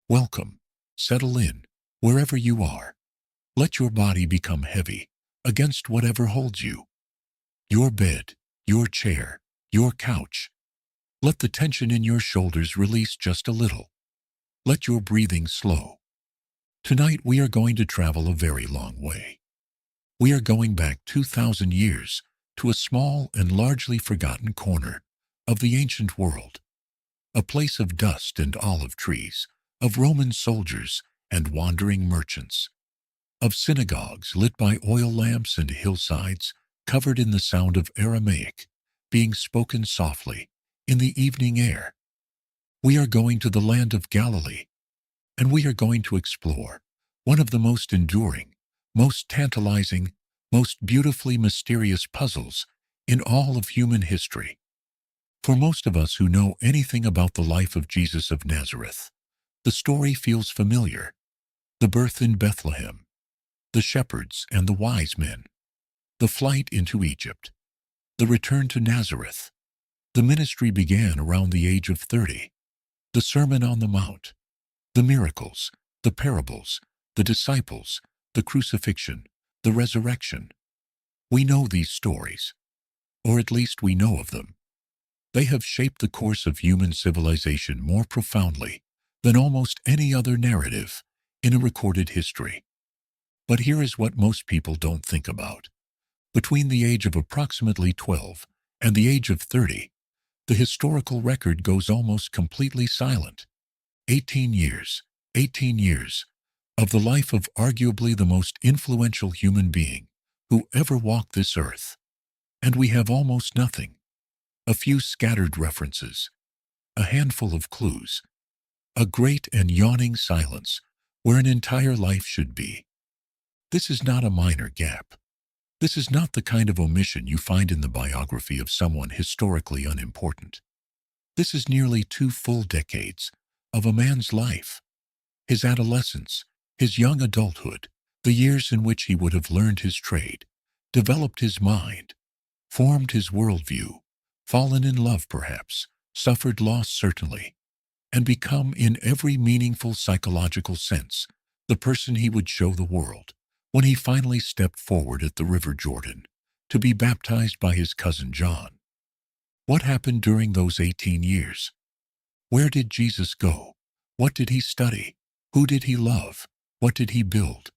Welcome. Settle in, wherever you are. Let your body become heavy against whatever holds you. Your bed, your chair, your couch. Let the tension in your shoulders release just a little. Let your breathing slow. Tonight we are going to travel a very long way. We are going back 2,000 years to a small and largely forgotten corner of the ancient world, a place of dust and olive trees, of Roman soldiers and wandering merchants, of synagogues lit by oil lamps and hillsides covered in the sound of Aramaic being spoken softly in the evening air. We are going to the land of Galilee, and we are going to explore one of the most enduring, most tantalizing, most beautifully mysterious puzzles in all of human history. For most of us who know anything about the life of Jesus of Nazareth, the story feels familiar. The birth in Bethlehem, the shepherds and the wise men, the flight into Egypt, the return to Nazareth. The ministry began around the age of 30, the Sermon on the Mount, the miracles, the parables, the disciples, the crucifixion, the resurrection. We know these stories, or at least we know of them. They have shaped the course of human civilization more profoundly than almost any other narrative in a recorded history. But here is what most people don't think about. Between the age of approximately 12 and the age of 30, the historical record goes almost completely silent. 18 years of the life of arguably the most influential human being who ever walked this earth. And we have almost nothing. A few scattered references, a handful of clues, a great and yawning silence where an entire life should be. This is not a minor gap. This is not the kind of omission you find in the biography of someone historically unimportant. This is nearly 2 full decades of a man's life, his adolescence, his young adulthood, the years in which he would have learned his trade, developed his mind, formed his worldview, fallen in love perhaps, suffered loss certainly, and become in every meaningful psychological sense the person he would show the world when he finally stepped forward at the River Jordan to be baptized by his cousin John. What happened during those 18 years? Where did Jesus go? What did he study? Who did he love? What did he build?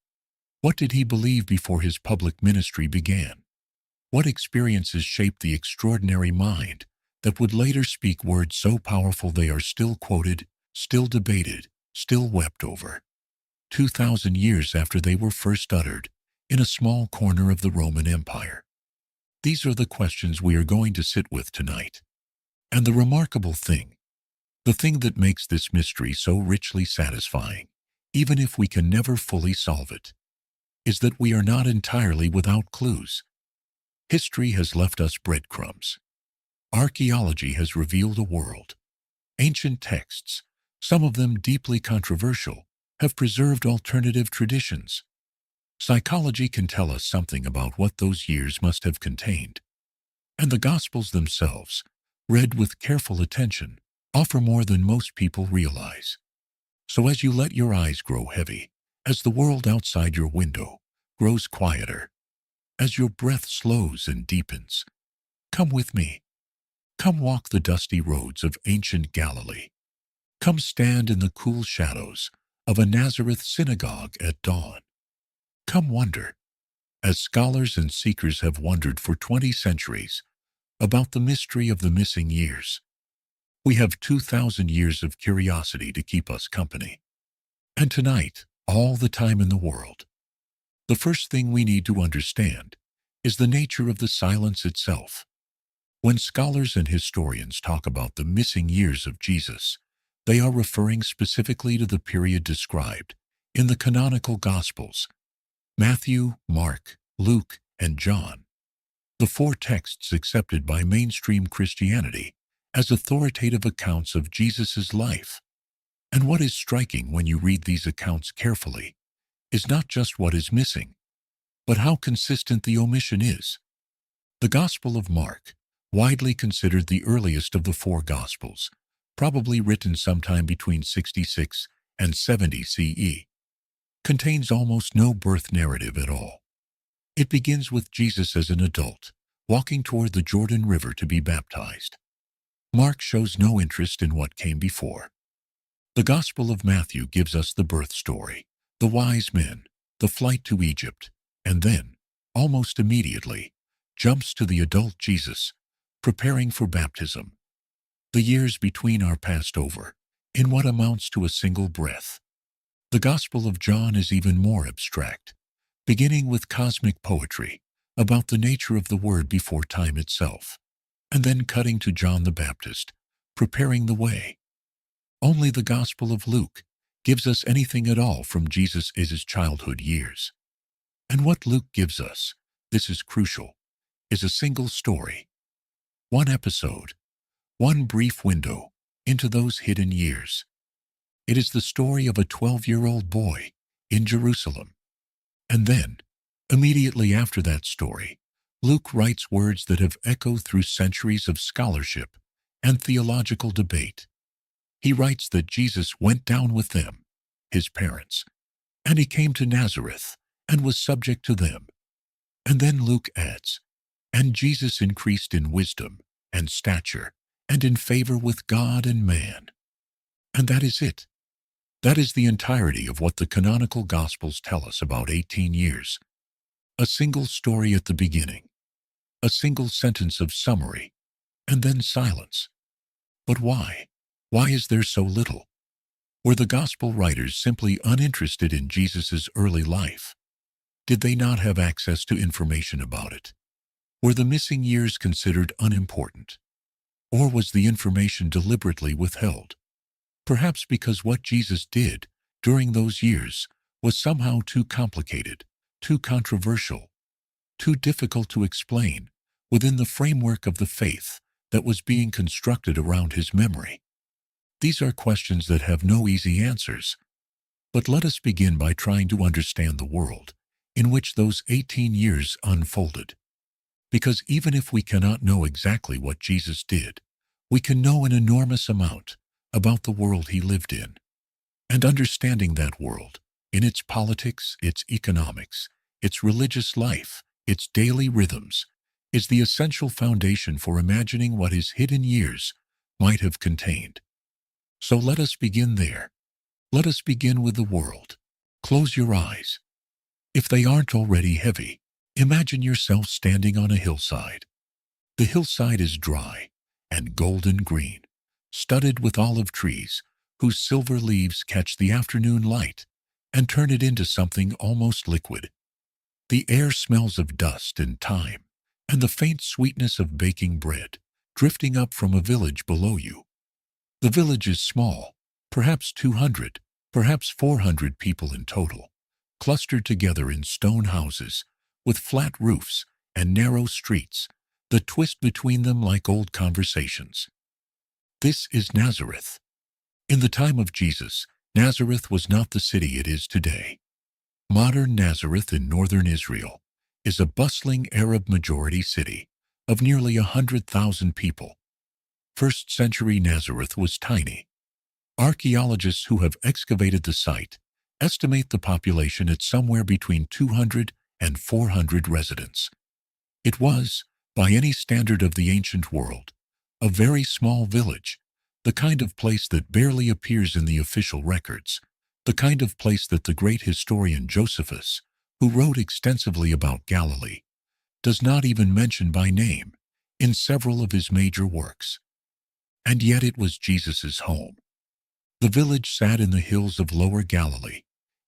What did he believe before his public ministry began? What experiences shaped the extraordinary mind that would later speak words so powerful they are still quoted, still debated, still wept over, 2,000 years after they were first uttered in a small corner of the Roman Empire? These are the questions we are going to sit with tonight. And the remarkable thing, the thing that makes this mystery so richly satisfying, even if we can never fully solve it, is that we are not entirely without clues. History has left us breadcrumbs. Archaeology has revealed a world. Ancient texts, some of them deeply controversial, have preserved alternative traditions. Psychology can tell us something about what those years must have contained. And the Gospels themselves, read with careful attention, offer more than most people realize. So as you let your eyes grow heavy, as the world outside your window grows quieter, as your breath slows and deepens, come with me. Come walk the dusty roads of ancient Galilee. Come stand in the cool shadows of a Nazareth synagogue at dawn. Come wonder, as scholars and seekers have wondered for 20 centuries, about the mystery of the missing years. We have 2,000 years of curiosity to keep us company. And tonight, all the time in the world, the first thing we need to understand is the nature of the silence itself. When scholars and historians talk about the missing years of Jesus, they are referring specifically to the period described in the canonical Gospels, Matthew, Mark, Luke, and John, the 4 texts accepted by mainstream Christianity as authoritative accounts of Jesus' life. And what is striking when you read these accounts carefully is not just what is missing, but how consistent the omission is. The Gospel of Mark, widely considered the earliest of the 4 Gospels, probably written sometime between 66 and 70 CE, contains almost no birth narrative at all. It begins with Jesus as an adult, walking toward the Jordan River to be baptized. Mark shows no interest in what came before. The Gospel of Matthew gives us the birth story, the wise men, the flight to Egypt, and then, almost immediately, jumps to the adult Jesus, preparing for baptism. The years between are passed over, in what amounts to a single breath. The Gospel of John is even more abstract, beginning with cosmic poetry about the nature of the Word before time itself, and then cutting to John the Baptist, preparing the way. Only the Gospel of Luke gives us anything at all from Jesus' childhood years. And what Luke gives us, this is crucial, is a single story. One episode, one brief window into those hidden years. It is the story of a 12-year-old boy in Jerusalem. And then, immediately after that story, Luke writes words that have echoed through centuries of scholarship and theological debate. He writes that Jesus went down with them, his parents, and he came to Nazareth and was subject to them. And then Luke adds, and Jesus increased in wisdom and stature and in favor with God and man. And that is it. That is the entirety of what the canonical Gospels tell us about 18 years. A single story at the beginning, a single sentence of summary, and then silence. But why? Why is there so little? Were the Gospel writers simply uninterested in Jesus' early life? Did they not have access to information about it? Were the missing years considered unimportant? Or was the information deliberately withheld? Perhaps because what Jesus did during those years was somehow too complicated, too controversial, too difficult to explain within the framework of the faith that was being constructed around his memory. These are questions that have no easy answers. But let us begin by trying to understand the world in which those 18 years unfolded. Because even if we cannot know exactly what Jesus did, we can know an enormous amount about the world he lived in. And understanding that world, in its politics, its economics, its religious life, its daily rhythms, is the essential foundation for imagining what his hidden years might have contained. So let us begin there. Let us begin with the world. Close your eyes. If they aren't already heavy, imagine yourself standing on a hillside. The hillside is dry and golden green, studded with olive trees whose silver leaves catch the afternoon light and turn it into something almost liquid. The air smells of dust and thyme and the faint sweetness of baking bread drifting up from a village below you. The village is small, perhaps 200, perhaps 400 people in total, clustered together in stone houses with flat roofs and narrow streets that twist between them like old conversations. This is Nazareth. In the time of Jesus, Nazareth was not the city it is today. Modern Nazareth in northern Israel is a bustling Arab-majority city of nearly 100,000 people. First-century Nazareth was tiny. Archaeologists who have excavated the site estimate the population at somewhere between 200 and 400 residents. It was, by any standard of the ancient world, a very small village, the kind of place that barely appears in the official records, the kind of place that the great historian Josephus, who wrote extensively about Galilee, does not even mention by name in several of his major works. And yet it was Jesus' home. The village sat in the hills of Lower Galilee,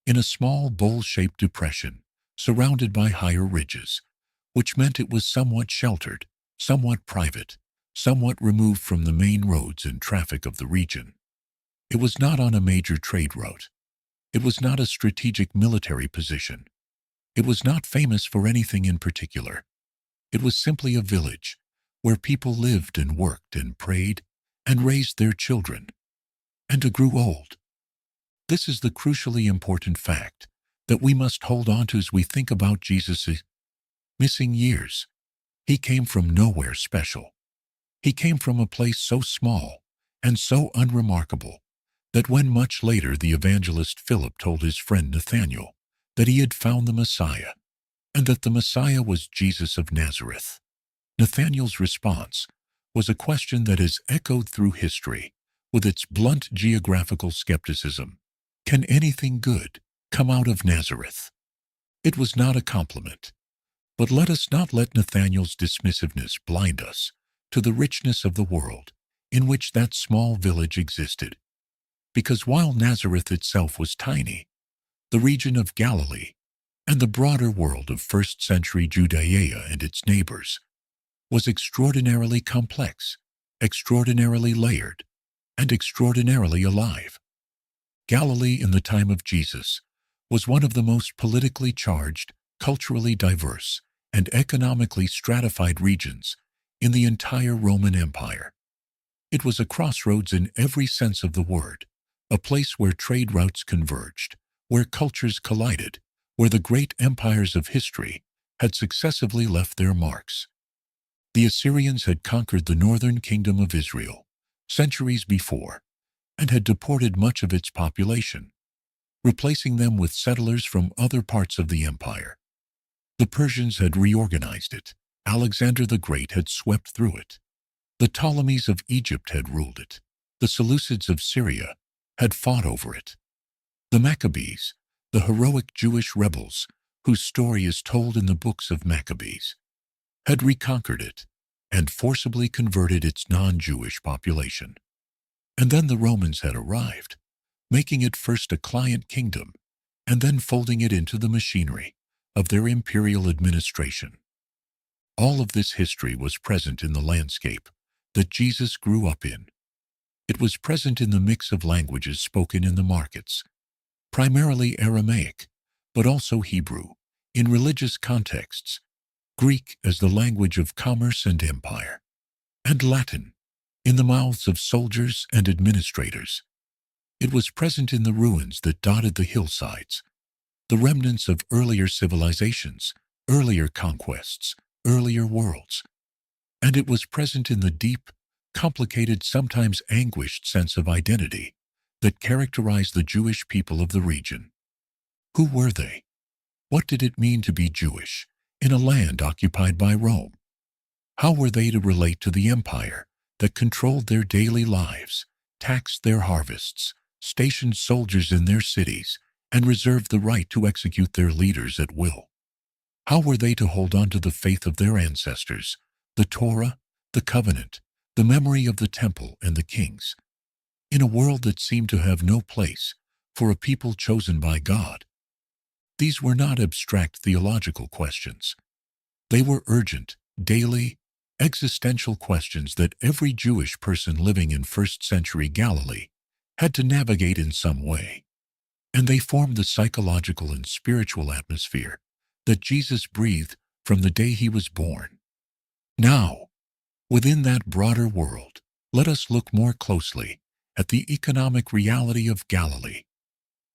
in a small bowl-shaped depression, surrounded by higher ridges, which meant it was somewhat sheltered, somewhat private, somewhat removed from the main roads and traffic of the region. It was not on a major trade route. It was not a strategic military position. It was not famous for anything in particular. It was simply a village where people lived and worked and prayed and raised their children and grew old. This is the crucially important fact that we must hold on to as we think about Jesus' missing years. He came from nowhere special. He came from a place so small and so unremarkable that when much later the evangelist Philip told his friend Nathanael that he had found the Messiah, and that the Messiah was Jesus of Nazareth, Nathanael's response was a question that has echoed through history with its blunt geographical skepticism. Can anything good come out of Nazareth? It was not a compliment, but let us not let Nathanael's dismissiveness blind us to the richness of the world in which that small village existed. Because while Nazareth itself was tiny, the region of Galilee and the broader world of first-century Judea and its neighbors was extraordinarily complex, extraordinarily layered, and extraordinarily alive. Galilee in the time of Jesus was one of the most politically charged, culturally diverse, and economically stratified regions in the entire Roman Empire. It was a crossroads in every sense of the word, a place where trade routes converged, where cultures collided, where the great empires of history had successively left their marks. The Assyrians had conquered the northern kingdom of Israel centuries before and had deported much of its population, replacing them with settlers from other parts of the empire. The Persians had reorganized it. Alexander the Great had swept through it. The Ptolemies of Egypt had ruled it. The Seleucids of Syria had fought over it. The Maccabees, the heroic Jewish rebels whose story is told in the books of Maccabees, had reconquered it and forcibly converted its non-Jewish population. And then the Romans had arrived, making it first a client kingdom and then folding it into the machinery of their imperial administration. All of this history was present in the landscape that Jesus grew up in. It was present in the mix of languages spoken in the markets, primarily Aramaic, but also Hebrew, in religious contexts, Greek as the language of commerce and empire, and Latin, in the mouths of soldiers and administrators. It was present in the ruins that dotted the hillsides, the remnants of earlier civilizations, earlier conquests, earlier worlds. And it was present in the deep, complicated, sometimes anguished sense of identity that characterized the Jewish people of the region. Who were they? What did it mean to be Jewish in a land occupied by Rome? How were they to relate to the empire that controlled their daily lives, taxed their harvests, stationed soldiers in their cities, and reserved the right to execute their leaders at will? How were they to hold on to the faith of their ancestors, the Torah, the covenant, the memory of the temple and the kings, in a world that seemed to have no place for a people chosen by God? These were not abstract theological questions. They were urgent, daily, existential questions that every Jewish person living in first-century Galilee had to navigate in some way. And they formed the psychological and spiritual atmosphere that Jesus breathed from the day he was born. Now, within that broader world, let us look more closely at the economic reality of Galilee,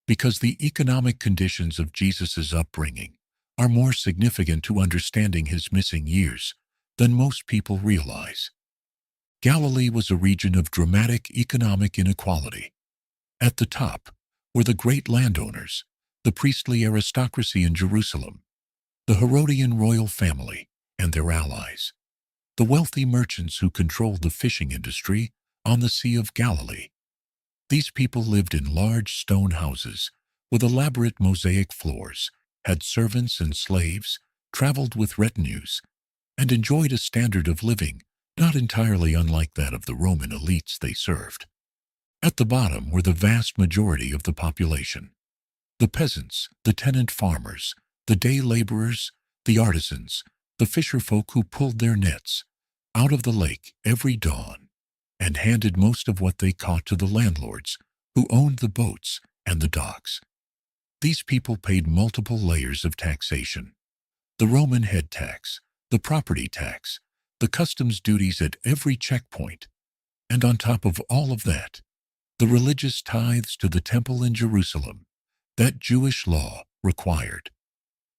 because the economic conditions of Jesus' upbringing are more significant to understanding his missing years than most people realize. Galilee was a region of dramatic economic inequality. At the top were the great landowners, the priestly aristocracy in Jerusalem, the Herodian royal family and their allies, the wealthy merchants who controlled the fishing industry on the Sea of Galilee. These people lived in large stone houses with elaborate mosaic floors, had servants and slaves, traveled with retinues, and enjoyed a standard of living not entirely unlike that of the Roman elites they served. At the bottom were the vast majority of the population: the peasants, the tenant farmers, the day laborers, the artisans, the fisherfolk who pulled their nets out of the lake every dawn and handed most of what they caught to the landlords who owned the boats and the docks. These people paid multiple layers of taxation: the Roman head tax, the property tax, the customs duties at every checkpoint, and on top of all of that, the religious tithes to the temple in Jerusalem that Jewish law required.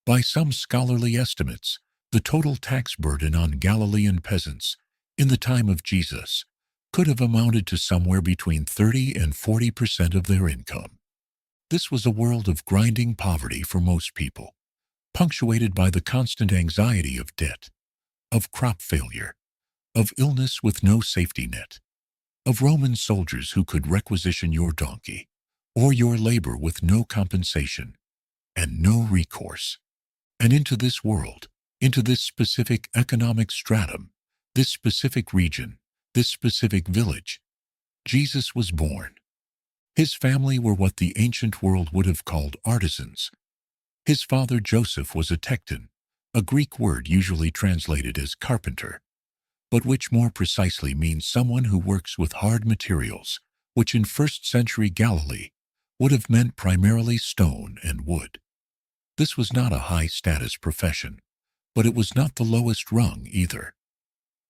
By some scholarly estimates, the total tax burden on Galilean peasants in the time of Jesus could have amounted to somewhere between 30 and 40% of their income. This was a world of grinding poverty for most people, punctuated by the constant anxiety of debt, of crop failure, of illness with no safety net, of Roman soldiers who could requisition your donkey or your labor with no compensation and no recourse. And into this world, into this specific economic stratum, this specific region, this specific village, Jesus was born. His family were what the ancient world would have called artisans. His father Joseph was a tekton, a Greek word usually translated as carpenter, but which more precisely means someone who works with hard materials, which in first-century Galilee would have meant primarily stone and wood. This was not a high-status profession, but it was not the lowest rung either.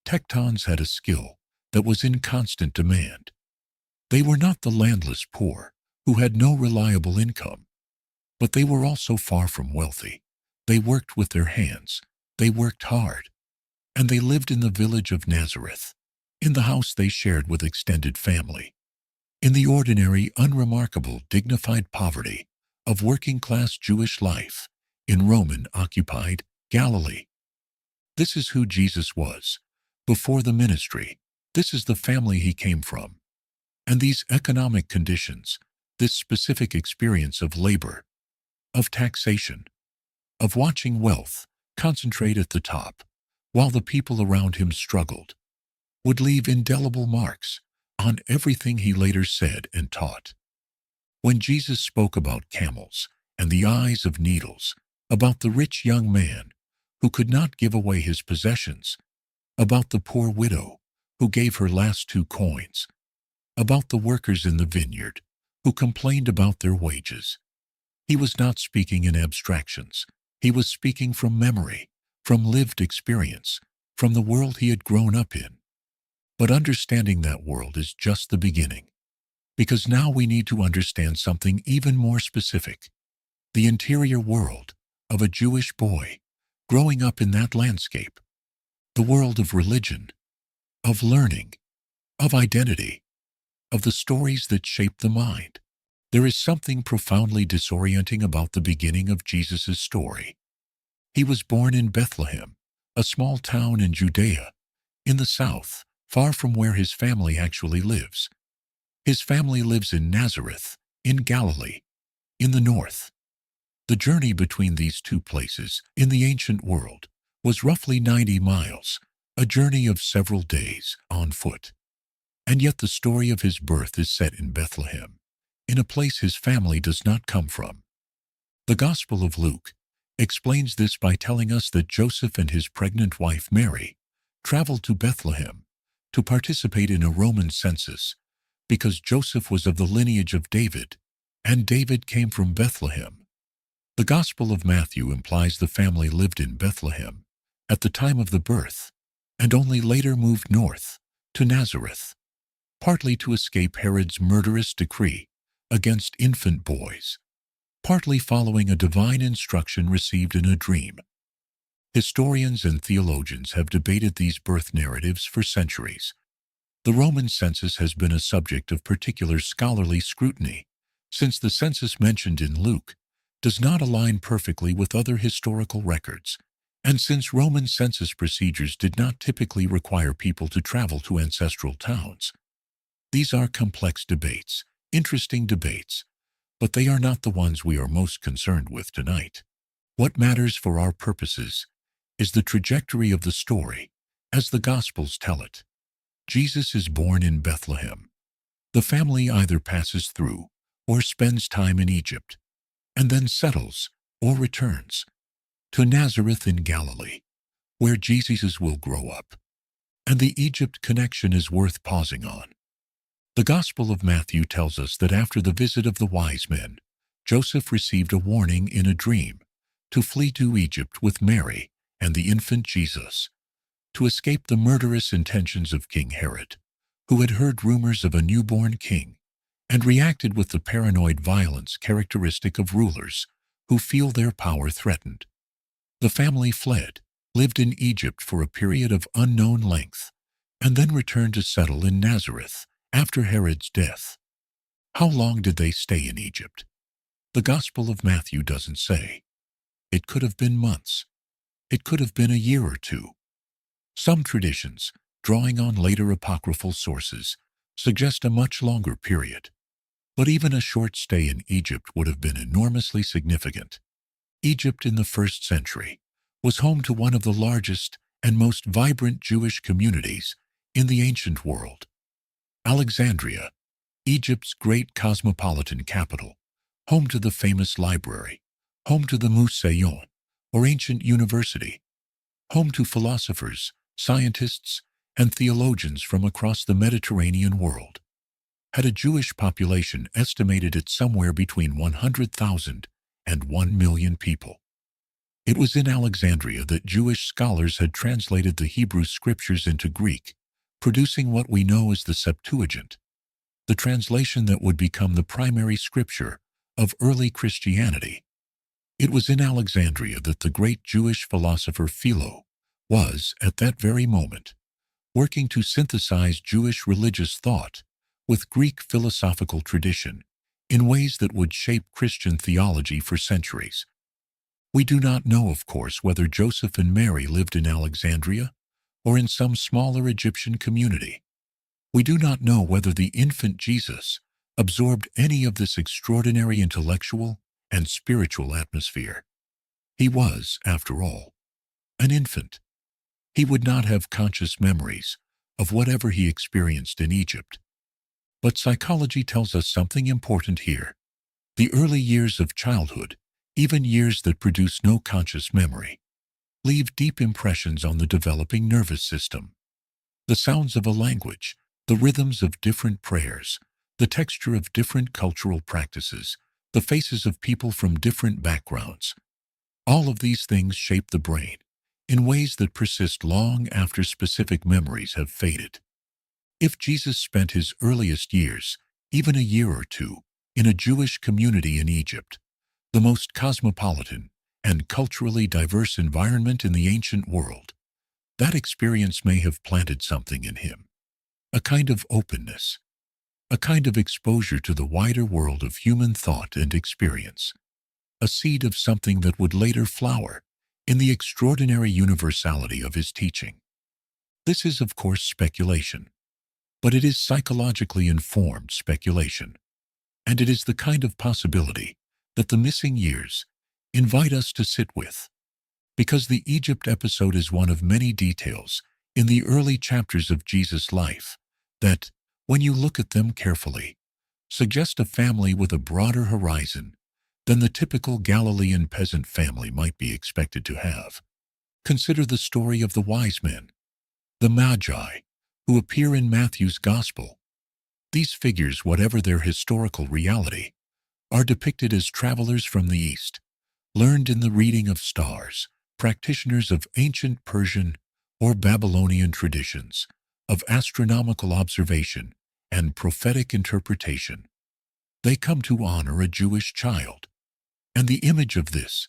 Tektons had a skill that was in constant demand. They were not the landless poor, who had no reliable income, but they were also far from wealthy. They worked with their hands, they worked hard, and they lived in the village of Nazareth, in the house they shared with extended family, in the ordinary, unremarkable, dignified poverty of working-class Jewish life in Roman-occupied Galilee. This is who Jesus was. Before the ministry, this is the family he came from. And these economic conditions, this specific experience of labor, of taxation, of watching wealth concentrate at the top, while the people around him struggled, would leave indelible marks on everything he later said and taught. When Jesus spoke about camels and the eyes of needles, about the rich young man who could not give away his possessions, about the poor widow who gave her last 2 coins, about the workers in the vineyard who complained about their wages, he was not speaking in abstractions. He was speaking from memory, from lived experience, from the world he had grown up in. But understanding that world is just the beginning, because now we need to understand something even more specific, the interior world of a Jewish boy growing up in that landscape, the world of religion, of learning, of identity, of the stories that shape the mind. There is something profoundly disorienting about the beginning of Jesus' story. He was born in Bethlehem, a small town in Judea, in the south, far from where his family actually lives. His family lives in Nazareth, in Galilee, in the north. The journey between these 2 places in the ancient world was roughly 90 miles, a journey of several days on foot. And yet the story of his birth is set in Bethlehem, in a place his family does not come from. The Gospel of Luke explains this by telling us that Joseph and his pregnant wife Mary traveled to Bethlehem to participate in a Roman census, because Joseph was of the lineage of David, and David came from Bethlehem. The Gospel of Matthew implies the family lived in Bethlehem at the time of the birth, and only later moved north to Nazareth, partly to escape Herod's murderous decree against infant boys, partly following a divine instruction received in a dream. Historians and theologians have debated these birth narratives for centuries. The Roman census has been a subject of particular scholarly scrutiny, since the census mentioned in Luke does not align perfectly with other historical records, and since Roman census procedures did not typically require people to travel to ancestral towns. These are complex debates, interesting debates, but they are not the ones we are most concerned with tonight. What matters for our purposes is the trajectory of the story, as the Gospels tell it. Jesus is born in Bethlehem. The family either passes through or spends time in Egypt, and then settles or returns to Nazareth in Galilee, where Jesus will grow up. And the Egypt connection is worth pausing on. The Gospel of Matthew tells us that after the visit of the wise men, Joseph received a warning in a dream to flee to Egypt with Mary and the infant Jesus, to escape the murderous intentions of King Herod, who had heard rumors of a newborn king and reacted with the paranoid violence characteristic of rulers who feel their power threatened. The family fled, lived in Egypt for a period of unknown length, and then returned to settle in Nazareth after Herod's death. How long did they stay in Egypt? The Gospel of Matthew doesn't say. It could have been months. It could have been a year or two. Some traditions, drawing on later apocryphal sources, suggest a much longer period. But even a short stay in Egypt would have been enormously significant. Egypt in the 1st century was home to one of the largest and most vibrant Jewish communities in the ancient world. Alexandria, Egypt's great cosmopolitan capital, home to the famous library, home to the Museion, or ancient university, home to philosophers, scientists, and theologians from across the Mediterranean world, had a Jewish population estimated at somewhere between 100,000 and 1 million people. It was in Alexandria that Jewish scholars had translated the Hebrew scriptures into Greek, producing what we know as the Septuagint, the translation that would become the primary scripture of early Christianity. It was in Alexandria that the great Jewish philosopher Philo was, at that very moment, working to synthesize Jewish religious thought with Greek philosophical tradition in ways that would shape Christian theology for centuries. We do not know, of course, whether Joseph and Mary lived in Alexandria or in some smaller Egyptian community. We do not know whether the infant Jesus absorbed any of this extraordinary intellectual and spiritual atmosphere. He was, after all, an infant. He would not have conscious memories of whatever he experienced in Egypt. But psychology tells us something important here. The early years of childhood, even years that produce no conscious memory, leave deep impressions on the developing nervous system. The sounds of a language, the rhythms of different prayers, the texture of different cultural practices, the faces of people from different backgrounds, all of these things shape the brain in ways that persist long after specific memories have faded. If Jesus spent his earliest years, even a year or two, in a Jewish community in Egypt, the most cosmopolitan and culturally diverse environment in the ancient world, that experience may have planted something in him. A kind of openness, a kind of exposure to the wider world of human thought and experience, a seed of something that would later flower in the extraordinary universality of his teaching. This is, of course, speculation, but it is psychologically informed speculation, and it is the kind of possibility that the missing years invite us to sit with, because the Egypt episode is one of many details in the early chapters of Jesus' life that, when you look at them carefully, suggest a family with a broader horizon than the typical Galilean peasant family might be expected to have. Consider the story of the wise men, the Magi, who appear in Matthew's Gospel. These figures, whatever their historical reality, are depicted as travelers from the East, learned in the reading of stars, practitioners of ancient Persian or Babylonian traditions, of astronomical observation and prophetic interpretation. They come to honor a Jewish child, and the image of this,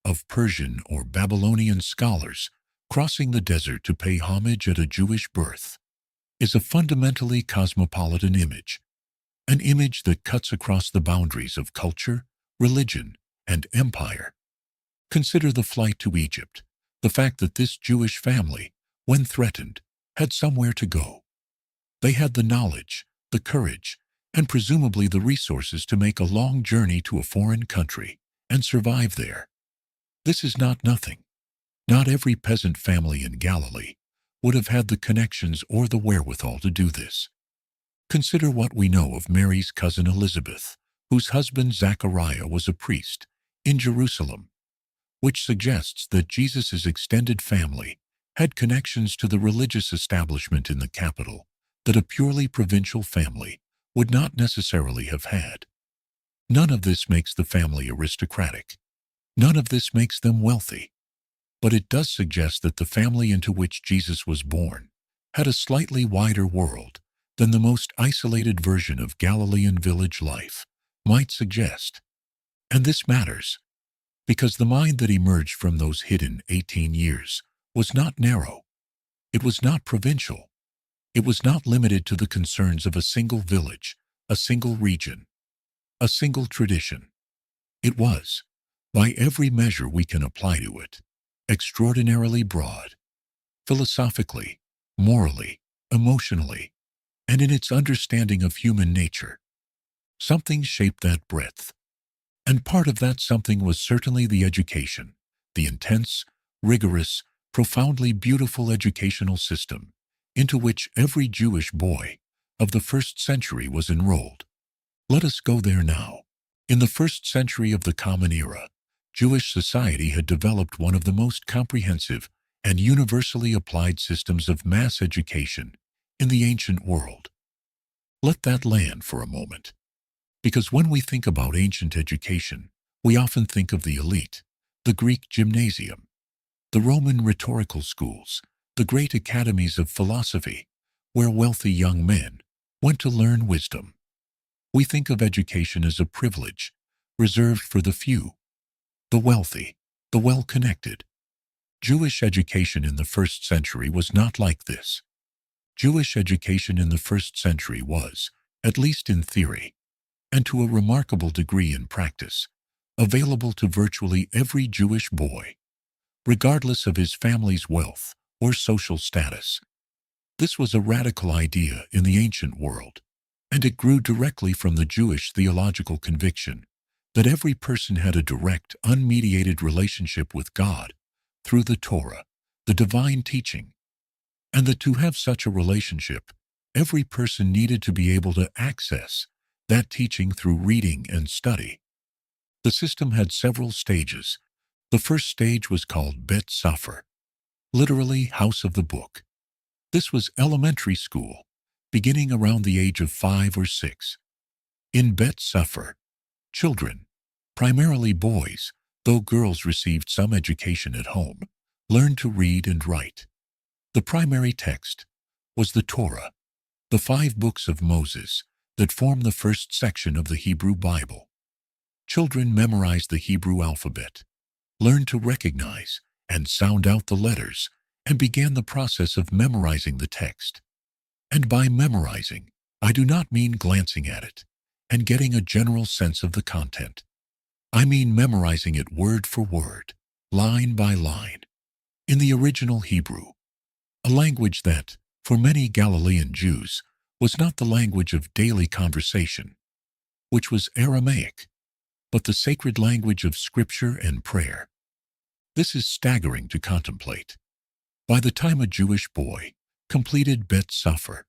of Persian or Babylonian scholars crossing the desert to pay homage at a Jewish birth, is a fundamentally cosmopolitan image, an image that cuts across the boundaries of culture, religion, and empire. Consider the flight to Egypt, the fact that this Jewish family, when threatened, had somewhere to go. They had the knowledge, the courage, and presumably the resources to make a long journey to a foreign country and survive there. This is not nothing. Not every peasant family in Galilee would have had the connections or the wherewithal to do this. Consider what we know of Mary's cousin Elizabeth, whose husband Zachariah was a priest in Jerusalem, which suggests that Jesus' extended family had connections to the religious establishment in the capital that a purely provincial family would not necessarily have had. None of this makes the family aristocratic. None of this makes them wealthy. But it does suggest that the family into which Jesus was born had a slightly wider world than the most isolated version of Galilean village life might suggest. And this matters, because the mind that emerged from those hidden 18 years was not narrow. It was not provincial. It was not limited to the concerns of a single village, a single region, a single tradition. It was, by every measure we can apply to it, extraordinarily broad, philosophically, morally, emotionally, and in its understanding of human nature. Something shaped that breadth. And part of that something was certainly the education, the intense, rigorous, profoundly beautiful educational system into which every Jewish boy of the first century was enrolled. Let us go there now. In the first century of the Common Era, Jewish society had developed one of the most comprehensive and universally applied systems of mass education in the ancient world. Let that land for a moment. Because when we think about ancient education, we often think of the elite, the Greek gymnasium, the Roman rhetorical schools, the great academies of philosophy, where wealthy young men went to learn wisdom. We think of education as a privilege reserved for the few, the wealthy, the well-connected. Jewish education in the first century was not like this. Jewish education in the first century was, at least in theory, and to a remarkable degree in practice, available to virtually every Jewish boy, regardless of his family's wealth or social status. This was a radical idea in the ancient world, and it grew directly from the Jewish theological conviction that every person had a direct, unmediated relationship with God through the Torah, the divine teaching, and that to have such a relationship, every person needed to be able to access that teaching through reading and study. The system had several stages. The first stage was called Bet Safar, literally house of the book. This was elementary school, beginning around the age of 5 or 6. In Bet Safar, children, primarily boys, though girls received some education at home, learned to read and write. The primary text was the Torah, the 5 books of Moses that form the first section of the Hebrew Bible. Children memorized the Hebrew alphabet, learned to recognize and sound out the letters, and began the process of memorizing the text. And by memorizing, I do not mean glancing at it and getting a general sense of the content. I mean memorizing it word for word, line by line, in the original Hebrew, a language that, for many Galilean Jews, was not the language of daily conversation, which was Aramaic, but the sacred language of Scripture and prayer. This is staggering to contemplate. By the time a Jewish boy completed Bet Safar,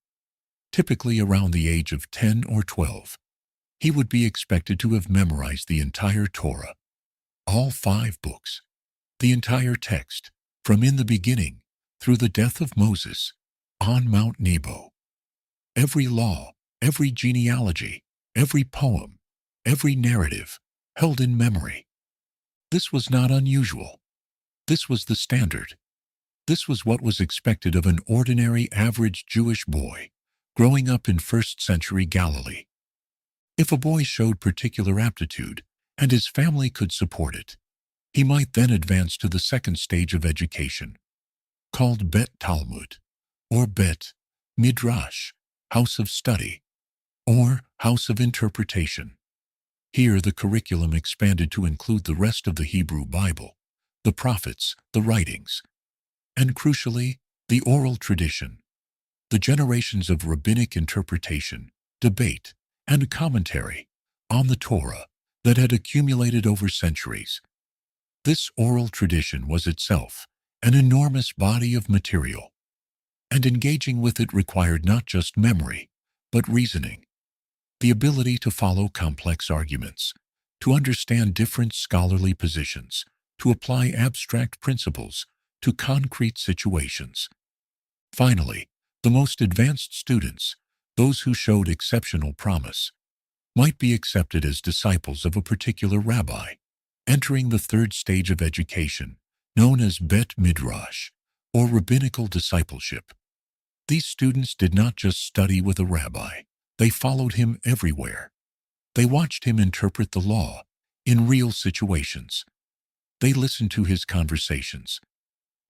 typically around the age of 10 or 12, he would be expected to have memorized the entire Torah, all 5 books, the entire text, from in the beginning through the death of Moses on Mount Nebo. Every law, every genealogy, every poem, every narrative held in memory. This was not unusual. This was the standard. This was what was expected of an ordinary average Jewish boy growing up in first-century Galilee. If a boy showed particular aptitude and his family could support it, he might then advance to the second stage of education, called Bet Talmud, or Bet Midrash, house of study, or house of interpretation. Here the curriculum expanded to include the rest of the Hebrew Bible, the prophets, the writings, and crucially, the oral tradition, the generations of rabbinic interpretation, debate, and commentary on the Torah that had accumulated over centuries. This oral tradition was itself an enormous body of material, and engaging with it required not just memory, but reasoning, the ability to follow complex arguments, to understand different scholarly positions, to apply abstract principles to concrete situations. Finally, the most advanced students, those who showed exceptional promise, might be accepted as disciples of a particular rabbi, entering the third stage of education, known as Bet Midrash, or rabbinical discipleship. These students did not just study with a rabbi, they followed him everywhere. They watched him interpret the law in real situations. They listened to his conversations.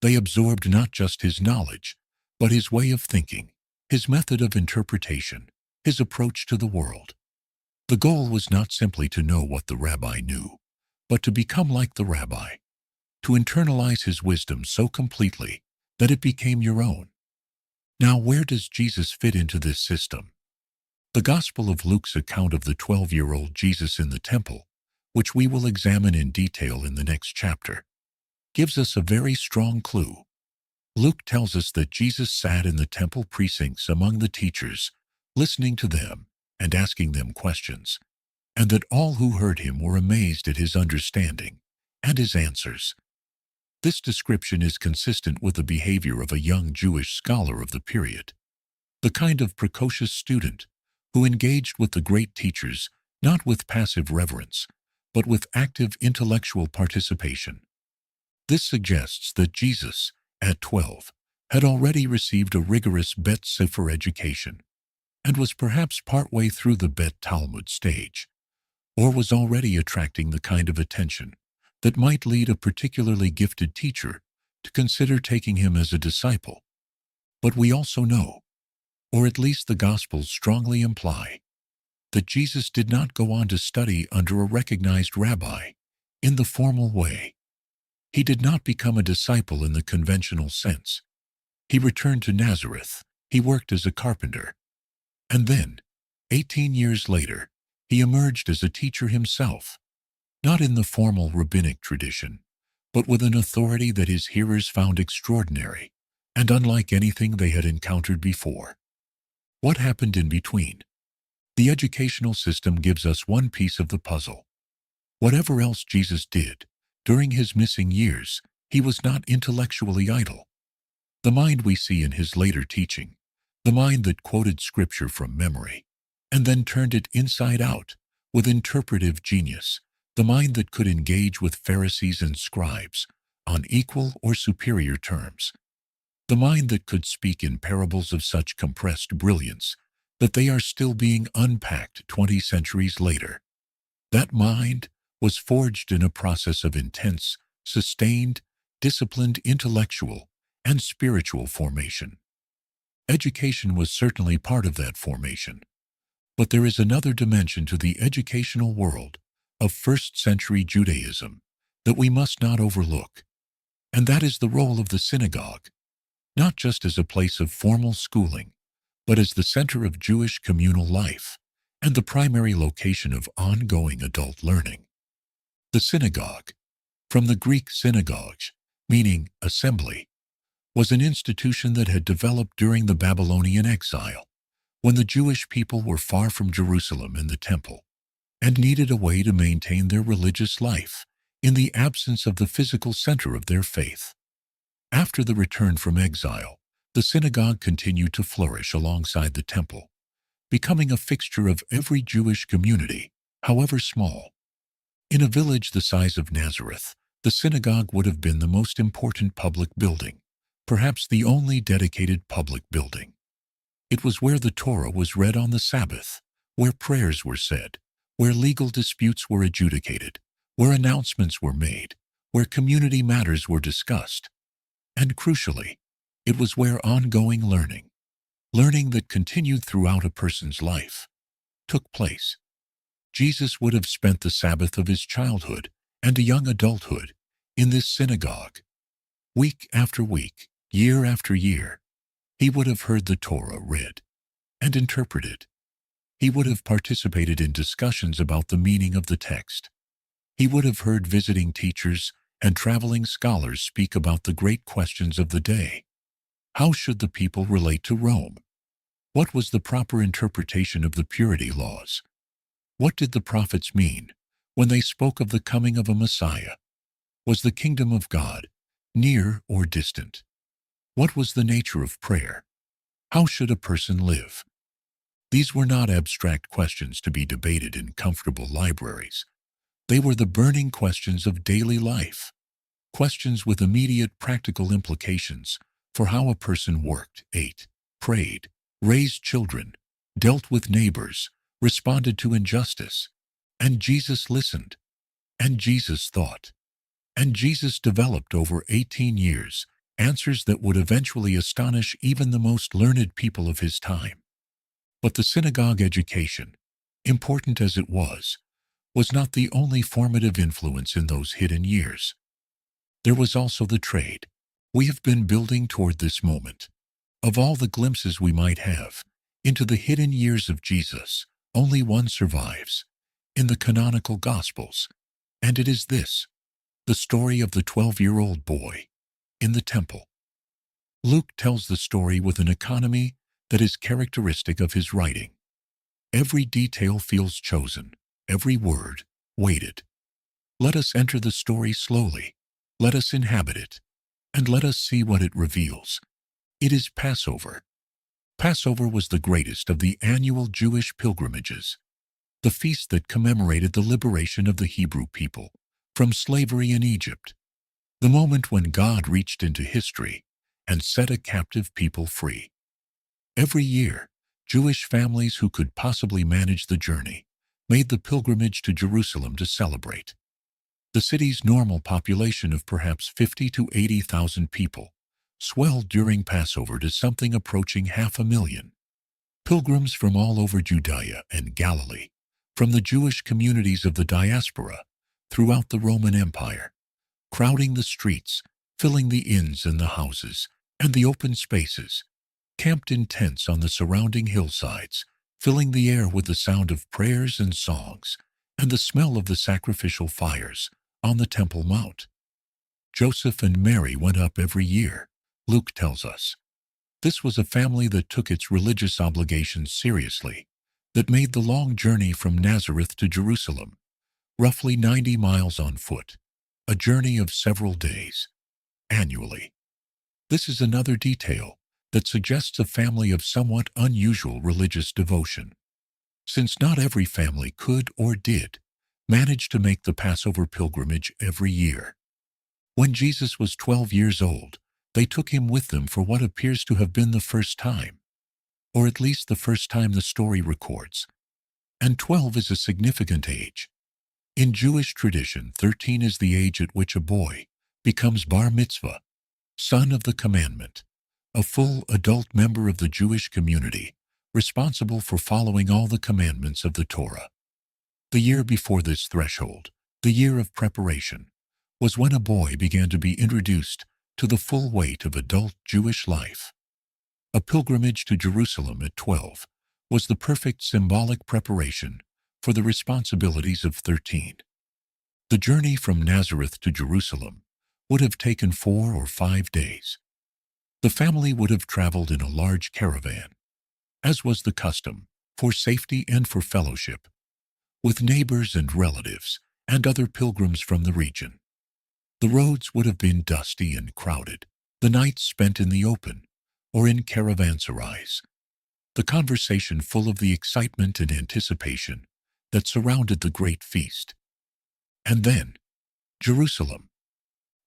They absorbed not just his knowledge, but his way of thinking, his method of interpretation, his approach to the world. The goal was not simply to know what the rabbi knew, but to become like the rabbi, to internalize his wisdom so completely that it became your own. Now, where does Jesus fit into this system? The Gospel of Luke's account of the 12-year-old Jesus in the temple, which we will examine in detail in the next chapter, gives us a very strong clue. Luke tells us that Jesus sat in the temple precincts among the teachers, listening to them and asking them questions, and that all who heard him were amazed at his understanding and his answers. This description is consistent with the behavior of a young Jewish scholar of the period, the kind of precocious student who engaged with the great teachers not with passive reverence, but with active intellectual participation. This suggests that Jesus, at 12, had already received a rigorous Bet Sefer education, and was perhaps partway through the Bet Talmud stage, or was already attracting the kind of attention that might lead a particularly gifted teacher to consider taking him as a disciple. But we also know, or at least the Gospels strongly imply, that Jesus did not go on to study under a recognized rabbi in the formal way. He did not become a disciple in the conventional sense. He returned to Nazareth. He worked as a carpenter. And then, 18 years later, he emerged as a teacher himself, not in the formal rabbinic tradition, but with an authority that his hearers found extraordinary and unlike anything they had encountered before. What happened in between? The educational system gives us one piece of the puzzle. Whatever else Jesus did, during his missing years, he was not intellectually idle. The mind we see in his later teaching, the mind that quoted scripture from memory, and then turned it inside out with interpretive genius, the mind that could engage with Pharisees and scribes on equal or superior terms, the mind that could speak in parables of such compressed brilliance that they are still being unpacked 20 centuries later. That mind was forged in a process of intense, sustained, disciplined intellectual and spiritual formation. Education was certainly part of that formation, but there is another dimension to the educational world of first-century Judaism that we must not overlook, and that is the role of the synagogue, not just as a place of formal schooling, but as the center of Jewish communal life and the primary location of ongoing adult learning. The synagogue, from the Greek synagogues, meaning assembly, was an institution that had developed during the Babylonian exile, when the Jewish people were far from Jerusalem and the temple, and needed a way to maintain their religious life in the absence of the physical center of their faith. After the return from exile, the synagogue continued to flourish alongside the temple, becoming a fixture of every Jewish community, however small. In a village the size of Nazareth, the synagogue would have been the most important public building, perhaps the only dedicated public building. It was where the Torah was read on the Sabbath, where prayers were said, where legal disputes were adjudicated, where announcements were made, where community matters were discussed. And crucially, it was where ongoing learning that continued throughout a person's life, took place. Jesus would have spent the Sabbath of his childhood and a young adulthood in this synagogue. Week after week, year after year, he would have heard the Torah read and interpreted. He would have participated in discussions about the meaning of the text. He would have heard visiting teachers and traveling scholars speak about the great questions of the day. How should the people relate to Rome? What was the proper interpretation of the purity laws? What did the prophets mean when they spoke of the coming of a Messiah? Was the kingdom of God near or distant? What was the nature of prayer? How should a person live? These were not abstract questions to be debated in comfortable libraries. They were the burning questions of daily life, questions with immediate practical implications for how a person worked, ate, prayed, raised children, dealt with neighbors, responded to injustice. And Jesus listened, and Jesus thought, and Jesus developed over 18 years answers that would eventually astonish even the most learned people of his time. But the synagogue education, important as it was not the only formative influence in those hidden years. There was also the trade. We have been building toward this moment. Of all the glimpses we might have into the hidden years of Jesus, only one survives in the canonical Gospels, and it is this, the story of the 12-year-old boy in the temple. Luke tells the story with an economy that is characteristic of his writing. Every detail feels chosen, every word weighted. Let us enter the story slowly, let us inhabit it, and let us see what it reveals. It is Passover. Passover was the greatest of the annual Jewish pilgrimages, the feast that commemorated the liberation of the Hebrew people from slavery in Egypt, the moment when God reached into history and set a captive people free. Every year, Jewish families who could possibly manage the journey made the pilgrimage to Jerusalem to celebrate. The city's normal population of perhaps 50 to 80,000 people swelled during Passover to something approaching 500,000. Pilgrims from all over Judea and Galilee, from the Jewish communities of the diaspora throughout the Roman Empire, crowding the streets, filling the inns and the houses, and the open spaces, camped in tents on the surrounding hillsides, filling the air with the sound of prayers and songs, and the smell of the sacrificial fires on the Temple Mount. Joseph and Mary went up every year, Luke tells us. This was a family that took its religious obligations seriously, that made the long journey from Nazareth to Jerusalem, roughly 90 miles on foot, a journey of several days, annually. This is another detail that suggests a family of somewhat unusual religious devotion, since not every family could or did manage to make the Passover pilgrimage every year. When Jesus was 12 years old, they took him with them for what appears to have been the first time, or at least the first time the story records. And 12 is a significant age. In Jewish tradition, 13 is the age at which a boy becomes bar mitzvah, son of the commandment, a full adult member of the Jewish community, responsible for following all the commandments of the Torah. The year before this threshold, the year of preparation, was when a boy began to be introduced to the full weight of adult Jewish life. A pilgrimage to Jerusalem at 12 was the perfect symbolic preparation for the responsibilities of 13. The journey from Nazareth to Jerusalem would have taken 4 or 5 days. The family would have traveled in a large caravan, as was the custom, for safety and for fellowship, with neighbors and relatives and other pilgrims from the region. The roads would have been dusty and crowded, the nights spent in the open or in caravanserais, the conversation full of the excitement and anticipation that surrounded the great feast. And then, Jerusalem.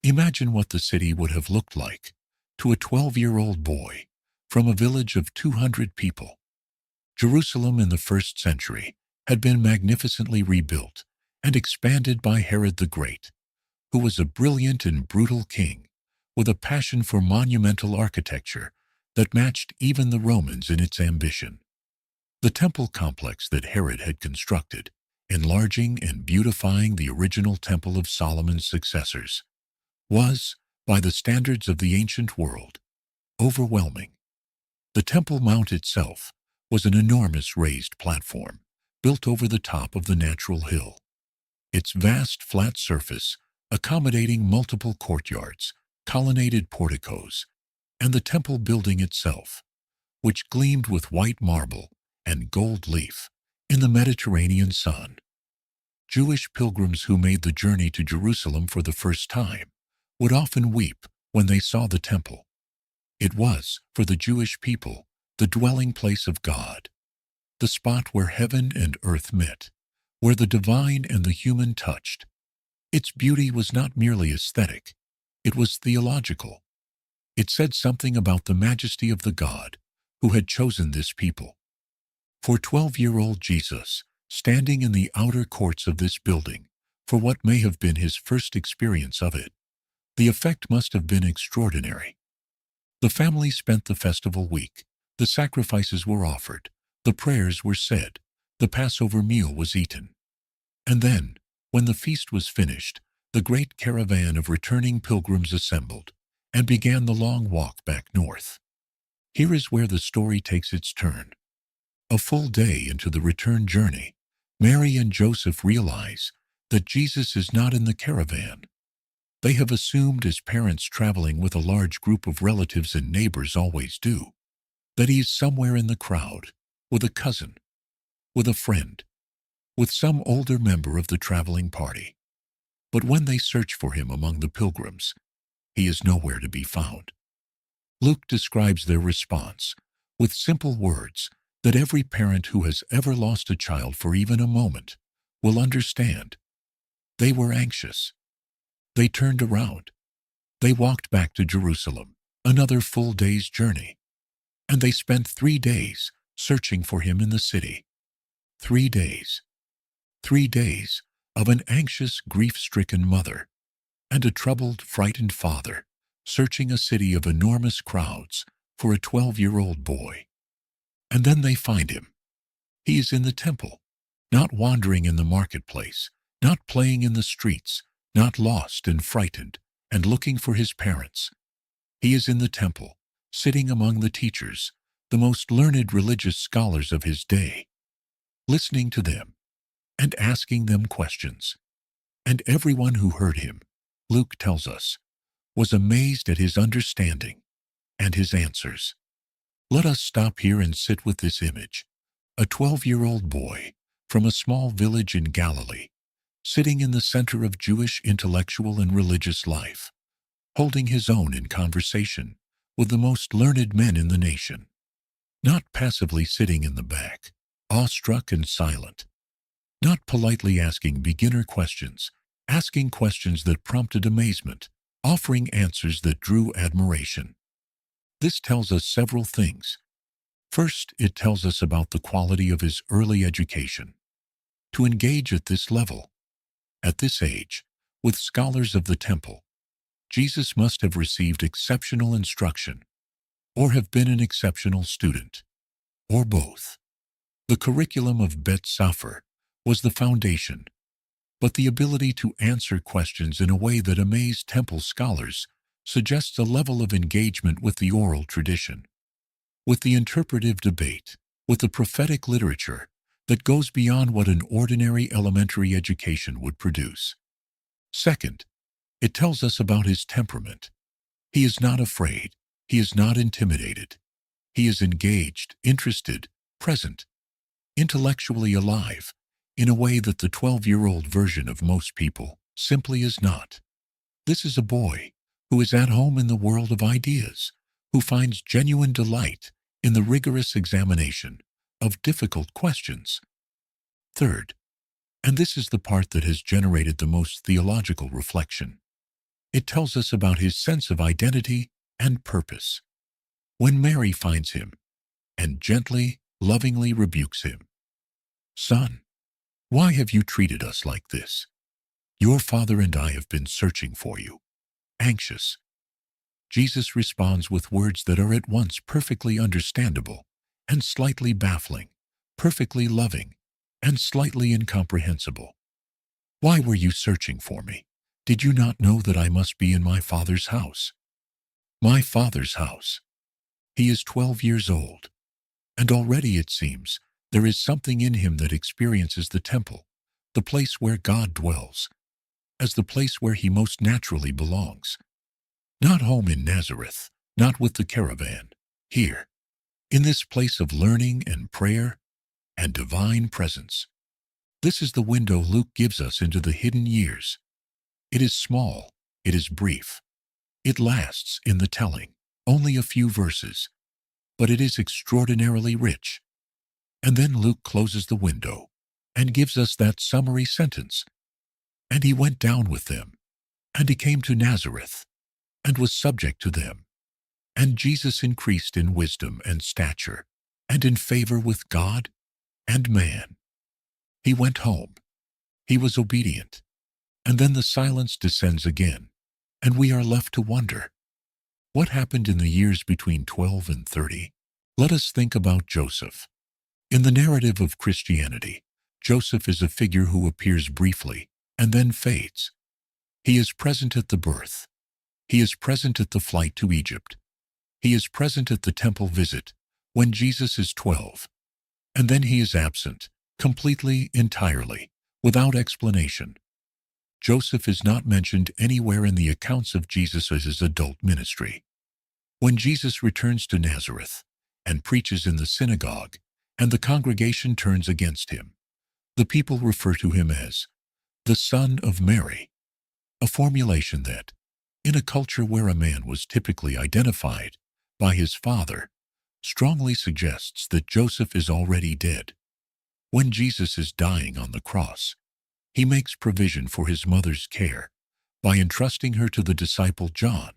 Imagine what the city would have looked like to a 12-year-old boy from a village of 200 people. Jerusalem in the first century had been magnificently rebuilt and expanded by Herod the Great, who was a brilliant and brutal king with a passion for monumental architecture that matched even the Romans in its ambition. The temple complex that Herod had constructed, enlarging and beautifying the original temple of Solomon's successors, was, by the standards of the ancient world, overwhelming. The Temple Mount itself was an enormous raised platform built over the top of the natural hill. Its vast flat surface accommodating multiple courtyards, colonnaded porticos, and the temple building itself, which gleamed with white marble and gold leaf in the Mediterranean sun. Jewish pilgrims who made the journey to Jerusalem for the first time would often weep when they saw the temple. It was, for the Jewish people, the dwelling place of God, the spot where heaven and earth met, where the divine and the human touched. Its beauty was not merely aesthetic, it was theological. It said something about the majesty of the God who had chosen this people. For 12-year-old Jesus, standing in the outer courts of this building, for what may have been his first experience of it, the effect must have been extraordinary. The family spent the festival week. The sacrifices were offered. The prayers were said. The Passover meal was eaten. And then, when the feast was finished, the great caravan of returning pilgrims assembled and began the long walk back north. Here is where the story takes its turn. A full day into the return journey, Mary and Joseph realize that Jesus is not in the caravan. They have assumed, as parents traveling with a large group of relatives and neighbors always do, that he is somewhere in the crowd, with a cousin, with a friend, with some older member of the traveling party. But when they search for him among the pilgrims, he is nowhere to be found. Luke describes their response with simple words that every parent who has ever lost a child for even a moment will understand. They were anxious. They turned around. They walked back to Jerusalem, another full day's journey. And they spent 3 days searching for him in the city. 3 days. 3 days of an anxious, grief-stricken mother and a troubled, frightened father searching a city of enormous crowds for a 12-year-old boy. And then they find him. He is in the temple, not wandering in the marketplace, not playing in the streets, not lost and frightened and looking for his parents. He is in the temple, sitting among the teachers, the most learned religious scholars of his day, listening to them and asking them questions. And everyone who heard him, Luke tells us, was amazed at his understanding and his answers. Let us stop here and sit with this image. A 12-year-old boy from a small village in Galilee, sitting in the center of Jewish intellectual and religious life, holding his own in conversation with the most learned men in the nation, not passively sitting in the back, awestruck and silent, not politely asking beginner questions, asking questions that prompted amazement, offering answers that drew admiration. This tells us several things. First, it tells us about the quality of his early education. To engage at this level, at this age, with scholars of the temple, Jesus must have received exceptional instruction, or have been an exceptional student, or both. The curriculum of Bet Sefer was the foundation, but the ability to answer questions in a way that amazed temple scholars suggests a level of engagement with the oral tradition, with the interpretive debate, with the prophetic literature that goes beyond what an ordinary elementary education would produce. Second, it tells us about his temperament. He is not afraid. He is not intimidated. He is engaged, interested, present, intellectually alive, in a way that the 12-year-old version of most people simply is not. This is a boy who is at home in the world of ideas, who finds genuine delight in the rigorous examination of difficult questions. Third, and this is the part that has generated the most theological reflection, it tells us about his sense of identity and purpose. When Mary finds him and gently, lovingly rebukes him, "Son, why have you treated us like this? Your father and I have been searching for you, anxious." Jesus responds with words that are at once perfectly understandable and slightly baffling, perfectly loving and slightly incomprehensible. "Why were you searching for me? Did you not know that I must be in my Father's house?" My Father's house. He is 12 years old, and already it seems there is something in him that experiences the temple, the place where God dwells, as the place where he most naturally belongs. Not home in Nazareth, not with the caravan, here, in this place of learning and prayer and divine presence. This is the window Luke gives us into the hidden years. It is small, it is brief. It lasts, in the telling, only a few verses, but it is extraordinarily rich. And then Luke closes the window and gives us that summary sentence. "And he went down with them, and he came to Nazareth, and was subject to them. And Jesus increased in wisdom and stature, and in favor with God and man." He went home. He was obedient. And then the silence descends again, and we are left to wonder, What happened in the years between 12 and 30? Let us think about Joseph. In the narrative of Christianity, Joseph is a figure who appears briefly and then fades. He is present at the birth. He is present at the flight to Egypt. He is present at the temple visit when Jesus is 12. And then he is absent, completely, entirely, without explanation. Joseph is not mentioned anywhere in the accounts of Jesus' adult ministry. When Jesus returns to Nazareth and preaches in the synagogue, and the congregation turns against him, the people refer to him as the Son of Mary, a formulation that, in a culture where a man was typically identified by his father, strongly suggests that Joseph is already dead. When Jesus is dying on the cross, he makes provision for his mother's care by entrusting her to the disciple John,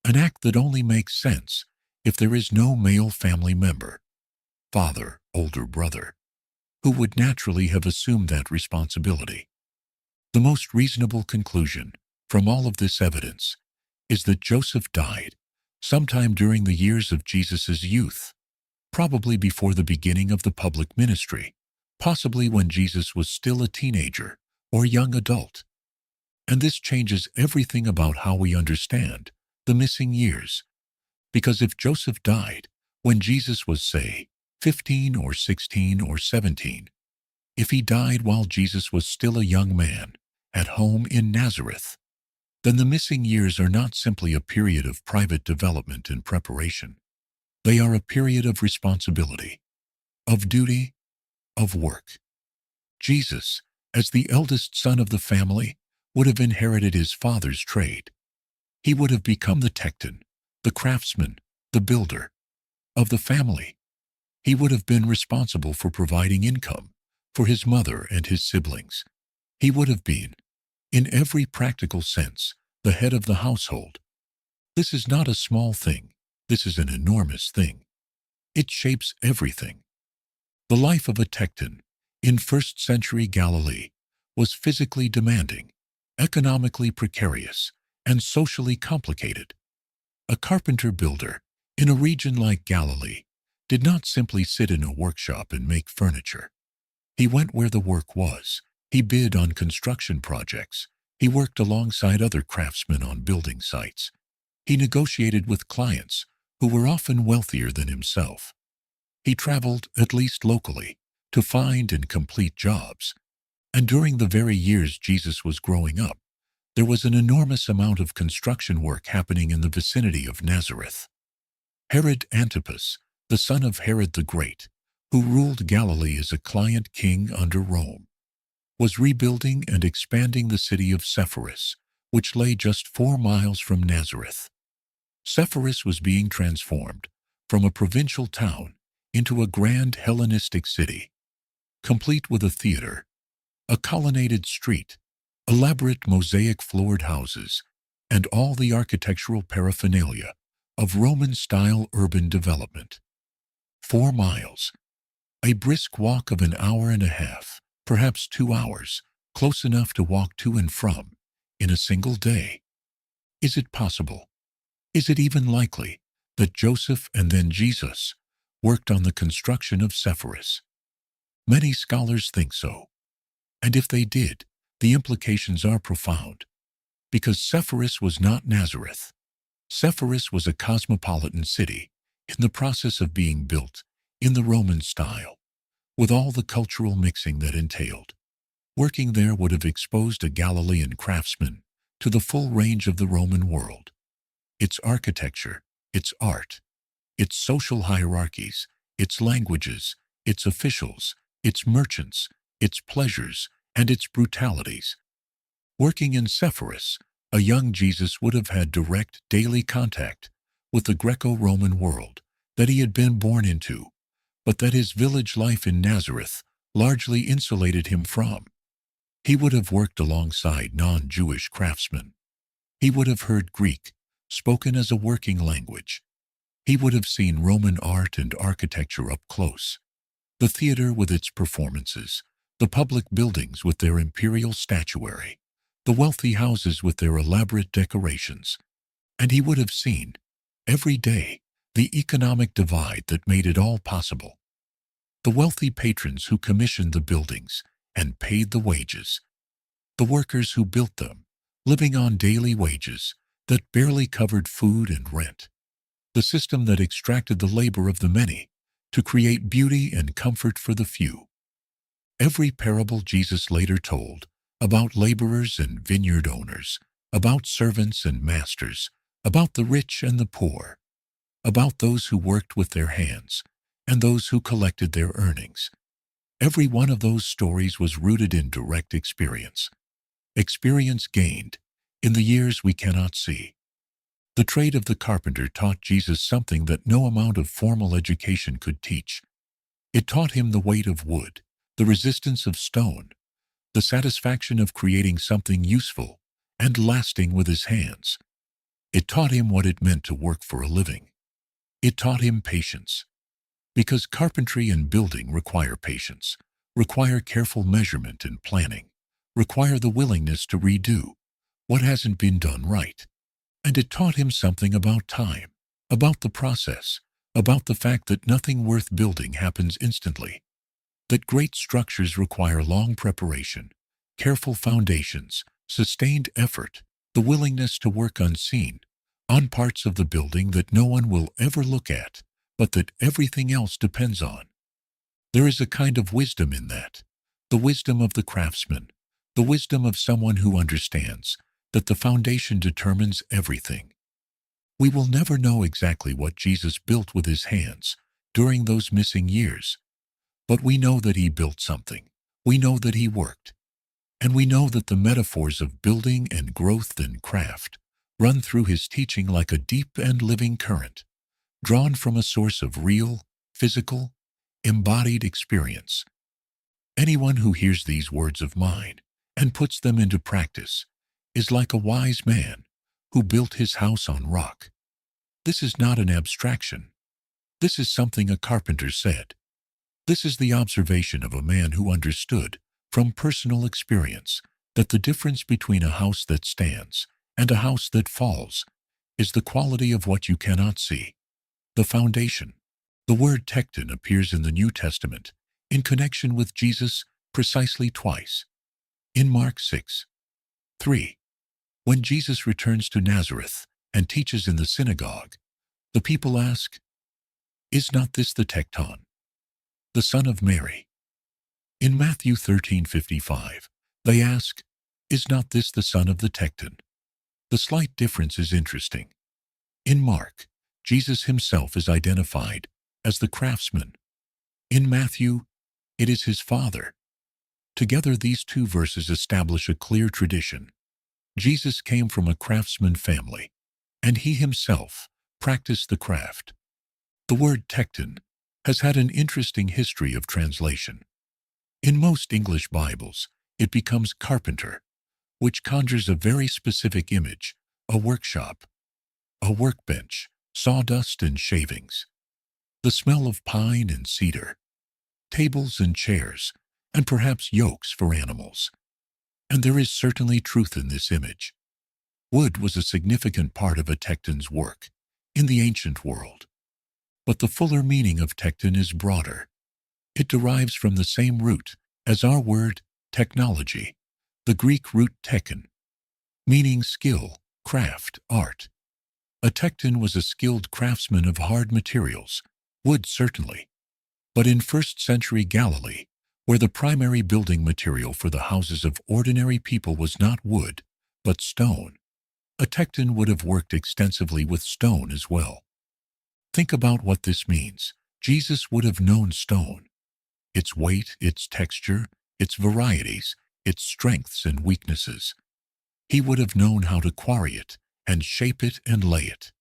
an act that only makes sense if there is no male family member, father, older brother, who would naturally have assumed that responsibility. The most reasonable conclusion from all of this evidence is that Joseph died sometime during the years of Jesus' youth, probably before the beginning of the public ministry, possibly when Jesus was still a teenager or young adult. And this changes everything about how we understand the missing years. Because if Joseph died when Jesus was, say, 15 or 16 or 17, if he died while Jesus was still a young man at home in Nazareth, then the missing years are not simply a period of private development and preparation. They are a period of responsibility, of duty, of work. Jesus, as the eldest son of the family, would have inherited his father's trade. He would have become the tekton, the craftsman, the builder of the family. He would have been responsible for providing income for his mother and his siblings. He would have been, in every practical sense, the head of the household. This is not a small thing. This is an enormous thing. It shapes everything. The life of a tekton in first-century Galilee was physically demanding, economically precarious, and socially complicated. A carpenter builder in a region like Galilee did not simply sit in a workshop and make furniture. He went where the work was. He bid on construction projects. He worked alongside other craftsmen on building sites. He negotiated with clients who were often wealthier than himself. He traveled, at least locally, to find and complete jobs. And during the very years Jesus was growing up, there was an enormous amount of construction work happening in the vicinity of Nazareth. Herod Antipas, the son of Herod the Great, who ruled Galilee as a client king under Rome, was rebuilding and expanding the city of Sepphoris, which lay just 4 miles from Nazareth. Sepphoris was being transformed from a provincial town into a grand Hellenistic city, complete with a theater, a colonnaded street, elaborate mosaic-floored houses, and all the architectural paraphernalia of Roman-style urban development. 4 miles, a brisk walk of an hour and a half, perhaps 2 hours, close enough to walk to and from in a single day. Is it possible? Is it even likely that Joseph and then Jesus worked on the construction of Sepphoris? Many scholars think so. And if they did, the implications are profound. Because Sepphoris was not Nazareth. Sepphoris was a cosmopolitan city in the process of being built in the Roman style, with all the cultural mixing that entailed. Working there would have exposed a Galilean craftsman to the full range of the Roman world. Its architecture, its art, its social hierarchies, its languages, its officials, its merchants, its pleasures, and its brutalities. Working in Sepphoris, a young Jesus would have had direct daily contact with the Greco-Roman world that he had been born into, but that his village life in Nazareth largely insulated him from. He would have worked alongside non-Jewish craftsmen. He would have heard Greek, spoken as a working language. He would have seen Roman art and architecture up close. The theater with its performances, the public buildings with their imperial statuary, the wealthy houses with their elaborate decorations. And he would have seen Every day, the economic divide that made it all possible. The wealthy patrons who commissioned the buildings and paid the wages. The workers who built them, living on daily wages that barely covered food and rent. The system that extracted the labor of the many to create beauty and comfort for the few. Every parable Jesus later told about laborers and vineyard owners, about servants and masters, about the rich and the poor, about those who worked with their hands and those who collected their earnings. Every one of those stories was rooted in direct experience. Experience gained in the years we cannot see. The trade of the carpenter taught Jesus something that no amount of formal education could teach. It taught him the weight of wood, the resistance of stone, the satisfaction of creating something useful and lasting with his hands. It taught him what it meant to work for a living. It taught him patience. Because carpentry and building require patience, require careful measurement and planning, require the willingness to redo what hasn't been done right. And it taught him something about time, about the process, about the fact that nothing worth building happens instantly, that great structures require long preparation, careful foundations, sustained effort, the willingness to work unseen, on parts of the building that no one will ever look at, but that everything else depends on. There is a kind of wisdom in that, the wisdom of the craftsman, the wisdom of someone who understands that the foundation determines everything. We will never know exactly what Jesus built with his hands during those missing years, but we know that he built something. We know that he worked. And we know that the metaphors of building and growth and craft run through his teaching like a deep and living current, drawn from a source of real, physical, embodied experience. Anyone who hears these words of mine and puts them into practice is like a wise man who built his house on rock. This is not an abstraction. This is something a carpenter said. This is the observation of a man who understood, from personal experience, that the difference between a house that stands and a house that falls is the quality of what you cannot see, the foundation. The word tekton appears in the New Testament in connection with Jesus precisely twice. In Mark 6:3, when Jesus returns to Nazareth and teaches in the synagogue, the people ask, "Is not this the tekton, the son of Mary?" In Matthew 13:55, they ask, "Is not this the son of the tekton?" The slight difference is interesting. In Mark, Jesus himself is identified as the craftsman. In Matthew, it is his Father. Together, these two verses establish a clear tradition. Jesus came from a craftsman family, and he himself practiced the craft. The word tekton has had an interesting history of translation. In most English Bibles, it becomes carpenter, which conjures a very specific image: a workshop, a workbench, sawdust and shavings, the smell of pine and cedar, tables and chairs, and perhaps yokes for animals. And there is certainly truth in this image. Wood was a significant part of a tekton's work in the ancient world. But the fuller meaning of tekton is broader. It derives from the same root as our word technology, the Greek root tekon, meaning skill, craft, art. A tekton was a skilled craftsman of hard materials, wood certainly. But in first-century Galilee, where the primary building material for the houses of ordinary people was not wood, but stone, a tekton would have worked extensively with stone as well. Think about what this means. Jesus would have known stone, its weight, its texture, its varieties, its strengths and weaknesses. He would have known how to quarry it and shape it and lay it.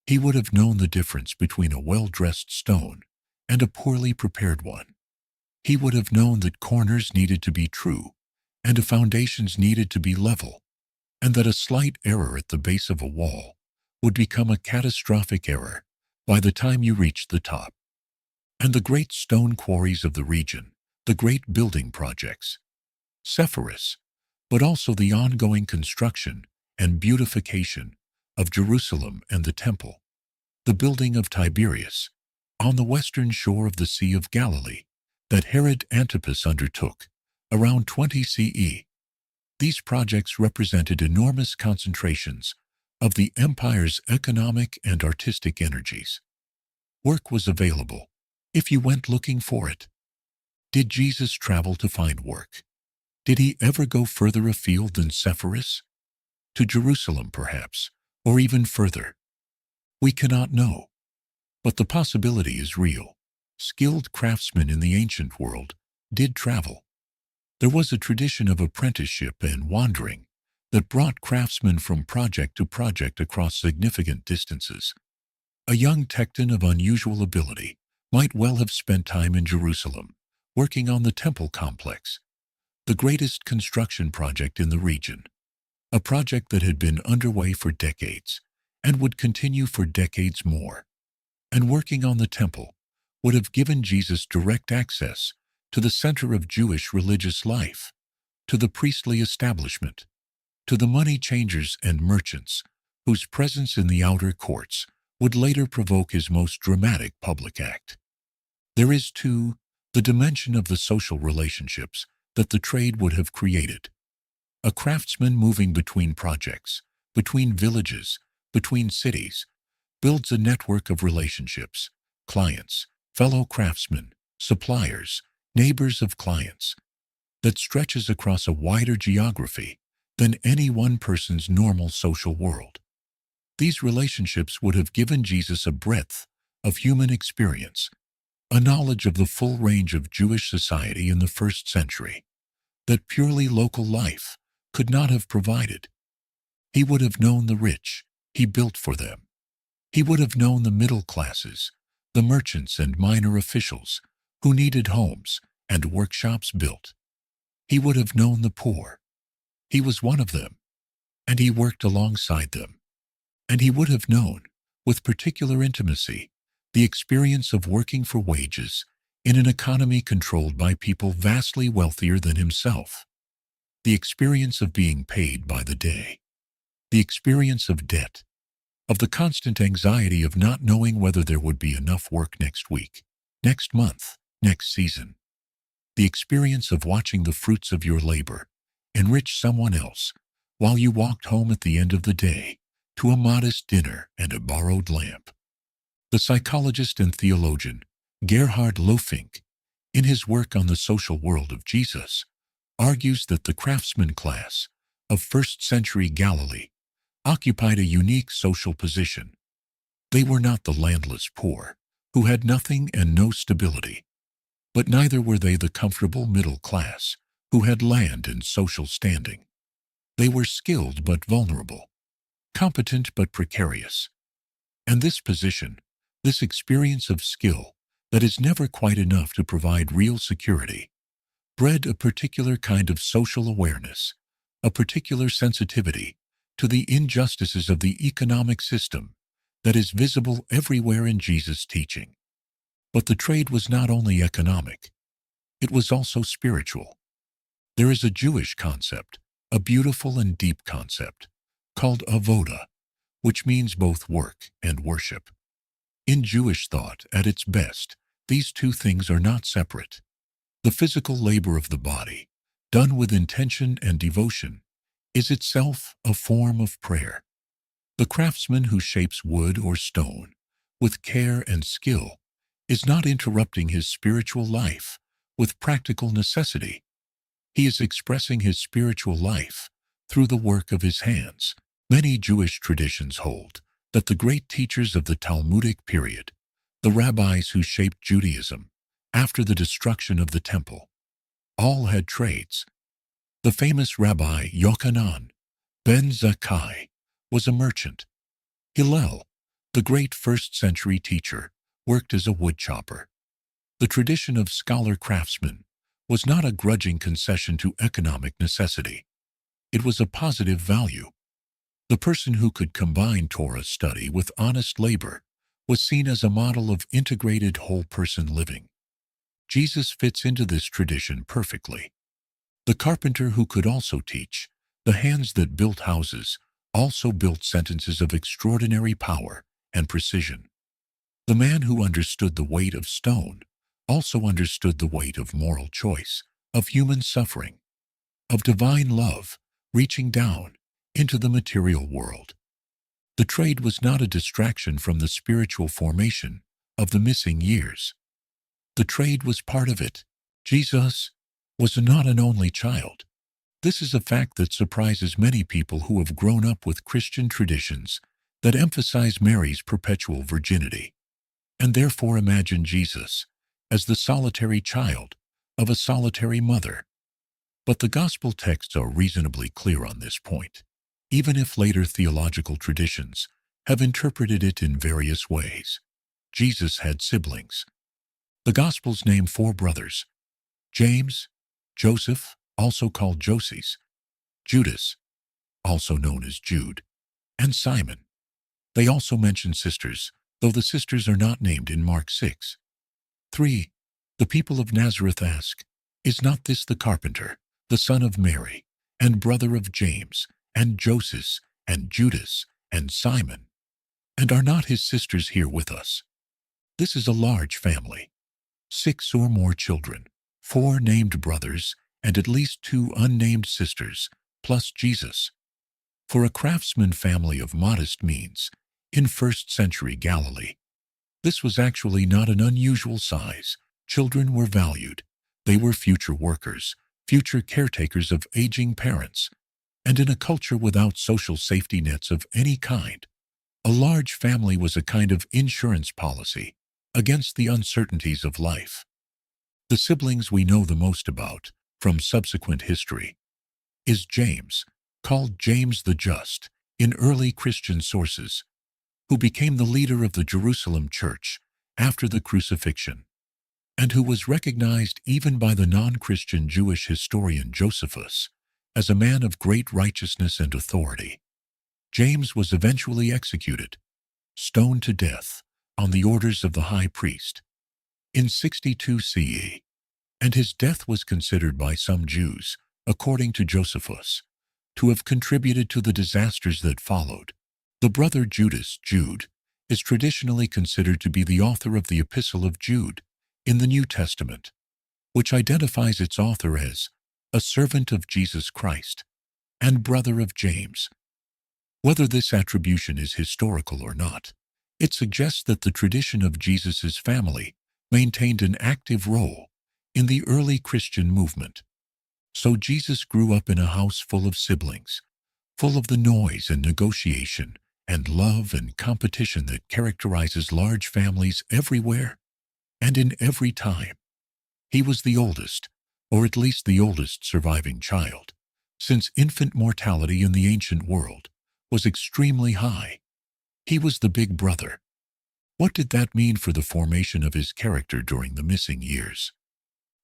He would have known the difference between a well-dressed stone and a poorly prepared one. He would have known that corners needed to be true and foundations needed to be level, and that a slight error at the base of a wall would become a catastrophic error by the time you reached the top. And the great stone quarries of the region, the great building projects, Sepphoris, but also the ongoing construction and beautification of Jerusalem and the Temple. the building of Tiberias, on the western shore of the Sea of Galilee, that Herod Antipas undertook, around 20 CE. These projects represented enormous concentrations of the empire's economic and artistic energies. Work was available, if you went looking for it. Did Jesus travel to find work? Did he ever go further afield than Sepphoris? To Jerusalem, perhaps, or even further? We cannot know. But the possibility is real. Skilled craftsmen in the ancient world did travel. There was a tradition of apprenticeship and wandering that brought craftsmen from project to project across significant distances. A young Tecton of unusual ability might well have spent time in Jerusalem, working on the temple complex, the greatest construction project in the region, a project that had been underway for decades and would continue for decades more. And working on the temple would have given Jesus direct access to the center of Jewish religious life, to the priestly establishment, to the money changers and merchants whose presence in the outer courts would later provoke his most dramatic public act. There is, too, the dimension of the social relationships that the trade would have created. A craftsman moving between projects, between villages, between cities, builds a network of relationships, clients, fellow craftsmen, suppliers, neighbors of clients, that stretches across a wider geography than any one person's normal social world. These relationships would have given Jesus a breadth of human experience, a knowledge of the full range of Jewish society in the first century, that purely local life could not have provided. He would have known the rich, he built for them. He would have known the middle classes, the merchants and minor officials who needed homes and workshops built. He would have known the poor. He was one of them, and he worked alongside them. And he would have known, with particular intimacy, the experience of working for wages in an economy controlled by people vastly wealthier than himself, the experience of being paid by the day, the experience of debt, of the constant anxiety of not knowing whether there would be enough work next week, next month, next season, the experience of watching the fruits of your labor enrich someone else while you walked home at the end of the day to a modest dinner and a borrowed lamp. The psychologist and theologian Gerhard Lofink, in his work on the social world of Jesus, argues that the craftsman class of first-century Galilee occupied a unique social position. They were not the landless poor, who had nothing and no stability, but neither were they the comfortable middle class, who had land and social standing. They were skilled but vulnerable, competent but precarious. And this position, this experience of skill that is never quite enough to provide real security, bred a particular kind of social awareness, a particular sensitivity to the injustices of the economic system that is visible everywhere in Jesus' teaching. But the trade was not only economic, it was also spiritual. There is a Jewish concept, a beautiful and deep concept, called avoda, which means both work and worship. In Jewish thought, at its best, these two things are not separate. The physical labor of the body, done with intention and devotion, is itself a form of prayer. The craftsman who shapes wood or stone with care and skill is not interrupting his spiritual life with practical necessity. He is expressing his spiritual life through the work of his hands. Many Jewish traditions hold that the great teachers of the Talmudic period, the rabbis who shaped Judaism after the destruction of the temple, all had trades. The famous Rabbi Yochanan ben Zakkai was a merchant. Hillel, the great first-century teacher, worked as a woodchopper. The tradition of scholar-craftsmen was not a grudging concession to economic necessity. It was a positive value. The person who could combine Torah study with honest labor was seen as a model of integrated whole-person living. Jesus fits into this tradition perfectly. The carpenter who could also teach, the hands that built houses, also built sentences of extraordinary power and precision. The man who understood the weight of stone also understood the weight of moral choice, of human suffering, of divine love reaching down into the material world. The trade was not a distraction from the spiritual formation of the missing years. The trade was part of it. Jesus was not an only child. This is a fact that surprises many people who have grown up with Christian traditions that emphasize Mary's perpetual virginity, and therefore imagine Jesus as the solitary child of a solitary mother. But the gospel texts are reasonably clear on this point, even if later theological traditions have interpreted it in various ways. Jesus had siblings. The Gospels name 4 brothers: James, Joseph, also called Joses, Judas, also known as Jude, and Simon. They also mention sisters, though the sisters are not named in Mark 6. 3. The people of Nazareth ask, "Is not this the carpenter, the son of Mary, and brother of James, and Joses, and Judas, and Simon? And are not his sisters here with us?" This is a large family. 6 or more children, 4 named brothers, and at least 2 unnamed sisters, plus Jesus. For a craftsman family of modest means, in first-century Galilee, this was actually not an unusual size. Children were valued. They were future workers, future caretakers of aging parents, and in a culture without social safety nets of any kind, a large family was a kind of insurance policy against the uncertainties of life. The siblings we know the most about, from subsequent history, is James, called James the Just in early Christian sources, who became the leader of the Jerusalem church after the crucifixion, and who was recognized even by the non-Christian Jewish historian Josephus as a man of great righteousness and authority. James was eventually executed, stoned to death, on the orders of the high priest in 62 CE, and his death was considered by some Jews, according to Josephus, to have contributed to the disasters that followed. The brother Judas, Jude, is traditionally considered to be the author of the Epistle of Jude in the New Testament, which identifies its author as a servant of Jesus Christ and brother of James. Whether this attribution is historical or not, it suggests that the tradition of Jesus' family maintained an active role in the early Christian movement. So Jesus grew up in a house full of siblings, full of the noise and negotiation and love and competition that characterizes large families everywhere and in every time. He was the oldest, or at least the oldest surviving child, since infant mortality in the ancient world was extremely high. He was the big brother. What did that mean for the formation of his character during the missing years?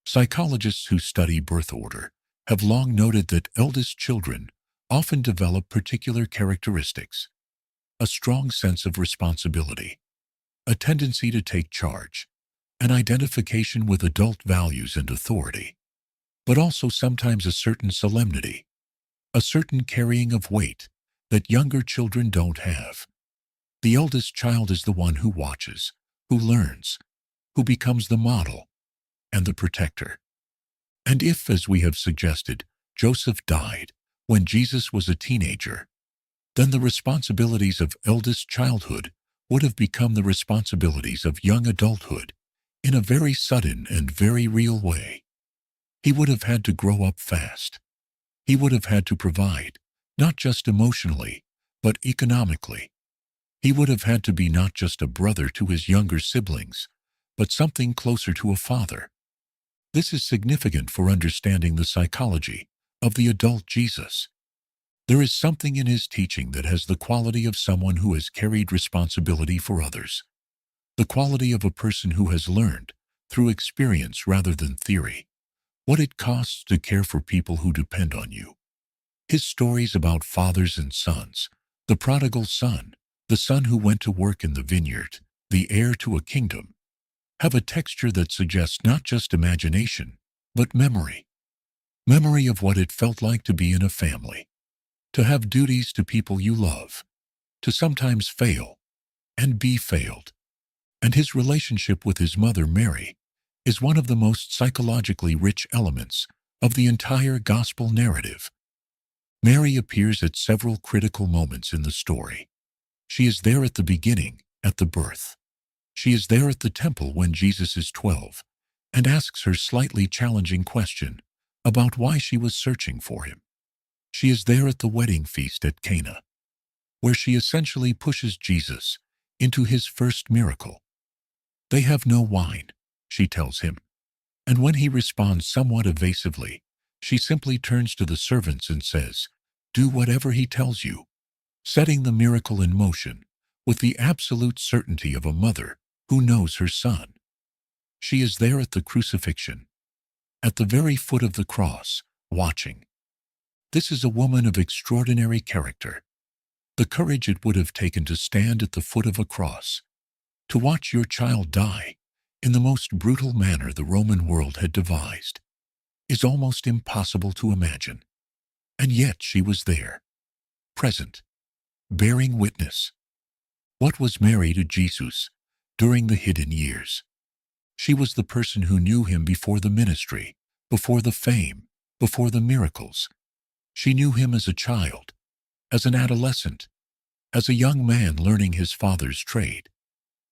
Psychologists who study birth order have long noted that eldest children often develop particular characteristics: a strong sense of responsibility, a tendency to take charge, an identification with adult values and authority, but also sometimes a certain solemnity, a certain carrying of weight that younger children don't have. The eldest child is the one who watches, who learns, who becomes the model and the protector. And if, as we have suggested, Joseph died when Jesus was a teenager, then the responsibilities of eldest childhood would have become the responsibilities of young adulthood in a very sudden and very real way. He would have had to grow up fast. He would have had to provide, not just emotionally, but economically. He would have had to be not just a brother to his younger siblings, but something closer to a father. This is significant for understanding the psychology of the adult Jesus. There is something in his teaching that has the quality of someone who has carried responsibility for others, the quality of a person who has learned, through experience rather than theory, what it costs to care for people who depend on you. His stories about fathers and sons, the prodigal son, the son who went to work in the vineyard, the heir to a kingdom, have a texture that suggests not just imagination, but memory. Memory of what it felt like to be in a family, to have duties to people you love, to sometimes fail and be failed, And his relationship with his mother Mary is one of the most psychologically rich elements of the entire gospel narrative. Mary appears at several critical moments in the story. She is there at the beginning, at the birth. She is there at the temple when Jesus is 12 and asks her slightly challenging question about why she was searching for him. She is there at the wedding feast at Cana, where she essentially pushes Jesus into his first miracle. They have no wine, she tells him, and when he responds somewhat evasively, she simply turns to the servants and says, "Do whatever he tells you," setting the miracle in motion with the absolute certainty of a mother who knows her son. She is there at the crucifixion, at the very foot of the cross, watching. This is a woman of extraordinary character. The courage it would have taken to stand at the foot of a cross, to watch your child die in the most brutal manner the Roman world had devised, is almost impossible to imagine. And yet she was there, present, bearing witness. What was Mary to Jesus during the hidden years? She was the person who knew him before the ministry, before the fame, before the miracles. She knew him as a child, as an adolescent, as a young man learning his father's trade.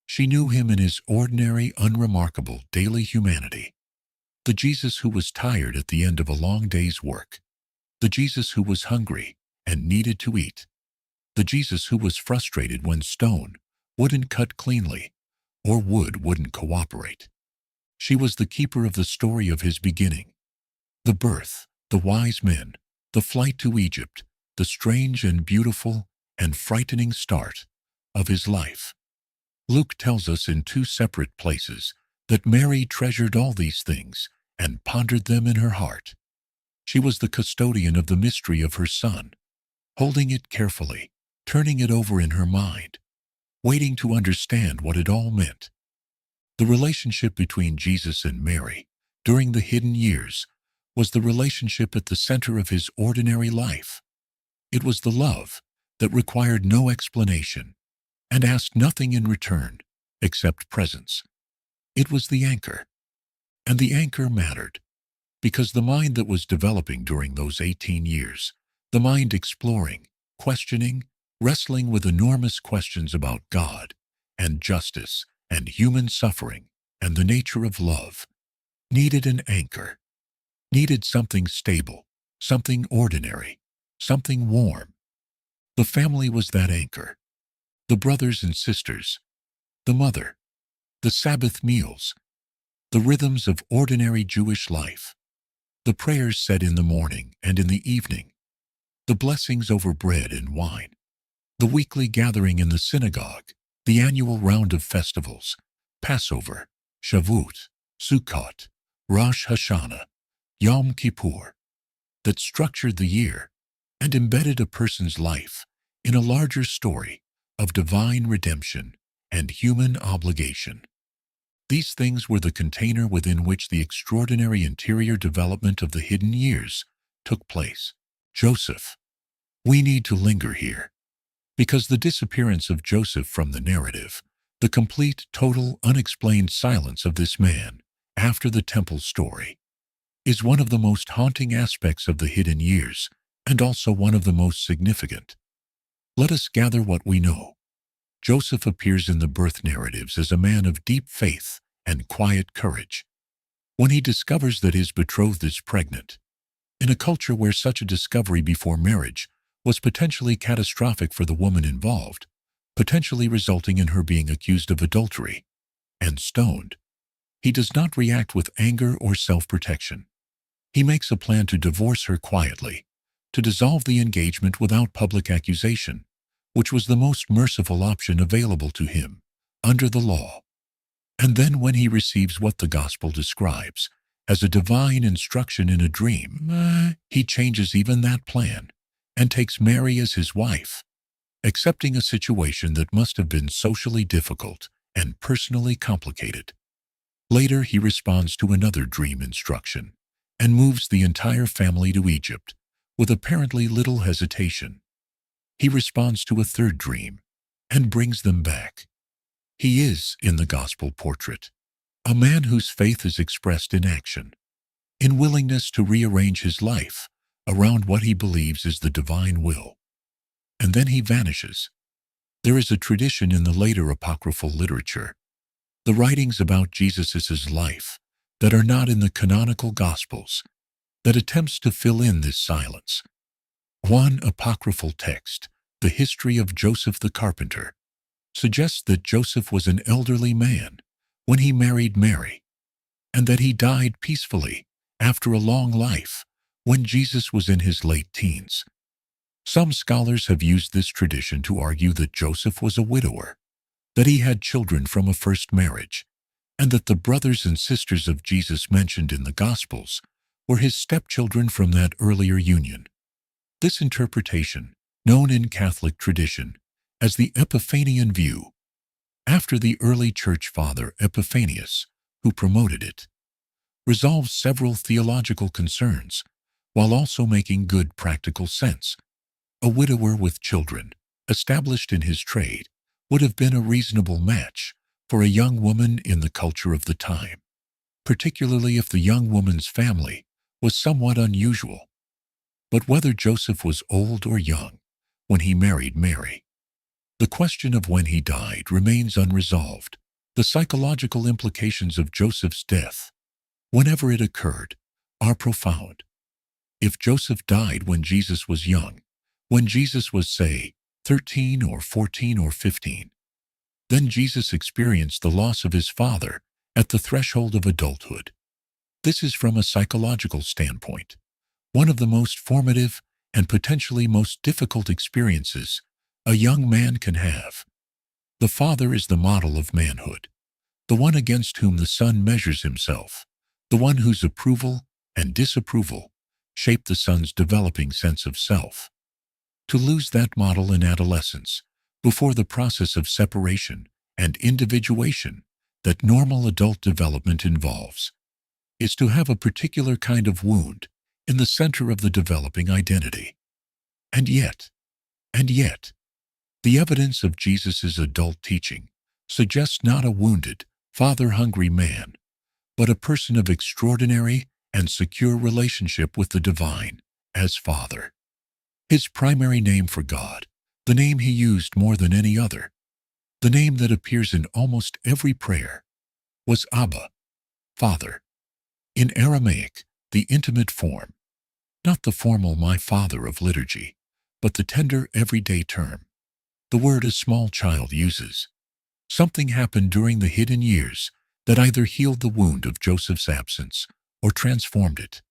She knew him in his ordinary, unremarkable daily humanity. The Jesus who was tired at the end of a long day's work. The Jesus who was hungry and needed to eat. The Jesus who was frustrated when stone wouldn't cut cleanly or wood wouldn't cooperate. She was the keeper of the story of his beginning. The birth, the wise men, the flight to Egypt, the strange and beautiful and frightening start of his life. Luke tells us in 2 separate places that Mary treasured all these things and pondered them in her heart. She was the custodian of the mystery of her son, holding it carefully, turning it over in her mind, waiting to understand what it all meant. The relationship between Jesus and Mary during the hidden years was the relationship at the center of his ordinary life. It was the love that required no explanation and asked nothing in return except presence. It was the anchor. And the anchor mattered, because the mind that was developing during those 18 years, the mind exploring, questioning, wrestling with enormous questions about God and justice and human suffering and the nature of love, needed an anchor, needed something stable, something ordinary, something warm. The family was that anchor. The brothers and sisters, the mother, the Sabbath meals, the rhythms of ordinary Jewish life, the prayers said in the morning and in the evening, the blessings over bread and wine, the weekly gathering in the synagogue, the annual round of festivals, Passover, Shavuot, Sukkot, Rosh Hashanah, Yom Kippur, that structured the year and embedded a person's life in a larger story of divine redemption and human obligation. These things were the container within which the extraordinary interior development of the hidden years took place. Joseph. We need to linger here, because the disappearance of Joseph from the narrative, the complete, total, unexplained silence of this man after the temple story, is one of the most haunting aspects of the hidden years and also one of the most significant. Let us gather what we know. Joseph appears in the birth narratives as a man of deep faith and quiet courage. When he discovers that his betrothed is pregnant, in a culture where such a discovery before marriage was potentially catastrophic for the woman involved, potentially resulting in her being accused of adultery and stoned, he does not react with anger or self-protection. He makes a plan to divorce her quietly, to dissolve the engagement without public accusation, which was the most merciful option available to him under the law. And then when he receives what the gospel describes as a divine instruction in a dream, he changes even that plan and takes Mary as his wife, accepting a situation that must have been socially difficult and personally complicated. Later, he responds to another dream instruction and moves the entire family to Egypt with apparently little hesitation. He responds to a third dream and brings them back. He is, in the gospel portrait, a man whose faith is expressed in action, in willingness to rearrange his life around what he believes is the divine will. And then he vanishes. There is a tradition in the later apocryphal literature, the writings about Jesus' life that are not in the canonical Gospels, that attempts to fill in this silence. One apocryphal text, the history of Joseph the Carpenter, suggests that Joseph was an elderly man when he married Mary, and that he died peacefully after a long life when Jesus was in his late teens. Some scholars have used this tradition to argue that Joseph was a widower, that he had children from a first marriage, and that the brothers and sisters of Jesus mentioned in the Gospels were his stepchildren from that earlier union. This interpretation, known in Catholic tradition as the Epiphanian view, after the early church father Epiphanius, who promoted it, resolves several theological concerns while also making good practical sense. A widower with children, established in his trade, would have been a reasonable match for a young woman in the culture of the time, particularly if the young woman's family was somewhat unusual. But whether Joseph was old or young when he married Mary, the question of when he died remains unresolved. The psychological implications of Joseph's death, whenever it occurred, are profound. If Joseph died when Jesus was young, when Jesus was, say, 13 or 14 or 15, then Jesus experienced the loss of his father at the threshold of adulthood. This is, from a psychological standpoint, one of the most formative and potentially most difficult experiences a young man can have. The father is the model of manhood, the one against whom the son measures himself, the one whose approval and disapproval shape the son's developing sense of self. To lose that model in adolescence, before the process of separation and individuation that normal adult development involves, is to have a particular kind of wound in the center of the developing identity. And yet, the evidence of Jesus' adult teaching suggests not a wounded, father-hungry man, but a person of extraordinary and secure relationship with the divine as Father. His primary name for God, the name he used more than any other, the name that appears in almost every prayer, was Abba, Father. In Aramaic, the intimate form, not the formal my Father of liturgy, but the tender everyday term, the word a small child uses. Something happened during the hidden years that either healed the wound of Joseph's absence or transformed it.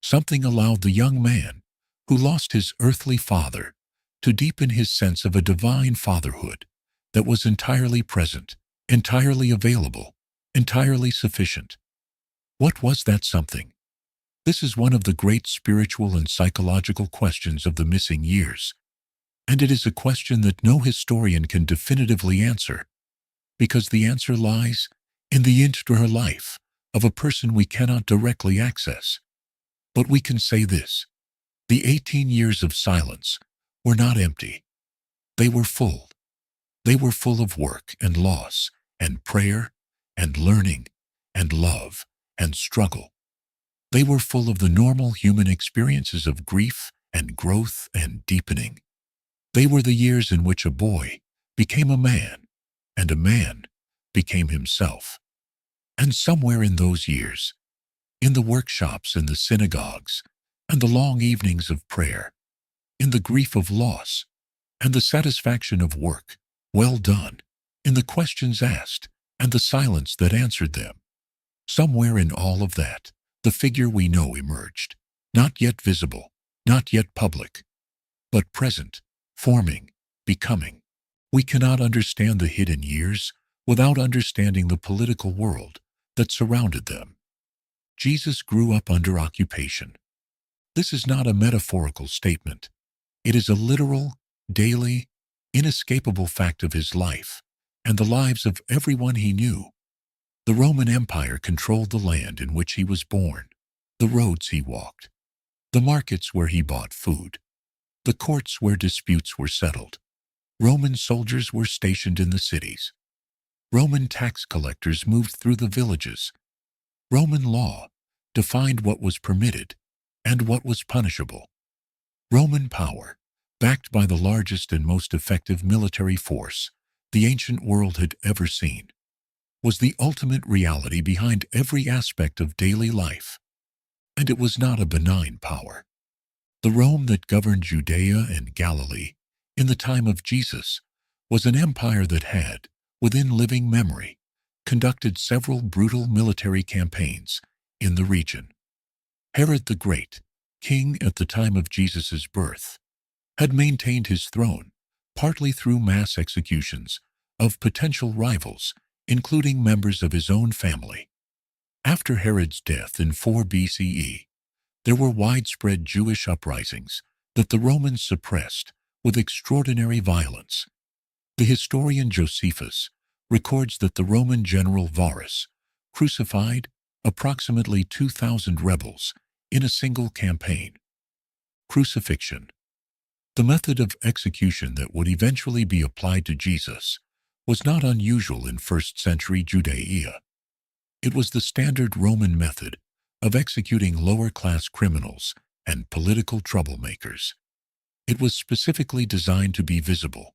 Something allowed the young man who lost his earthly father to deepen his sense of a divine fatherhood that was entirely present, entirely available, entirely sufficient. What was that something? This is one of the great spiritual and psychological questions of the missing years, and it is a question that no historian can definitively answer, because the answer lies in the inner life of a person we cannot directly access. But we can say this: the 18 years of silence were not empty. They were full. They were full of work and loss and prayer and learning and love and struggle. They were full of the normal human experiences of grief and growth and deepening. They were the years in which a boy became a man, and a man became himself. And somewhere in those years, in the workshops and the synagogues, and the long evenings of prayer, in the grief of loss, and the satisfaction of work well done, in the questions asked, and the silence that answered them, somewhere in all of that, the figure we know emerged, not yet visible, not yet public, but present, forming, becoming. We cannot understand the hidden years without understanding the political world that surrounded them. Jesus grew up under occupation. This is not a metaphorical statement. It is a literal, daily, inescapable fact of his life and the lives of everyone he knew. The Roman Empire controlled the land in which he was born, the roads he walked, the markets where he bought food, the courts where disputes were settled. Roman soldiers were stationed in the cities. Roman tax collectors moved through the villages. Roman law defined what was permitted and what was punishable. Roman power, backed by the largest and most effective military force the ancient world had ever seen, was the ultimate reality behind every aspect of daily life. And it was not a benign power. The Rome that governed Judea and Galilee in the time of Jesus was an empire that had, within living memory, conducted several brutal military campaigns in the region. Herod the Great, king at the time of Jesus' birth, had maintained his throne partly through mass executions of potential rivals, including members of his own family. After Herod's death in 4 BCE, there were widespread Jewish uprisings that the Romans suppressed with extraordinary violence. The historian Josephus records that the Roman general Varus crucified approximately 2,000 rebels in a single campaign. Crucifixion. The method of execution that would eventually be applied to Jesus was not unusual in first-century Judea. It was the standard Roman method of executing lower-class criminals and political troublemakers. It was specifically designed to be visible.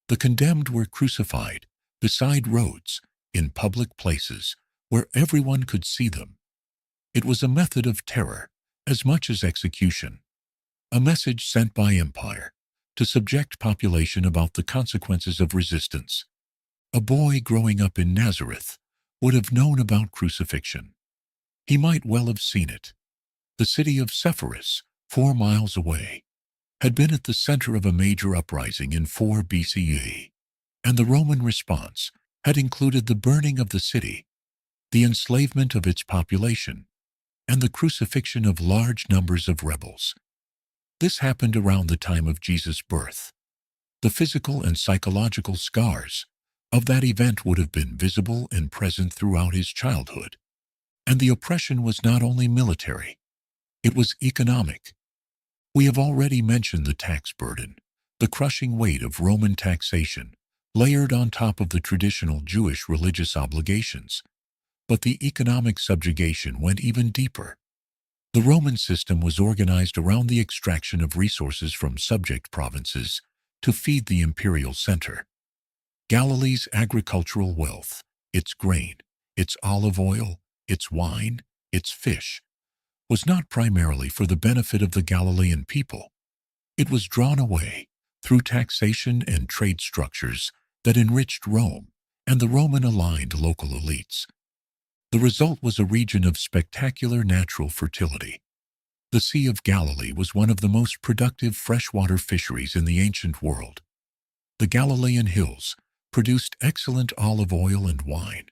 The condemned were crucified beside roads, in public places, where everyone could see them. It was a method of terror as much as execution, a message sent by empire to subject population about the consequences of resistance. A boy growing up in Nazareth would have known about crucifixion. He might well have seen it. The city of Sepphoris, 4 miles away, had been at the center of a major uprising in 4 BCE, and the Roman response had included the burning of the city, the enslavement of its population, and the crucifixion of large numbers of rebels. This happened around the time of Jesus' birth. The physical and psychological scars of that event would have been visible and present throughout his childhood. And the oppression was not only military, it was economic. We have already mentioned the tax burden, the crushing weight of Roman taxation, layered on top of the traditional Jewish religious obligations. But the economic subjugation went even deeper. The Roman system was organized around the extraction of resources from subject provinces to feed the imperial center. Galilee's agricultural wealth, its grain, its olive oil, its wine, its fish, was not primarily for the benefit of the Galilean people. It was drawn away through taxation and trade structures that enriched Rome and the Roman-aligned local elites. The result was a region of spectacular natural fertility. The Sea of Galilee was one of the most productive freshwater fisheries in the ancient world. The Galilean hills produced excellent olive oil and wine,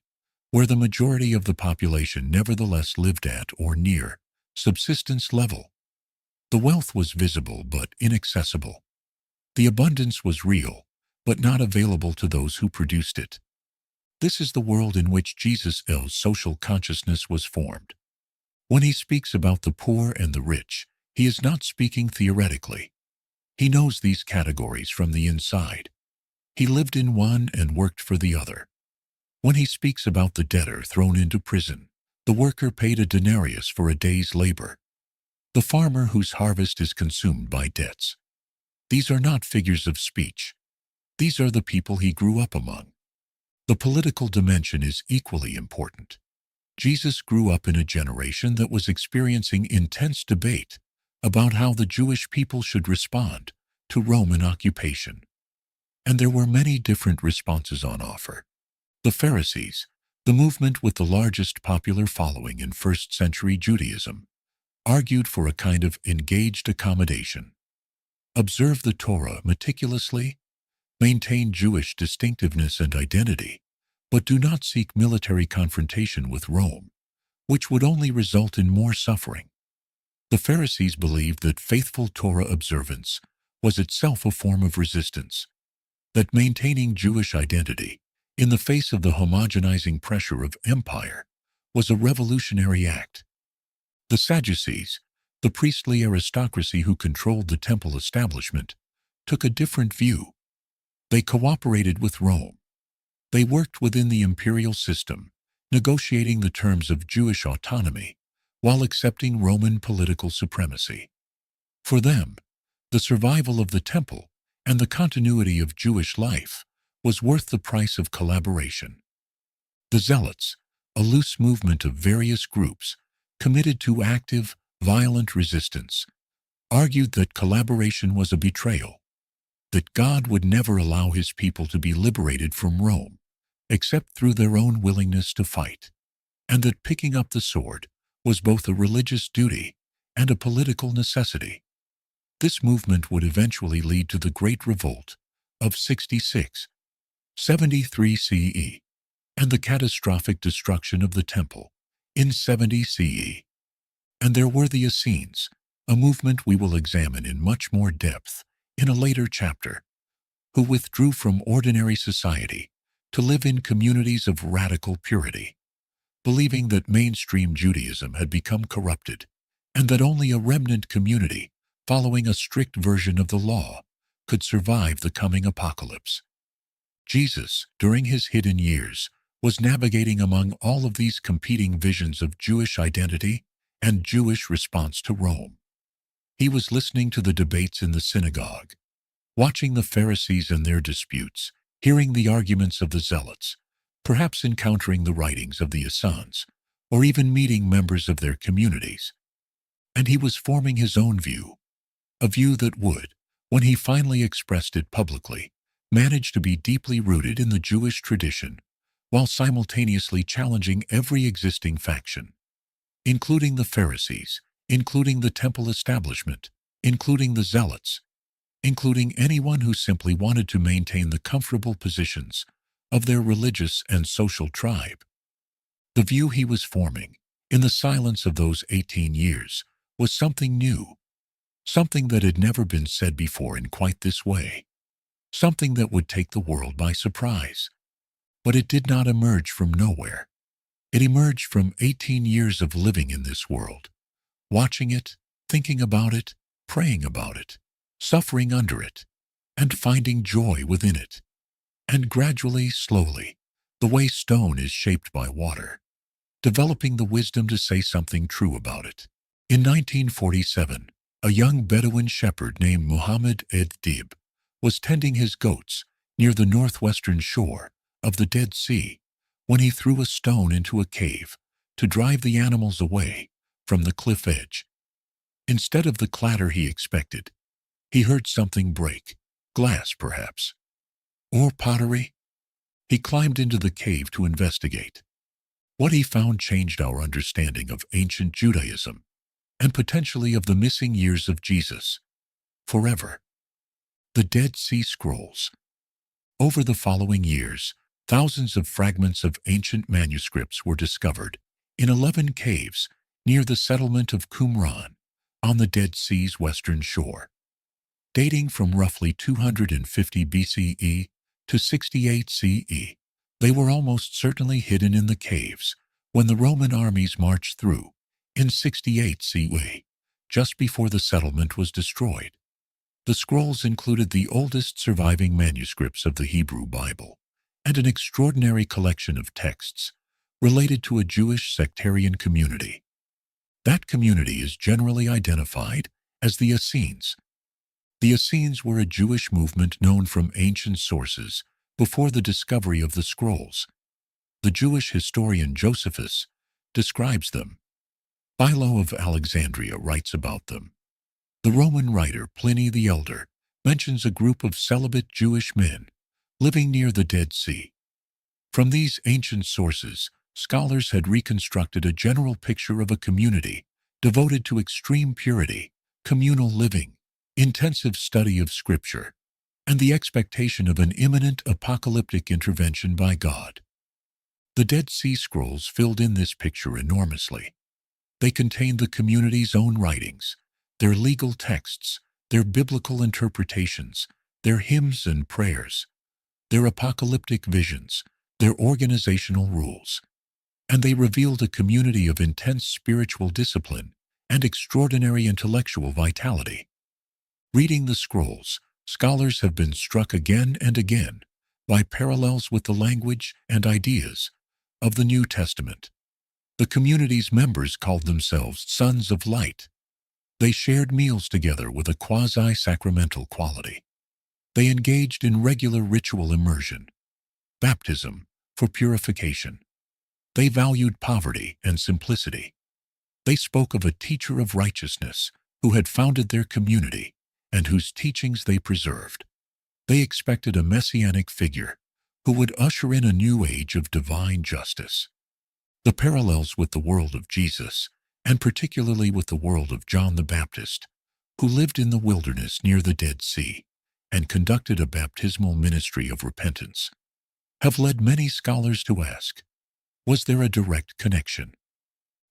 where the majority of the population nevertheless lived at or near subsistence level. The wealth was visible but inaccessible. The abundance was real, but not available to those who produced it. This is the world in which Jesus' social consciousness was formed. When he speaks about the poor and the rich, he is not speaking theoretically. He knows these categories from the inside. He lived in one and worked for the other. When he speaks about the debtor thrown into prison, the worker paid a denarius for a day's labor. The farmer whose harvest is consumed by debts. These are not figures of speech. These are the people he grew up among. The political dimension is equally important. Jesus grew up in a generation that was experiencing intense debate about how the Jewish people should respond to Roman occupation. And there were many different responses on offer. The Pharisees, the movement with the largest popular following in first-century Judaism, argued for a kind of engaged accommodation. Observe the Torah meticulously, maintain Jewish distinctiveness and identity, but do not seek military confrontation with Rome, which would only result in more suffering. The Pharisees believed that faithful Torah observance was itself a form of resistance, that maintaining Jewish identity in the face of the homogenizing pressure of empire was a revolutionary act. The Sadducees, the priestly aristocracy who controlled the temple establishment, took a different view. They cooperated with Rome. They worked within the imperial system, negotiating the terms of Jewish autonomy while accepting Roman political supremacy. For them, the survival of the temple and the continuity of Jewish life was worth the price of collaboration. The Zealots, a loose movement of various groups committed to active, violent resistance, argued that collaboration was a betrayal, that God would never allow his people to be liberated from Rome, except through their own willingness to fight, and that picking up the sword was both a religious duty and a political necessity. This movement would eventually lead to the Great Revolt of 66-73 CE and the catastrophic destruction of the Temple in 70 CE. And there were the Essenes, a movement we will examine in much more depth in a later chapter, who withdrew from ordinary society to live in communities of radical purity, believing that mainstream Judaism had become corrupted and that only a remnant community following a strict version of the law could survive the coming apocalypse. Jesus, during his hidden years, was navigating among all of these competing visions of Jewish identity and Jewish response to Rome. He was listening to the debates in the synagogue, watching the Pharisees and their disputes, hearing the arguments of the Zealots, perhaps encountering the writings of the Essenes, or even meeting members of their communities. And he was forming his own view, a view that would, when he finally expressed it publicly, manage to be deeply rooted in the Jewish tradition, while simultaneously challenging every existing faction, including the Pharisees, including the temple establishment, including the Zealots, including anyone who simply wanted to maintain the comfortable positions of their religious and social tribe. The view he was forming, in the silence of those 18 years, was something new, something that had never been said before in quite this way, something that would take the world by surprise. But it did not emerge from nowhere. It emerged from 18 years of living in this world, watching it, thinking about it, praying about it, suffering under it, and finding joy within it. And gradually, slowly, the way stone is shaped by water, developing the wisdom to say something true about it. In 1947, a young Bedouin shepherd named Muhammad ed-Dib was tending his goats near the northwestern shore of the Dead Sea when he threw a stone into a cave to drive the animals away from the cliff edge. Instead of the clatter he expected, he heard something break, glass perhaps, or pottery. He climbed into the cave to investigate. What he found changed our understanding of ancient Judaism and potentially of the missing years of Jesus forever. The Dead Sea Scrolls. Over the following years, thousands of fragments of ancient manuscripts were discovered in 11 caves near the settlement of Qumran on the Dead Sea's western shore. Dating from roughly 250 BCE to 68 CE, they were almost certainly hidden in the caves when the Roman armies marched through in 68 CE, just before the settlement was destroyed. The scrolls included the oldest surviving manuscripts of the Hebrew Bible and an extraordinary collection of texts related to a Jewish sectarian community. That community is generally identified as the Essenes. The Essenes were a Jewish movement known from ancient sources before the discovery of the scrolls. The Jewish historian Josephus describes them. Philo of Alexandria writes about them. The Roman writer Pliny the Elder mentions a group of celibate Jewish men living near the Dead Sea. From these ancient sources, scholars had reconstructed a general picture of a community devoted to extreme purity, communal living, intensive study of Scripture, and the expectation of an imminent apocalyptic intervention by God. The Dead Sea Scrolls filled in this picture enormously. They contained the community's own writings, their legal texts, their biblical interpretations, their hymns and prayers, their apocalyptic visions, their organizational rules, and they revealed a community of intense spiritual discipline and extraordinary intellectual vitality. Reading the scrolls, scholars have been struck again and again by parallels with the language and ideas of the New Testament. The community's members called themselves Sons of Light. They shared meals together with a quasi-sacramental quality. They engaged in regular ritual immersion, baptism, for purification. They valued poverty and simplicity. They spoke of a teacher of righteousness who had founded their community and whose teachings they preserved. They expected a messianic figure who would usher in a new age of divine justice. The parallels with the world of Jesus, and particularly with the world of John the Baptist, who lived in the wilderness near the Dead Sea and conducted a baptismal ministry of repentance, have led many scholars to ask, was there a direct connection?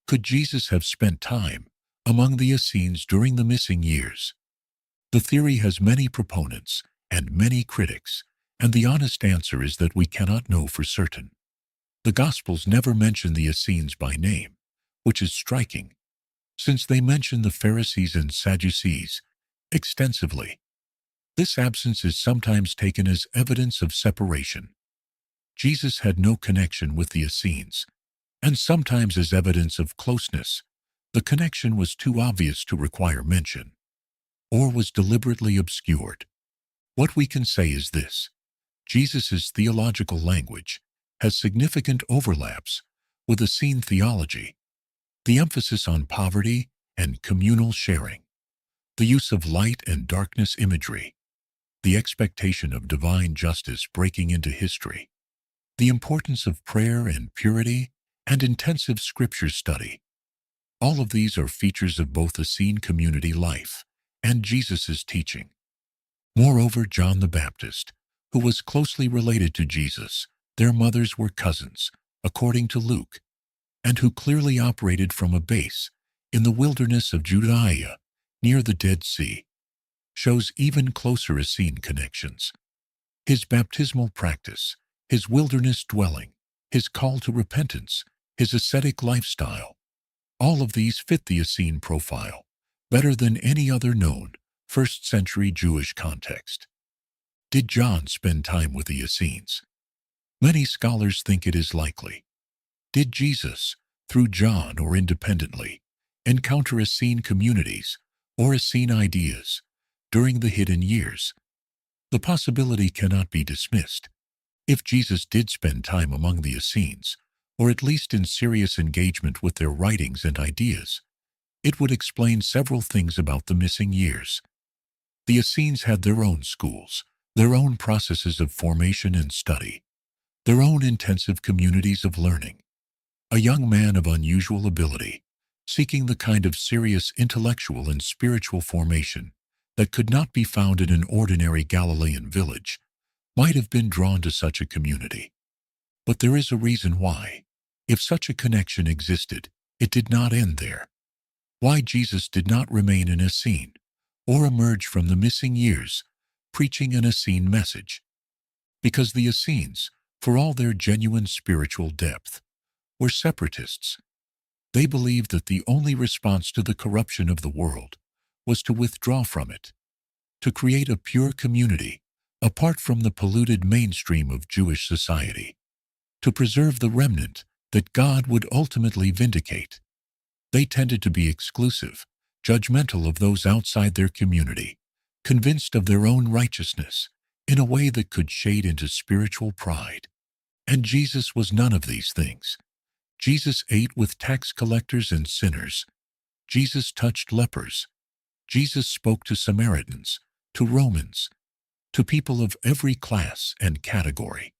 Could Jesus have spent time among the Essenes during the missing years? The theory has many proponents and many critics, and the honest answer is that we cannot know for certain. The Gospels never mention the Essenes by name, which is striking, since they mention the Pharisees and Sadducees extensively. This absence is sometimes taken as evidence of separation. Jesus had no connection with the Essenes, and sometimes as evidence of closeness. The connection was too obvious to require mention, or was deliberately obscured. What we can say is this: Jesus' theological language has significant overlaps with Essene theology. The emphasis on poverty and communal sharing, the use of light and darkness imagery, the expectation of divine justice breaking into history, the importance of prayer and purity and intensive scripture study. All of these are features of both Essene community life and Jesus' teaching. Moreover, John the Baptist, who was closely related to Jesus, their mothers were cousins, according to Luke, and who clearly operated from a base in the wilderness of Judea near the Dead Sea, shows even closer Essene connections. His baptismal practice, his wilderness dwelling, his call to repentance, his ascetic lifestyle, all of these fit the Essene profile better than any other known first-century Jewish context. Did John spend time with the Essenes? Many scholars think it is likely. Did Jesus, through John or independently, encounter Essene communities or Essene ideas during the hidden years? The possibility cannot be dismissed. If Jesus did spend time among the Essenes, or at least in serious engagement with their writings and ideas, it would explain several things about the missing years. The Essenes had their own schools, their own processes of formation and study, their own intensive communities of learning. A young man of unusual ability, seeking the kind of serious intellectual and spiritual formation that could not be found in an ordinary Galilean village, might have been drawn to such a community. But there is a reason why. If such a connection existed, it did not end there. Why Jesus did not remain an Essene, or emerge from the missing years, preaching an Essene message. Because the Essenes, for all their genuine spiritual depth, were separatists. They believed that the only response to the corruption of the world was to withdraw from it, to create a pure community, apart from the polluted mainstream of Jewish society, to preserve the remnant that God would ultimately vindicate. They tended to be exclusive, judgmental of those outside their community, convinced of their own righteousness in a way that could shade into spiritual pride. And Jesus was none of these things. Jesus ate with tax collectors and sinners. Jesus touched lepers. Jesus spoke to Samaritans, to Romans, to people of every class and category.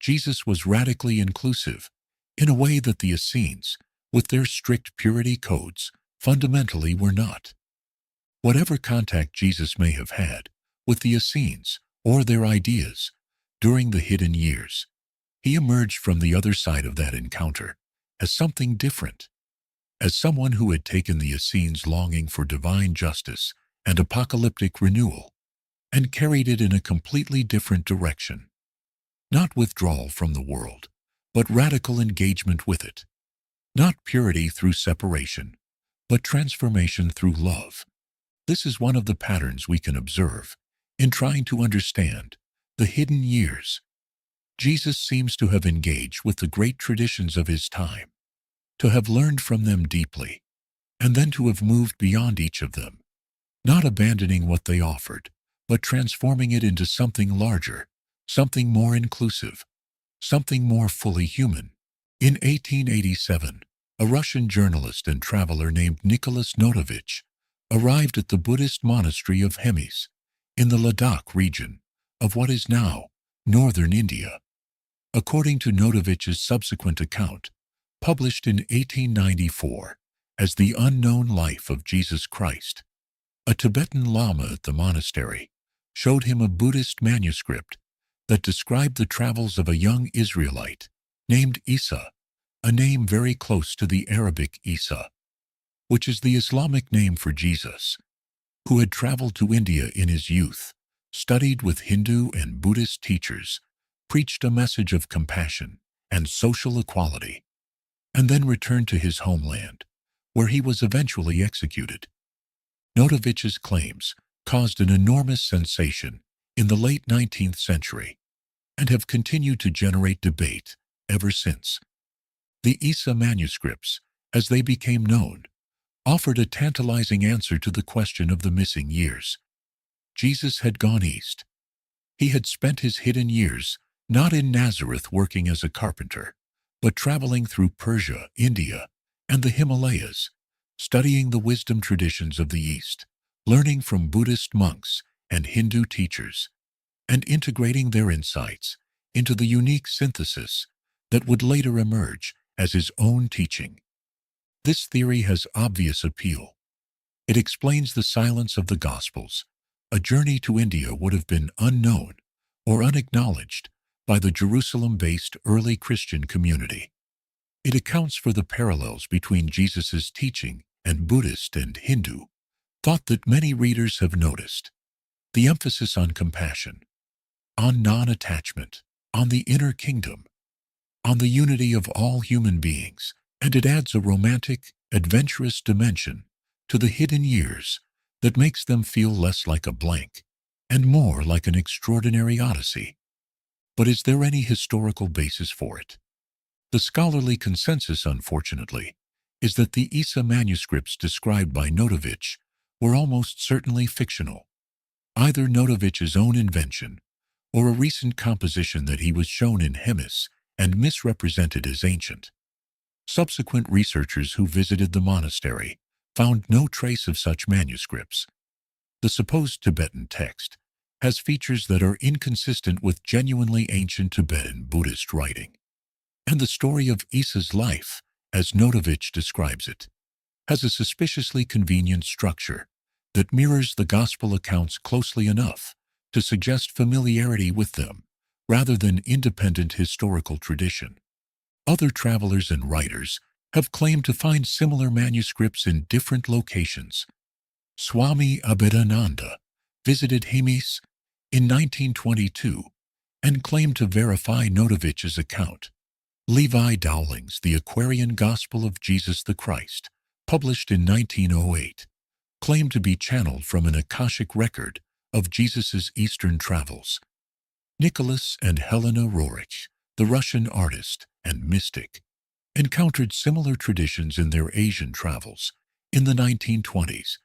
Jesus was radically inclusive, in a way that the Essenes, with their strict purity codes, fundamentally were not. Whatever contact Jesus may have had with the Essenes or their ideas during the hidden years, he emerged from the other side of that encounter as something different, as someone who had taken the Essenes' longing for divine justice and apocalyptic renewal and carried it in a completely different direction. Not withdrawal from the world, but radical engagement with it. Not purity through separation, but transformation through love. This is one of the patterns we can observe in trying to understand the hidden years Jesus seems to have engaged with the great traditions of his time, to have learned from them deeply, and then to have moved beyond each of them, not abandoning what they offered, but transforming it into something larger, something more inclusive, something more fully human. In 1887, a Russian journalist and traveler named Nicholas Notovich arrived at the Buddhist monastery of Hemis in the Ladakh region of what is now northern India. According to Notovich's subsequent account, published in 1894 as The Unknown Life of Jesus Christ, a Tibetan Lama at the monastery showed him a Buddhist manuscript that described the travels of a young Israelite named Isa, a name very close to the Arabic Isa, which is the Islamic name for Jesus, who had traveled to India in his youth, studied with Hindu and Buddhist teachers, preached a message of compassion and social equality, and then returned to his homeland, where he was eventually executed. Notovich's claims caused an enormous sensation in the late 19th century and have continued to generate debate ever since. The Isa manuscripts, as they became known, offered a tantalizing answer to the question of the missing years. Jesus had gone east. He had spent his hidden years not in Nazareth working as a carpenter, but traveling through Persia, India, and the Himalayas, studying the wisdom traditions of the East, learning from Buddhist monks and Hindu teachers, and integrating their insights into the unique synthesis that would later emerge as his own teaching. This theory has obvious appeal. It explains the silence of the Gospels. A journey to India would have been unknown or unacknowledged by the Jerusalem-based early Christian community. It accounts for the parallels between Jesus' teaching and Buddhist and Hindu thought that many readers have noticed. The emphasis on compassion, on non-attachment, on the inner kingdom, on the unity of all human beings, and it adds a romantic, adventurous dimension to the hidden years that makes them feel less like a blank and more like an extraordinary odyssey. But is there any historical basis for it? The scholarly consensus, unfortunately, is that the Isa manuscripts described by Notovich were almost certainly fictional, either Notovich's own invention or a recent composition that he was shown in Hemis and misrepresented as ancient. Subsequent researchers who visited the monastery found no trace of such manuscripts. The supposed Tibetan text has features that are inconsistent with genuinely ancient Tibetan Buddhist writing. And the story of Isa's life, as Notovich describes it, has a suspiciously convenient structure that mirrors the Gospel accounts closely enough to suggest familiarity with them rather than independent historical tradition. Other travelers and writers have claimed to find similar manuscripts in different locations. Swami Abhedananda visited Hemis in 1922 and claimed to verify Notovich's account. Levi Dowling's The Aquarian Gospel of Jesus the Christ, published in 1908, claimed to be channeled from an Akashic record of Jesus' Eastern travels. Nicholas and Helena Roerich, the Russian artist and mystic, encountered similar traditions in their Asian travels in the 1920s.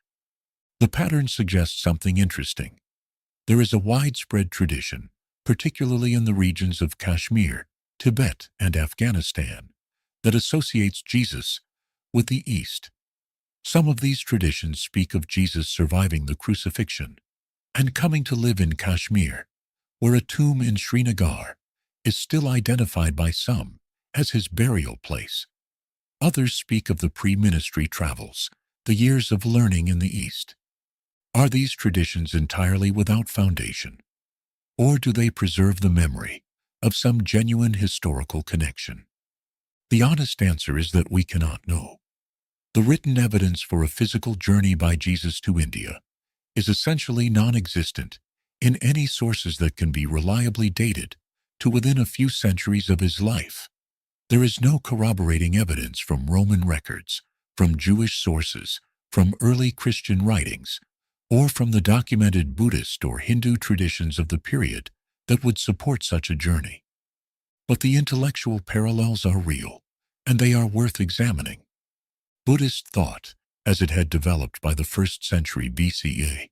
The pattern suggests something interesting. There is a widespread tradition, particularly in the regions of Kashmir, Tibet, and Afghanistan, that associates Jesus with the East. Some of these traditions speak of Jesus surviving the crucifixion and coming to live in Kashmir, where a tomb in Srinagar is still identified by some as his burial place. Others speak of the pre-ministry travels, the years of learning in the East. Are these traditions entirely without foundation, or do they preserve the memory of some genuine historical connection? The honest answer is that we cannot know. The written evidence for a physical journey by Jesus to India is essentially non-existent in any sources that can be reliably dated to within a few centuries of his life. There is no corroborating evidence from Roman records, from Jewish sources, from early Christian writings, or from the documented Buddhist or Hindu traditions of the period that would support such a journey. But the intellectual parallels are real, and they are worth examining. Buddhist thought, as it had developed by the 1st century BCE,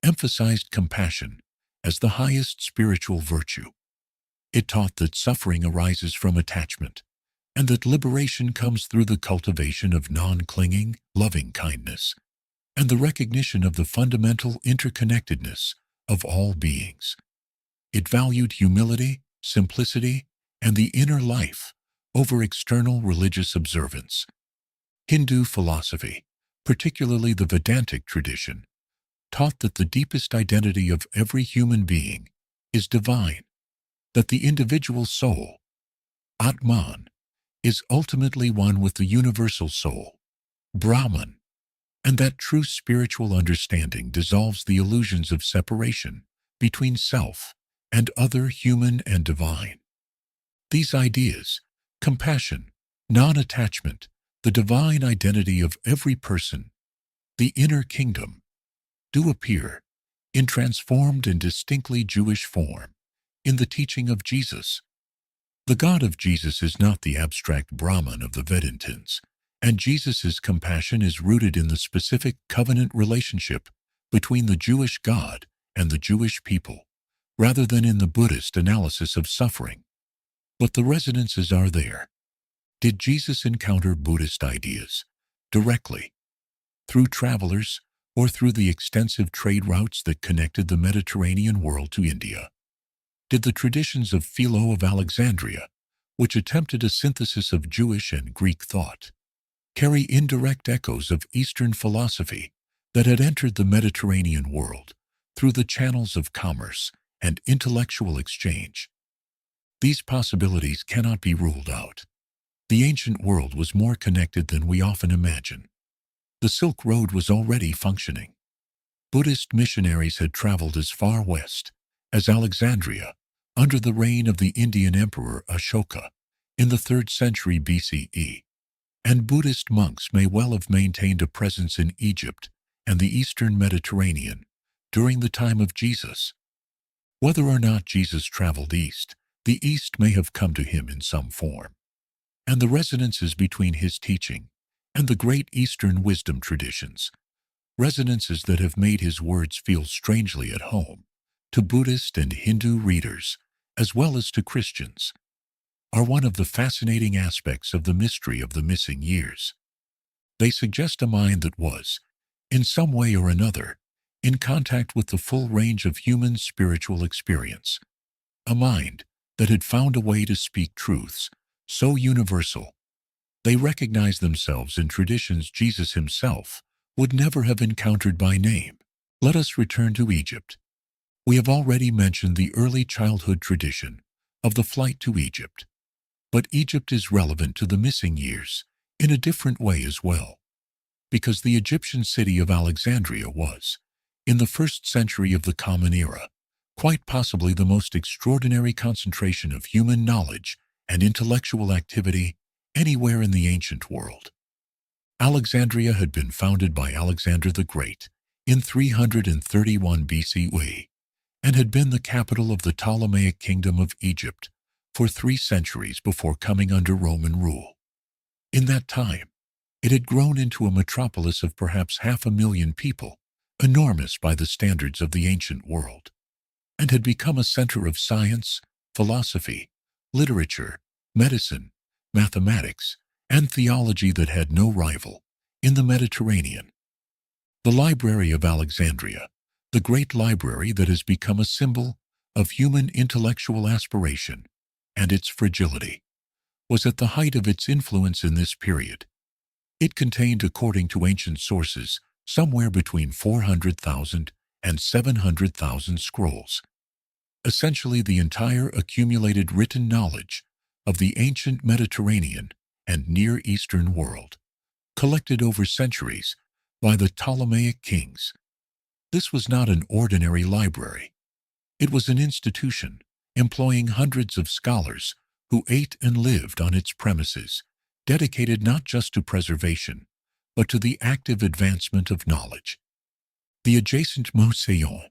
emphasized compassion as the highest spiritual virtue. It taught that suffering arises from attachment, and that liberation comes through the cultivation of non-clinging, loving kindness, and the recognition of the fundamental interconnectedness of all beings. It valued humility, simplicity, and the inner life over external religious observance. Hindu philosophy, particularly the Vedantic tradition, taught that the deepest identity of every human being is divine, that the individual soul, Atman, is ultimately one with the universal soul, Brahman, and that true spiritual understanding dissolves the illusions of separation between self and other human and divine. These ideas, compassion, non-attachment, the divine identity of every person, the inner kingdom, do appear, in transformed and distinctly Jewish form, in the teaching of Jesus. The God of Jesus is not the abstract Brahman of the Vedantins, and Jesus' compassion is rooted in the specific covenant relationship between the Jewish God and the Jewish people, rather than in the Buddhist analysis of suffering. But the resonances are there. Did Jesus encounter Buddhist ideas directly, through travelers, or through the extensive trade routes that connected the Mediterranean world to India? Did the traditions of Philo of Alexandria, which attempted a synthesis of Jewish and Greek thought, carry indirect echoes of Eastern philosophy that had entered the Mediterranean world through the channels of commerce and intellectual exchange? These possibilities cannot be ruled out. The ancient world was more connected than we often imagine. The Silk Road was already functioning. Buddhist missionaries had traveled as far west as Alexandria under the reign of the Indian Emperor Ashoka in the 3rd century BCE, and Buddhist monks may well have maintained a presence in Egypt and the eastern Mediterranean during the time of Jesus. Whether or not Jesus traveled east, the East may have come to him in some form, and the resonances between his teaching and the great Eastern wisdom traditions, resonances that have made his words feel strangely at home to Buddhist and Hindu readers, as well as to Christians, are one of the fascinating aspects of the mystery of the missing years. They suggest a mind that was, in some way or another, in contact with the full range of human spiritual experience, a mind that had found a way to speak truths so universal they recognized themselves in traditions Jesus himself would never have encountered by name. Let us return to Egypt. We have already mentioned the early childhood tradition of the flight to Egypt, but Egypt is relevant to the missing years in a different way as well, because the Egyptian city of Alexandria was, in the 1st century of the Common Era, quite possibly the most extraordinary concentration of human knowledge and intellectual activity anywhere in the ancient world. Alexandria had been founded by Alexander the Great in 331 BCE and had been the capital of the Ptolemaic Kingdom of Egypt for 3 centuries before coming under Roman rule. In that time, it had grown into a metropolis of perhaps 500,000 people, enormous by the standards of the ancient world, and had become a center of science, philosophy, literature, medicine, mathematics, and theology that had no rival in the Mediterranean. The Library of Alexandria, the great library that has become a symbol of human intellectual aspiration and its fragility, was at the height of its influence in this period. It contained, according to ancient sources, somewhere between 400,000 and 700,000 scrolls, essentially the entire accumulated written knowledge of the ancient Mediterranean and Near Eastern world, collected over centuries by the Ptolemaic kings. This was not an ordinary library. It was an institution employing hundreds of scholars who ate and lived on its premises, dedicated not just to preservation, but to the active advancement of knowledge. The adjacent Museion,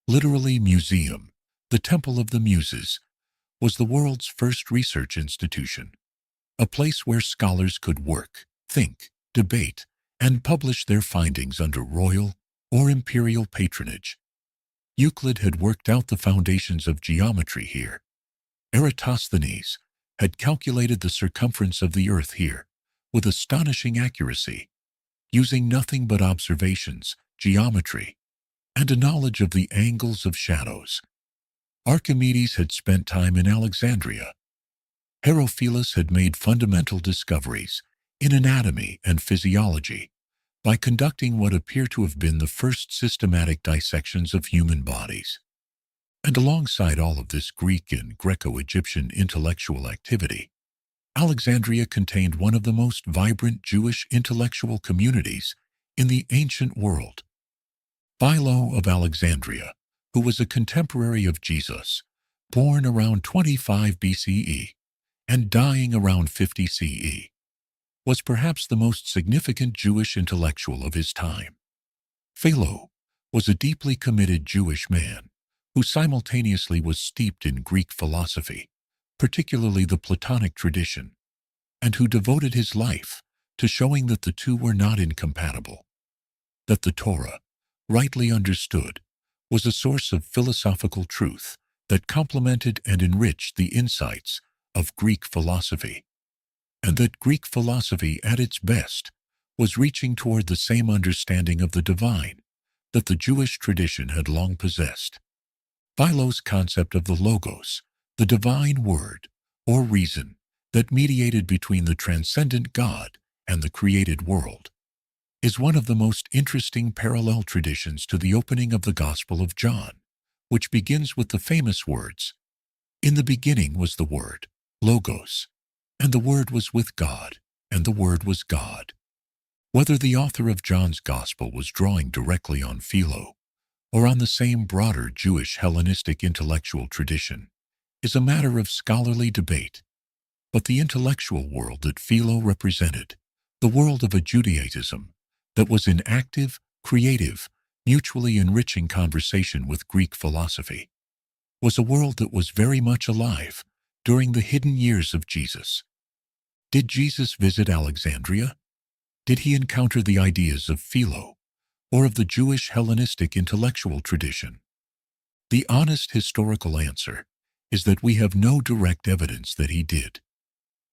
literally museum, the Temple of the Muses, was the world's first research institution, a place where scholars could work, think, debate, and publish their findings under royal or imperial patronage. Euclid had worked out the foundations of geometry here. Eratosthenes had calculated the circumference of the earth here with astonishing accuracy, using nothing but observations, geometry, and a knowledge of the angles of shadows. Archimedes had spent time in Alexandria. Herophilus had made fundamental discoveries in anatomy and physiology by conducting what appear to have been the first systematic dissections of human bodies. And alongside all of this Greek and Greco-Egyptian intellectual activity, Alexandria contained one of the most vibrant Jewish intellectual communities in the ancient world. Philo of Alexandria, who was a contemporary of Jesus, born around 25 BCE and dying around 50 CE, was perhaps the most significant Jewish intellectual of his time. Philo was a deeply committed Jewish man who simultaneously was steeped in Greek philosophy, particularly the Platonic tradition, and who devoted his life to showing that the two were not incompatible, that the Torah, rightly understood, was a source of philosophical truth that complemented and enriched the insights of Greek philosophy, and that Greek philosophy at its best was reaching toward the same understanding of the divine that the Jewish tradition had long possessed. Philo's concept of the Logos, the divine word, or reason, that mediated between the transcendent God and the created world, is one of the most interesting parallel traditions to the opening of the Gospel of John, which begins with the famous words, "In the beginning was the Word, Logos, and the Word was with God, and the Word was God." Whether the author of John's Gospel was drawing directly on Philo or on the same broader Jewish Hellenistic intellectual tradition is a matter of scholarly debate, but the intellectual world that Philo represented, the world of a Judaism that was in active, creative, mutually enriching conversation with Greek philosophy, was a world that was very much alive during the hidden years of Jesus. Did Jesus visit Alexandria? Did he encounter the ideas of Philo or of the Jewish Hellenistic intellectual tradition? The honest historical answer is that we have no direct evidence that he did.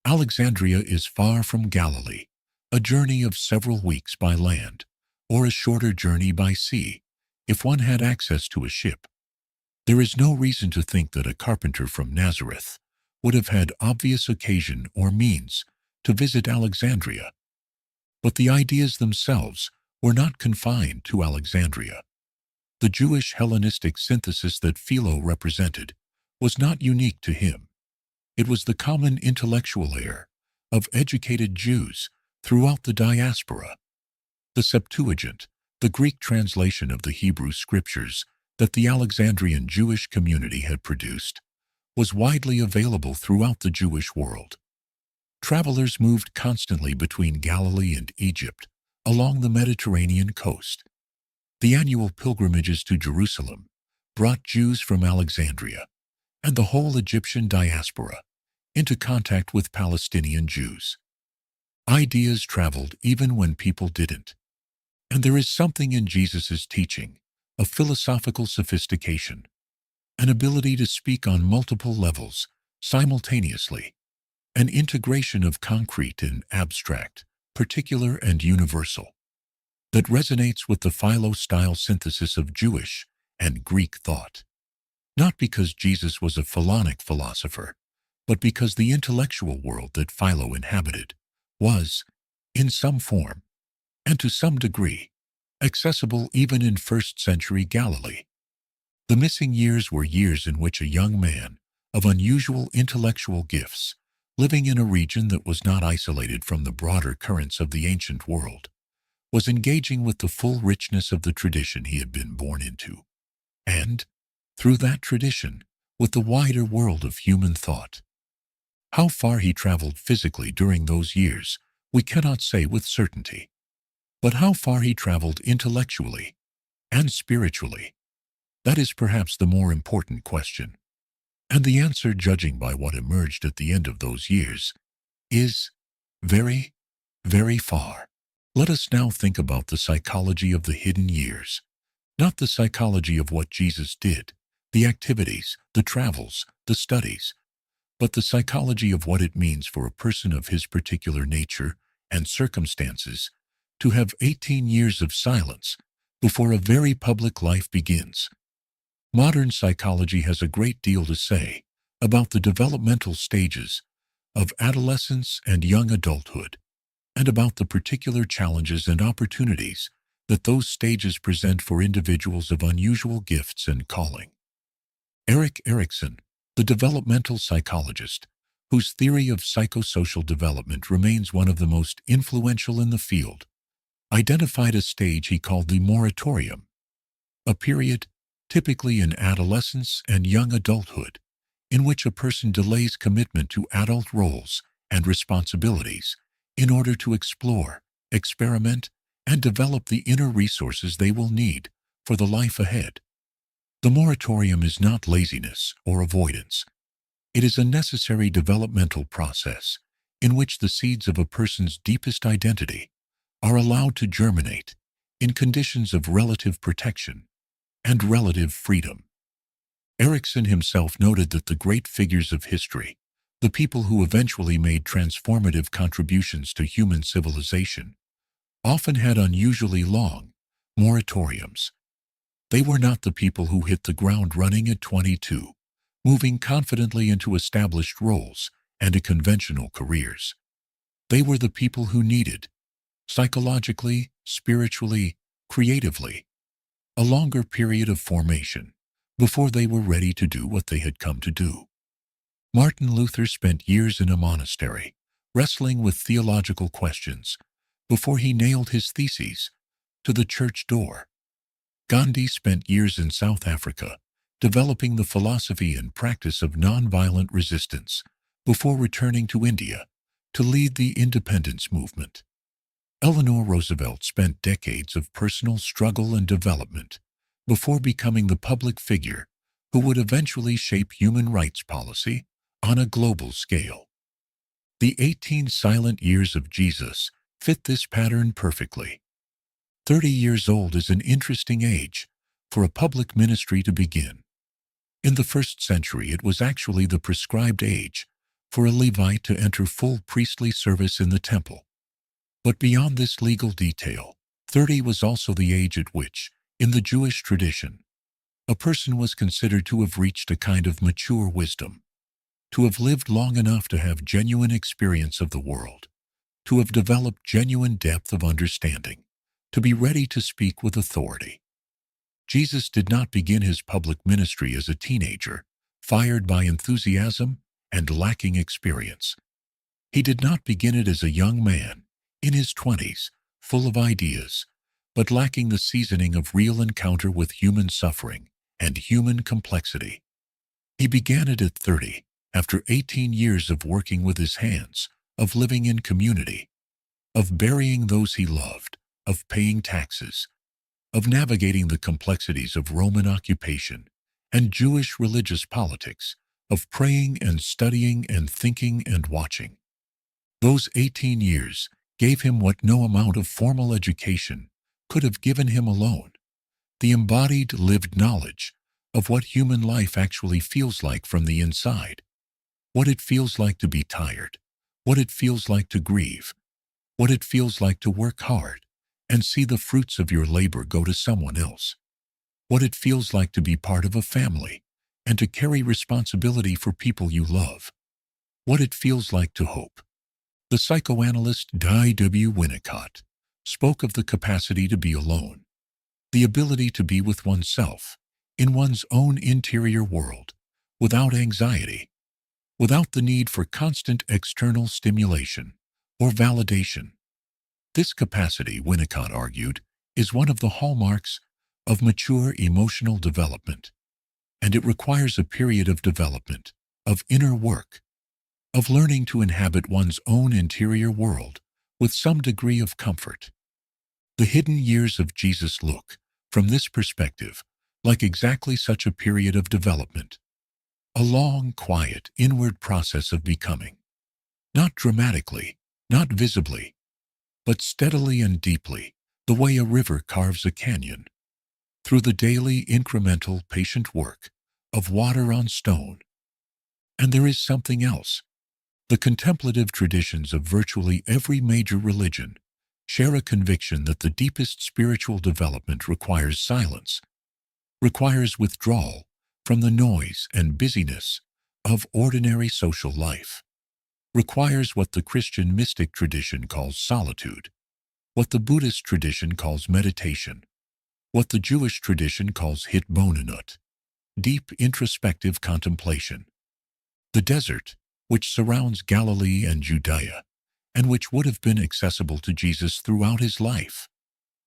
Alexandria is far from Galilee, a journey of several weeks by land, or a shorter journey by sea, if one had access to a ship. There is no reason to think that a carpenter from Nazareth would have had obvious occasion or means to visit Alexandria. But the ideas themselves were not confined to Alexandria. The Jewish Hellenistic synthesis that Philo represented was not unique to him. It was the common intellectual air of educated Jews throughout the diaspora. The Septuagint, the Greek translation of the Hebrew scriptures that the Alexandrian Jewish community had produced, was widely available throughout the Jewish world. Travelers moved constantly between Galilee and Egypt along the Mediterranean coast. The annual pilgrimages to Jerusalem brought Jews from Alexandria and the whole Egyptian diaspora into contact with Palestinian Jews. Ideas traveled even when people didn't. And there is something in Jesus' teaching, a philosophical sophistication, an ability to speak on multiple levels simultaneously, an integration of concrete and abstract, particular and universal, that resonates with the Philo-style synthesis of Jewish and Greek thought. Not because Jesus was a Philonic philosopher, but because the intellectual world that Philo inhabited was, in some form, and to some degree, accessible even in first-century Galilee. The missing years were years in which a young man of unusual intellectual gifts, living in a region that was not isolated from the broader currents of the ancient world, was engaging with the full richness of the tradition he had been born into, and, through that tradition, with the wider world of human thought. How far he traveled physically during those years, we cannot say with certainty. But how far he traveled intellectually and spiritually, that is perhaps the more important question. And the answer, judging by what emerged at the end of those years, is very, very far. Let us now think about the psychology of the hidden years. Not the psychology of what Jesus did, the activities, the travels, the studies, but the psychology of what it means for a person of his particular nature and circumstances to have 18 years of silence before a very public life begins. Modern psychology has a great deal to say about the developmental stages of adolescence and young adulthood, and about the particular challenges and opportunities that those stages present for individuals of unusual gifts and calling. Erik Erikson, the developmental psychologist, whose theory of psychosocial development remains one of the most influential in the field, identified a stage he called the moratorium, a period, typically in adolescence and young adulthood, in which a person delays commitment to adult roles and responsibilities in order to explore, experiment, and develop the inner resources they will need for the life ahead. The moratorium is not laziness or avoidance. It is a necessary developmental process in which the seeds of a person's deepest identity are allowed to germinate in conditions of relative protection and relative freedom. Erikson himself noted that the great figures of history, the people who eventually made transformative contributions to human civilization, often had unusually long moratoriums. They were not the people who hit the ground running at 22, moving confidently into established roles and conventional careers. They were the people who needed, psychologically, spiritually, creatively, a longer period of formation before they were ready to do what they had come to do. Martin Luther spent years in a monastery, wrestling with theological questions, before he nailed his theses to the church door. Gandhi spent years in South Africa, developing the philosophy and practice of nonviolent resistance, before returning to India to lead the independence movement. Eleanor Roosevelt spent decades of personal struggle and development before becoming the public figure who would eventually shape human rights policy on a global scale. The 18 silent years of Jesus fit this pattern perfectly. 30 years old is an interesting age for a public ministry to begin. In the first century, it was actually the prescribed age for a Levite to enter full priestly service in the temple. But beyond this legal detail, 30 was also the age at which, in the Jewish tradition, a person was considered to have reached a kind of mature wisdom, to have lived long enough to have genuine experience of the world, to have developed genuine depth of understanding, to be ready to speak with authority. Jesus did not begin his public ministry as a teenager, fired by enthusiasm and lacking experience. He did not begin it as a young man, in his 20s, full of ideas, but lacking the seasoning of real encounter with human suffering and human complexity. He began it at 30, after 18 years of working with his hands, of living in community, of burying those he loved, of paying taxes, of navigating the complexities of Roman occupation and Jewish religious politics, of praying and studying and thinking and watching. Those 18 years gave him what no amount of formal education could have given him alone: the embodied, lived knowledge of what human life actually feels like from the inside, what it feels like to be tired, what it feels like to grieve, what it feels like to work hard and see the fruits of your labor go to someone else, what it feels like to be part of a family and to carry responsibility for people you love, what it feels like to hope. The psychoanalyst D.W. Winnicott spoke of the capacity to be alone, the ability to be with oneself, in one's own interior world, without anxiety, without the need for constant external stimulation or validation. This capacity, Winnicott argued, is one of the hallmarks of mature emotional development, and it requires a period of development, of inner work, of learning to inhabit one's own interior world with some degree of comfort. The hidden years of Jesus look, from this perspective, like exactly such a period of development. a long, quiet, inward process of becoming, not dramatically, not visibly, but steadily and deeply, the way a river carves a canyon, through the daily, incremental, patient work of water on stone. And there is something else. The contemplative traditions of virtually every major religion share a conviction that the deepest spiritual development requires silence, requires withdrawal from the noise and busyness of ordinary social life, requires what the Christian mystic tradition calls solitude, what the Buddhist tradition calls meditation, what the Jewish tradition calls hitbonenut, deep introspective contemplation. The desert, which surrounds Galilee and Judea, and which would have been accessible to Jesus throughout his life,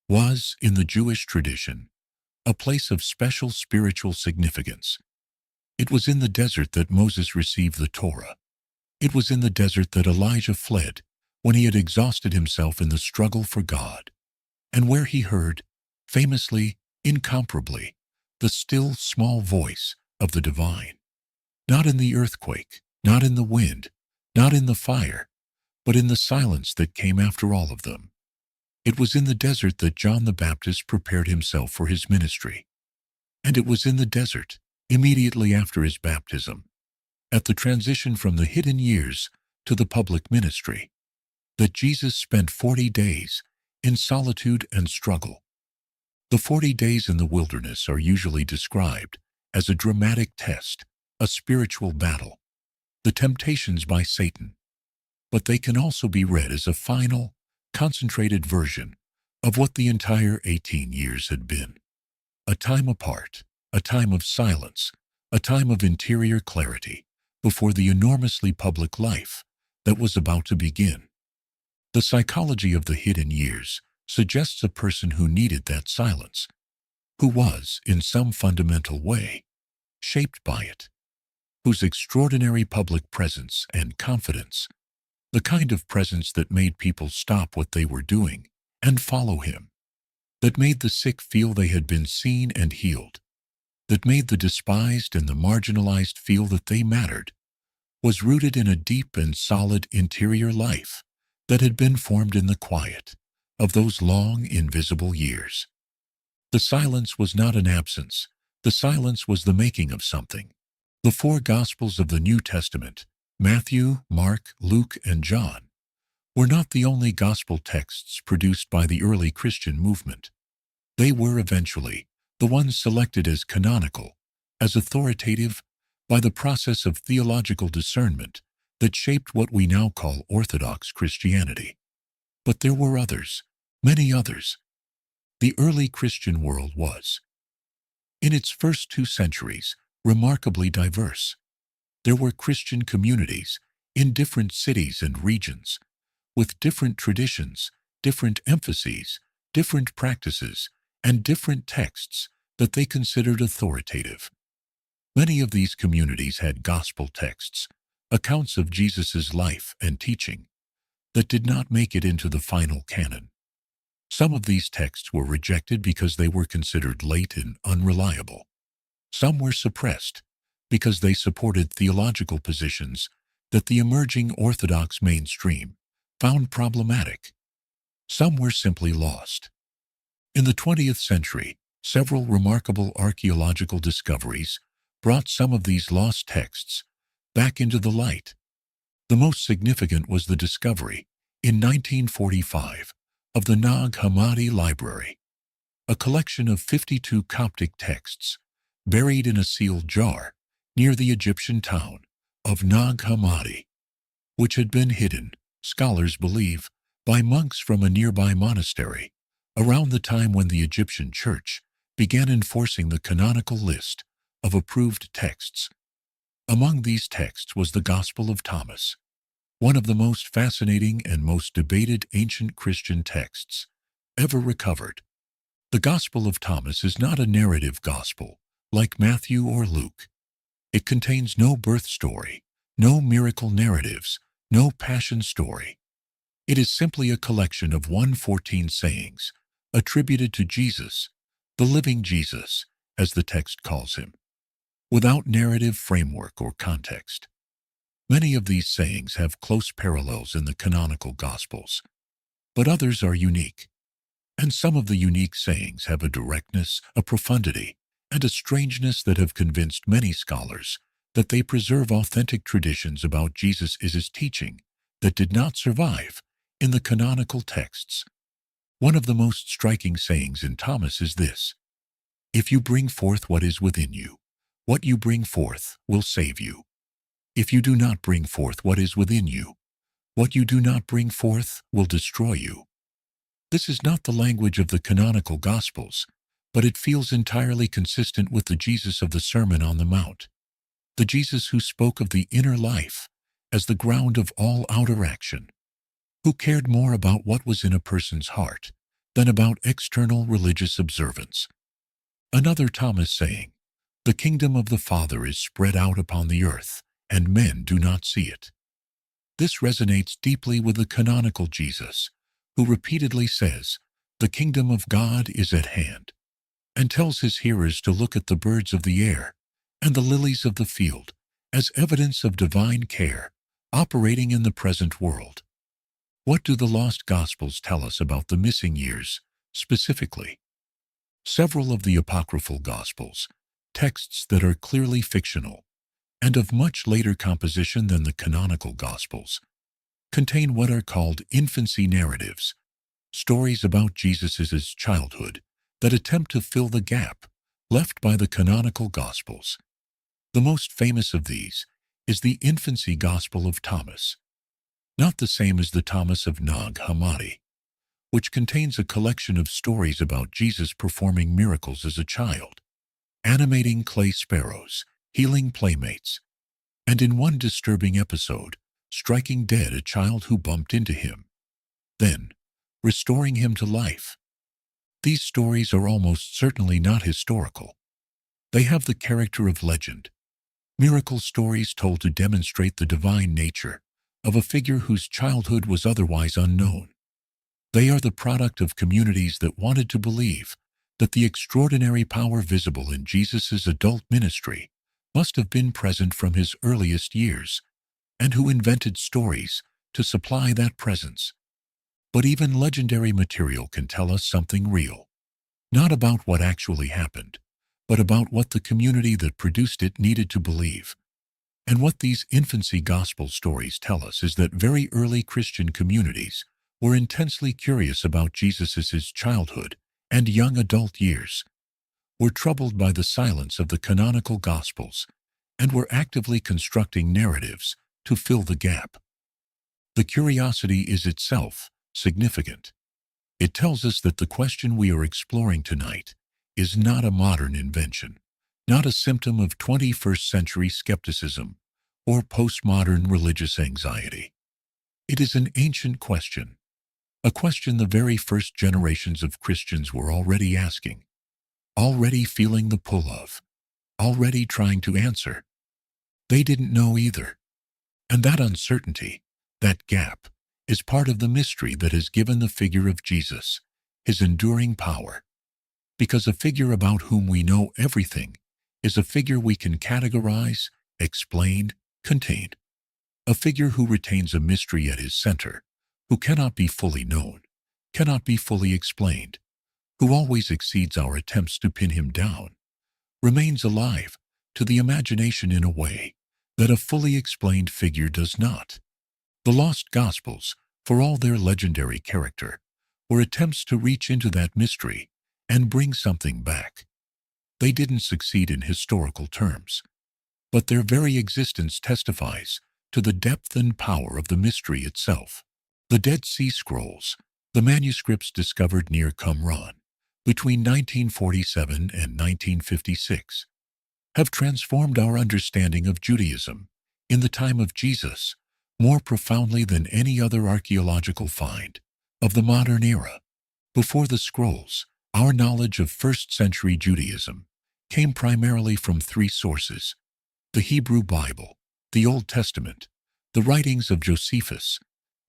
was, in the Jewish tradition, a place of special spiritual significance. It was in the desert that Moses received the Torah. It was in the desert that Elijah fled when he had exhausted himself in the struggle for God, and where he heard, famously, incomparably, the still small voice of the divine. Not in the earthquake, not in the wind, not in the fire, but in the silence that came after all of them. It was in the desert that John the Baptist prepared himself for his ministry. And it was in the desert, immediately after his baptism, at the transition from the hidden years to the public ministry, that Jesus spent 40 days in solitude and struggle. The 40 days in the wilderness are usually described as a dramatic test, a spiritual battle, the temptations by Satan, but they can also be read as a final, concentrated version of what the entire 18 years had been. A time apart, a time of silence, a time of interior clarity before the enormously public life that was about to begin. The psychology of the hidden years suggests a person who needed that silence, who was, in some fundamental way, shaped by it, whose extraordinary public presence and confidence, the kind of presence that made people stop what they were doing and follow him, that made the sick feel they had been seen and healed, that made the despised and the marginalized feel that they mattered, was rooted in a deep and solid interior life that had been formed in the quiet of those long, invisible years. The silence was not an absence. The silence was the making of something. The four Gospels of the New Testament, Matthew, Mark, Luke, and John, were not the only gospel texts produced by the early Christian movement. They were eventually the ones selected as canonical, as authoritative, by the process of theological discernment that shaped what we now call Orthodox Christianity. But there were others, many others. The early Christian world was, in its first 2 centuries, remarkably diverse. There were Christian communities in different cities and regions, with different traditions, different emphases, different practices, and different texts that they considered authoritative. Many of these communities had gospel texts, accounts of Jesus' life and teaching, that did not make it into the final canon. Some of these texts were rejected because they were considered late and unreliable. Some were suppressed because they supported theological positions that the emerging Orthodox mainstream found problematic. Some were simply lost. In the 20th century, several remarkable archaeological discoveries brought some of these lost texts back into the light. The most significant was the discovery, in 1945, of the Nag Hammadi Library, a collection of 52 Coptic texts buried in a sealed jar near the Egyptian town of Nag Hammadi, which had been hidden, scholars believe, by monks from a nearby monastery around the time when the Egyptian church began enforcing the canonical list of approved texts. Among these texts was the Gospel of Thomas, one of the most fascinating and most debated ancient Christian texts ever recovered. The Gospel of Thomas is not a narrative gospel like Matthew or Luke. It contains no birth story, no miracle narratives, no passion story. It is simply a collection of 114 sayings attributed to Jesus, the living Jesus, as the text calls him. without narrative framework or context. Many of these sayings have close parallels in the canonical Gospels, but others are unique. And some of the unique sayings have a directness, a profundity, and a strangeness that have convinced many scholars that they preserve authentic traditions about Jesus is his teaching that did not survive in the canonical texts. One of the most striking sayings in Thomas is this: "If you bring forth what is within you, what you bring forth will save you. If you do not bring forth what is within you, what you do not bring forth will destroy you." This is not the language of the canonical Gospels, but it feels entirely consistent with the Jesus of the Sermon on the Mount, the Jesus who spoke of the inner life as the ground of all outer action, who cared more about what was in a person's heart than about external religious observance. Another Thomas saying, "The kingdom of the Father is spread out upon the earth, and men do not see it." This resonates deeply with the canonical Jesus, who repeatedly says, "The kingdom of God is at hand," and tells his hearers to look at the birds of the air and the lilies of the field as evidence of divine care operating in the present world. What do the lost Gospels tell us about the missing years, specifically? Several of the apocryphal Gospels, texts that are clearly fictional and of much later composition than the canonical Gospels, contain what are called infancy narratives, stories about Jesus' childhood that attempt to fill the gap left by the canonical Gospels. The most famous of these is the infancy Gospel of Thomas, not the same as the Thomas of Nag Hammadi, which contains a collection of stories about Jesus performing miracles as a child, animating clay sparrows, healing playmates, and in one disturbing episode, striking dead a child who bumped into him, then restoring him to life. These stories are almost certainly not historical. They have the character of legend, miracle stories told to demonstrate the divine nature of a figure whose childhood was otherwise unknown. They are the product of communities that wanted to believe that the extraordinary power visible in Jesus' adult ministry must have been present from his earliest years, and who invented stories to supply that presence. But even legendary material can tell us something real, not about what actually happened, but about what the community that produced it needed to believe. And what these infancy gospel stories tell us is that very early Christian communities were intensely curious about Jesus' childhood and young adult years, were troubled by the silence of the canonical Gospels, and were actively constructing narratives to fill the gap. The curiosity is itself significant. It tells us that the question we are exploring tonight is not a modern invention, not a symptom of 21st century skepticism or postmodern religious anxiety. It is an ancient question, a question the very first generations of Christians were already asking, already feeling the pull of, already trying to answer. They didn't know either. And that uncertainty, that gap, is part of the mystery that has given the figure of Jesus his enduring power. Because a figure about whom we know everything is a figure we can categorize, explain, contain. A figure who retains a mystery at his center, who cannot be fully known, cannot be fully explained, who always exceeds our attempts to pin him down, remains alive to the imagination in a way that a fully explained figure does not. The lost Gospels, for all their legendary character, were attempts to reach into that mystery and bring something back. They didn't succeed in historical terms, but their very existence testifies to the depth and power of the mystery itself. The Dead Sea Scrolls, the manuscripts discovered near Qumran between 1947 and 1956, have transformed our understanding of Judaism in the time of Jesus more profoundly than any other archaeological find of the modern era. Before the scrolls, our knowledge of first-century Judaism came primarily from three sources: the Hebrew Bible, the Old Testament, the writings of Josephus,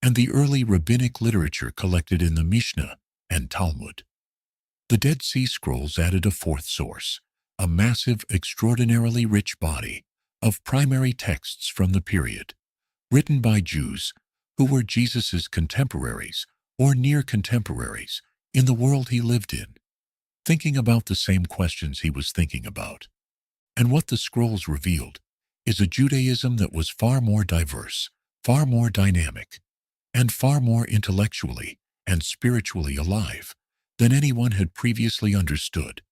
and the early rabbinic literature collected in the Mishnah and Talmud. The Dead Sea Scrolls added a fourth source, a massive, extraordinarily rich body of primary texts from the period, written by Jews who were Jesus's contemporaries or near contemporaries in the world he lived in, thinking about the same questions he was thinking about. And what the scrolls revealed is a Judaism that was far more diverse, far more dynamic, and far more intellectually and spiritually alive than anyone had previously understood.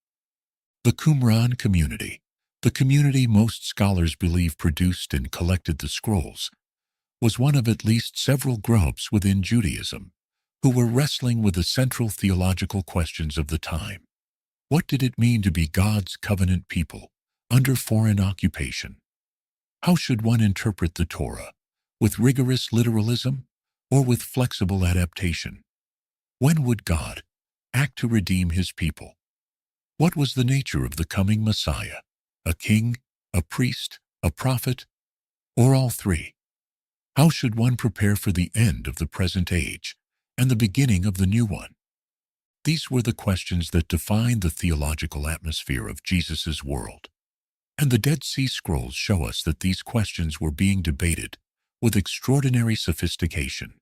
The Qumran community, the community most scholars believe produced and collected the scrolls, was one of at least several groups within Judaism who were wrestling with the central theological questions of the time. What did it mean to be God's covenant people under foreign occupation? How should one interpret the Torah, with rigorous literalism or with flexible adaptation? When would God act to redeem his people? What was the nature of the coming Messiah? A king, a priest, a prophet, or all three? How should one prepare for the end of the present age and the beginning of the new one? These were the questions that defined the theological atmosphere of Jesus's world. And the Dead Sea Scrolls show us that these questions were being debated with extraordinary sophistication,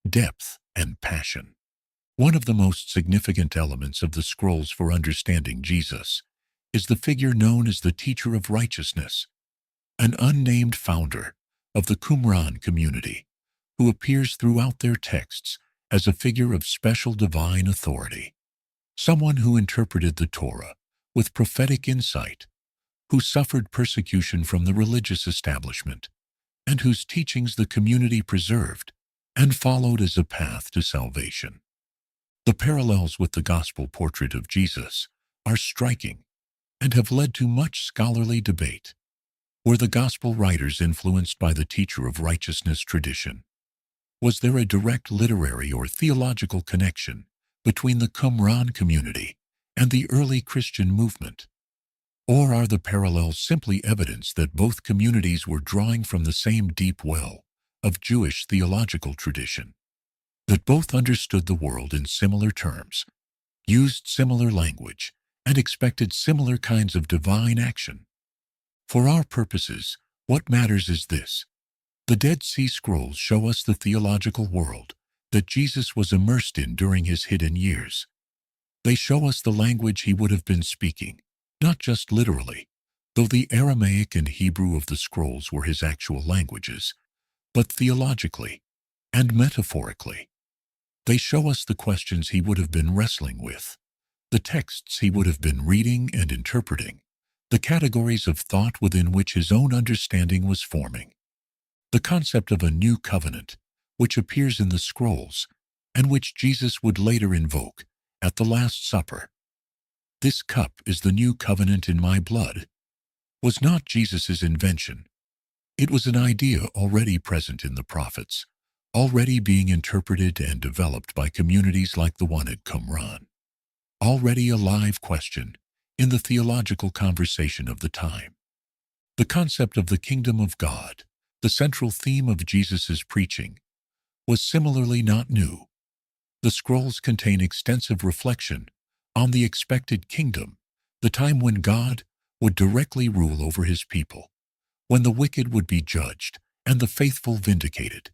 depth, and passion. One of the most significant elements of the scrolls for understanding Jesus is the figure known as the Teacher of Righteousness, an unnamed founder of the Qumran community, who appears throughout their texts as a figure of special divine authority, someone who interpreted the Torah with prophetic insight, who suffered persecution from the religious establishment, and whose teachings the community preserved and followed as a path to salvation. The parallels with the gospel portrait of Jesus are striking and have led to much scholarly debate. Were the gospel writers influenced by the Teacher of Righteousness tradition? Was there a direct literary or theological connection between the Qumran community and the early Christian movement? Or are the parallels simply evidence that both communities were drawing from the same deep well of Jewish theological tradition, that both understood the world in similar terms, used similar language, and expected similar kinds of divine action? For our purposes, what matters is this: the Dead Sea Scrolls show us the theological world that Jesus was immersed in during his hidden years. They show us the language he would have been speaking, not just literally, though the Aramaic and Hebrew of the scrolls were his actual languages, but theologically and metaphorically. They show us the questions he would have been wrestling with, the texts he would have been reading and interpreting, the categories of thought within which his own understanding was forming. The concept of a new covenant, which appears in the scrolls, and which Jesus would later invoke at the Last Supper. "This cup is the new covenant in my blood," was not Jesus's invention. It was an idea already present in the prophets, already being interpreted and developed by communities like the one at Qumran, already a live question in the theological conversation of the time. The concept of the kingdom of God, the central theme of Jesus's preaching, was similarly not new. The scrolls contain extensive reflection on the expected kingdom, the time when God would directly rule over his people, when the wicked would be judged and the faithful vindicated,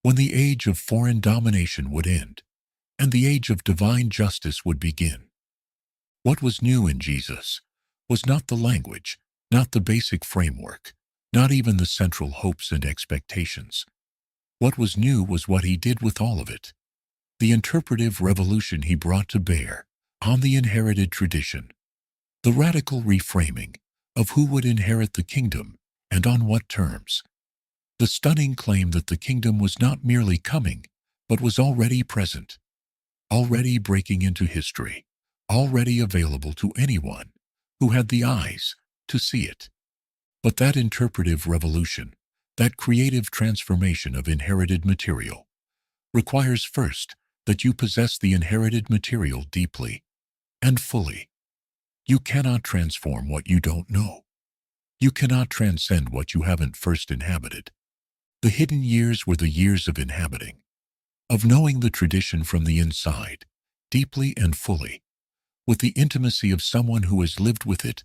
when the age of foreign domination would end and the age of divine justice would begin. What was new in Jesus was not the language, not the basic framework, not even the central hopes and expectations. What was new was what he did with all of it, the interpretive revolution he brought to bear on the inherited tradition, the radical reframing of who would inherit the kingdom and on what terms, the stunning claim that the kingdom was not merely coming, but was already present, already breaking into history, already available to anyone who had the eyes to see it. But that interpretive revolution, that creative transformation of inherited material, requires first that you possess the inherited material deeply and fully. You cannot transform what you don't know. You cannot transcend what you haven't first inhabited. The hidden years were the years of inhabiting, of knowing the tradition from the inside, deeply and fully, with the intimacy of someone who has lived with it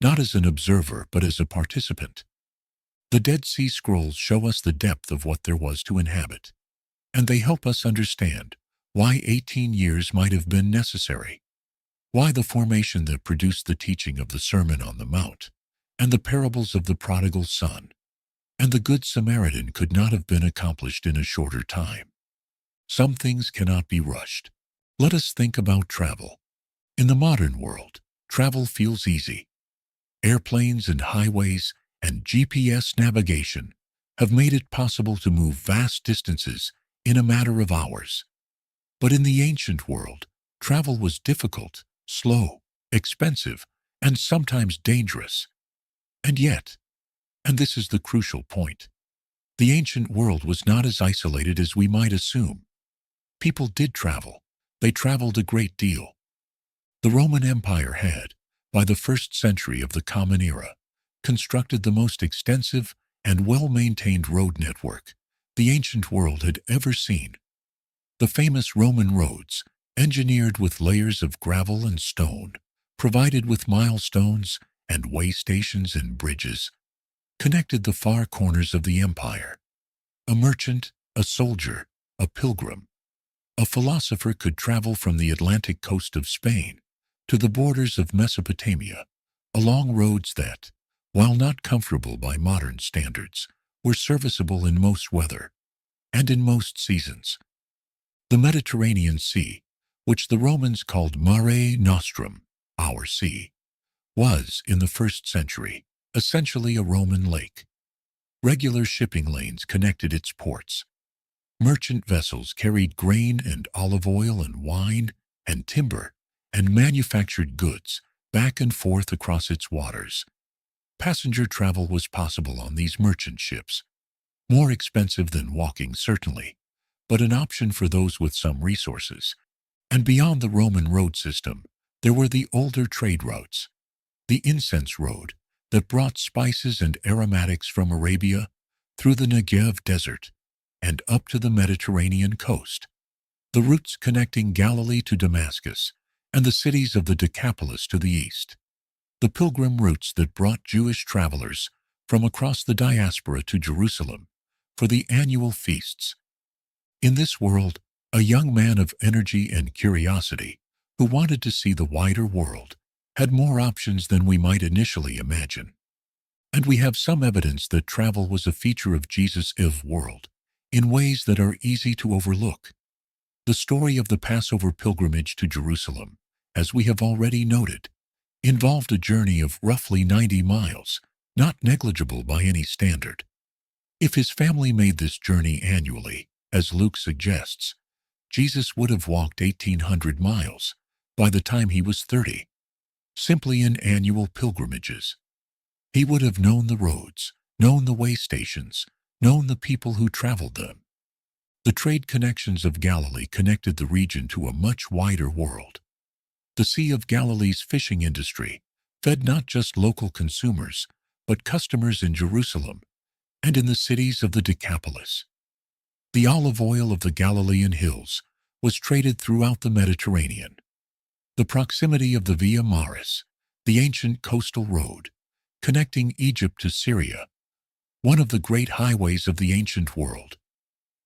not as an observer but as a participant. The Dead Sea Scrolls show us the depth of what there was to inhabit, and they help us understand why 18 years might have been necessary, why the formation that produced the teaching of the Sermon on the Mount, and the parables of the prodigal son, and the Good Samaritan could not have been accomplished in a shorter time. Some things cannot be rushed. Let us think about travel. In the modern world, travel feels easy. Airplanes and highways and GPS navigation have made it possible to move vast distances in a matter of hours. But in the ancient world, travel was difficult, slow, expensive, and sometimes dangerous. And yet, and this is the crucial point, the ancient world was not as isolated as we might assume. People did travel. They traveled a great deal. The Roman Empire had, by the 1st century of the Common Era, constructed the most extensive and well-maintained road network the ancient world had ever seen. The famous Roman roads, engineered with layers of gravel and stone, provided with milestones and way stations and bridges, connected the far corners of the empire. A merchant, a soldier, a pilgrim, a philosopher could travel from the Atlantic coast of Spain to the borders of Mesopotamia, along roads that, while not comfortable by modern standards, were serviceable in most weather and in most seasons. The Mediterranean Sea, which the Romans called Mare Nostrum, our sea, was, in the 1st century, essentially a Roman lake. Regular shipping lanes connected its ports. Merchant vessels carried grain and olive oil and wine and timber and manufactured goods back and forth across its waters. Passenger travel was possible on these merchant ships. More expensive than walking, certainly, but an option for those with some resources. And beyond the Roman road system, there were the older trade routes. The incense road that brought spices and aromatics from Arabia through the Negev desert and up to the Mediterranean coast. The routes connecting Galilee to Damascus and the cities of the Decapolis to the east. The pilgrim routes that brought Jewish travelers from across the diaspora to Jerusalem for the annual feasts. In this world, a young man of energy and curiosity who wanted to see the wider world had more options than we might initially imagine. And we have some evidence that travel was a feature of Jesus' world in ways that are easy to overlook. The story of the Passover pilgrimage to Jerusalem, as we have already noted, involved a journey of roughly 90 miles, not negligible by any standard. If his family made this journey annually, as Luke suggests, Jesus would have walked 1,800 miles by the time he was 30, simply in annual pilgrimages. He would have known the roads, known the way stations, known the people who traveled them. The trade connections of Galilee connected the region to a much wider world. The Sea of Galilee's fishing industry fed not just local consumers, but customers in Jerusalem and in the cities of the Decapolis. The olive oil of the Galilean hills was traded throughout the Mediterranean. The proximity of the Via Maris, the ancient coastal road, connecting Egypt to Syria, one of the great highways of the ancient world,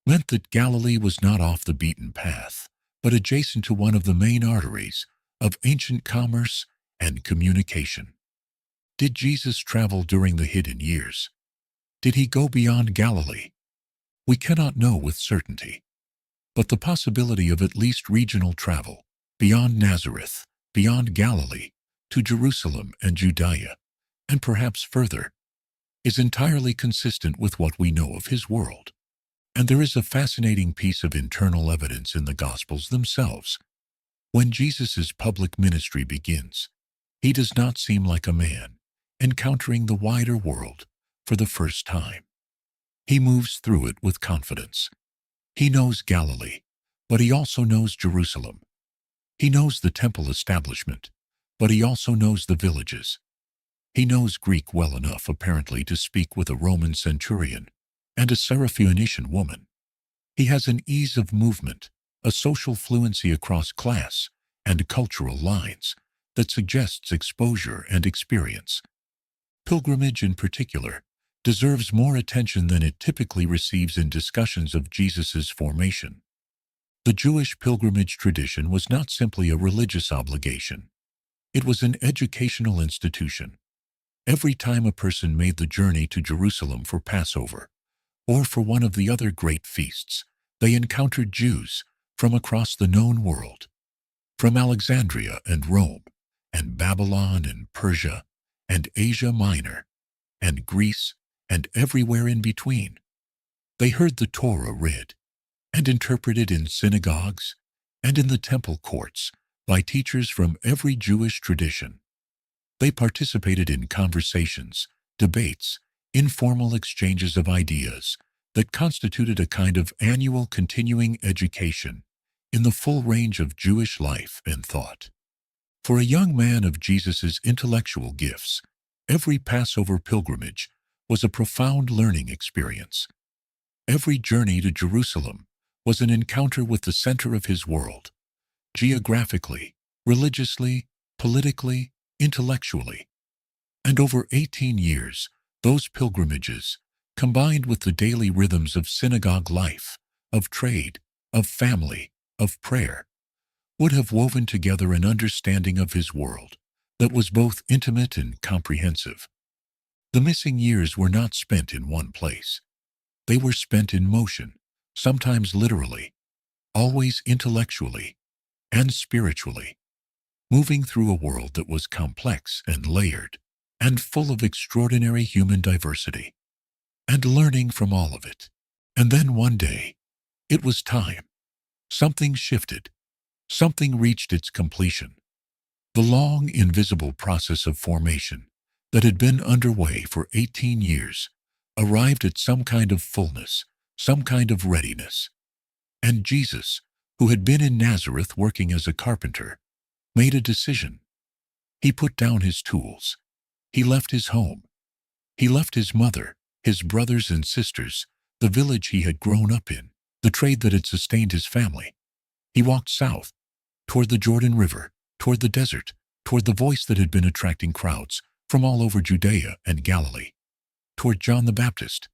meant that Galilee was not off the beaten path, but adjacent to one of the main arteries of ancient commerce and communication. Did Jesus travel during the hidden years? Did he go beyond Galilee? We cannot know with certainty. But the possibility of at least regional travel, beyond Nazareth, beyond Galilee, to Jerusalem and Judea, and perhaps further, is entirely consistent with what we know of his world. And there is a fascinating piece of internal evidence in the Gospels themselves. When Jesus' public ministry begins, he does not seem like a man encountering the wider world for the first time. He moves through it with confidence. He knows Galilee, but he also knows Jerusalem. He knows the temple establishment, but he also knows the villages. He knows Greek well enough, apparently, to speak with a Roman centurion and a Syrophoenician woman. He has an ease of movement, a social fluency across class and cultural lines that suggests exposure and experience. Pilgrimage, in particular, deserves more attention than it typically receives in discussions of Jesus' formation. The Jewish pilgrimage tradition was not simply a religious obligation. It was an educational institution. Every time a person made the journey to Jerusalem for Passover, or for one of the other great feasts, they encountered Jews from across the known world, from Alexandria and Rome, and Babylon and Persia, and Asia Minor, and Greece, and everywhere in between. They heard the Torah read and interpreted in synagogues and in the temple courts by teachers from every Jewish tradition. They participated in conversations, debates, informal exchanges of ideas that constituted a kind of annual continuing education in the full range of Jewish life and thought. For a young man of Jesus' intellectual gifts, every Passover pilgrimage was a profound learning experience. Every journey to Jerusalem was an encounter with the center of his world, geographically, religiously, politically, intellectually. And over 18 years, those pilgrimages, combined with the daily rhythms of synagogue life, of trade, of family, of prayer, would have woven together an understanding of his world that was both intimate and comprehensive. The missing years were not spent in one place. They were spent in motion, sometimes literally, always intellectually and spiritually, moving through a world that was complex and layered and full of extraordinary human diversity, and learning from all of it. And then one day, it was time. Something shifted. Something reached its completion. The long, invisible process of formation that had been underway for 18 years arrived at some kind of fullness, some kind of readiness. And Jesus, who had been in Nazareth working as a carpenter, made a decision. He put down his tools. He left his home. He left his mother, his brothers and sisters, the village he had grown up in, the trade that had sustained his family. He walked south, toward the Jordan River, toward the desert, toward the voice that had been attracting crowds from all over Judea and Galilee, toward John the Baptist.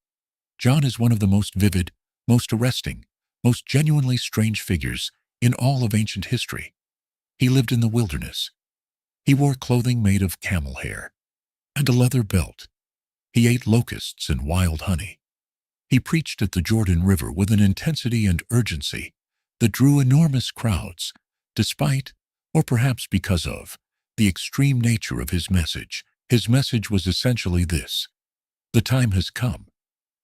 John is one of the most vivid, most arresting, most genuinely strange figures in all of ancient history. He lived in the wilderness. He wore clothing made of camel hair and a leather belt. He ate locusts and wild honey. He preached at the Jordan River with an intensity and urgency that drew enormous crowds, despite, or perhaps because of, the extreme nature of his message. His message was essentially this: the time has come.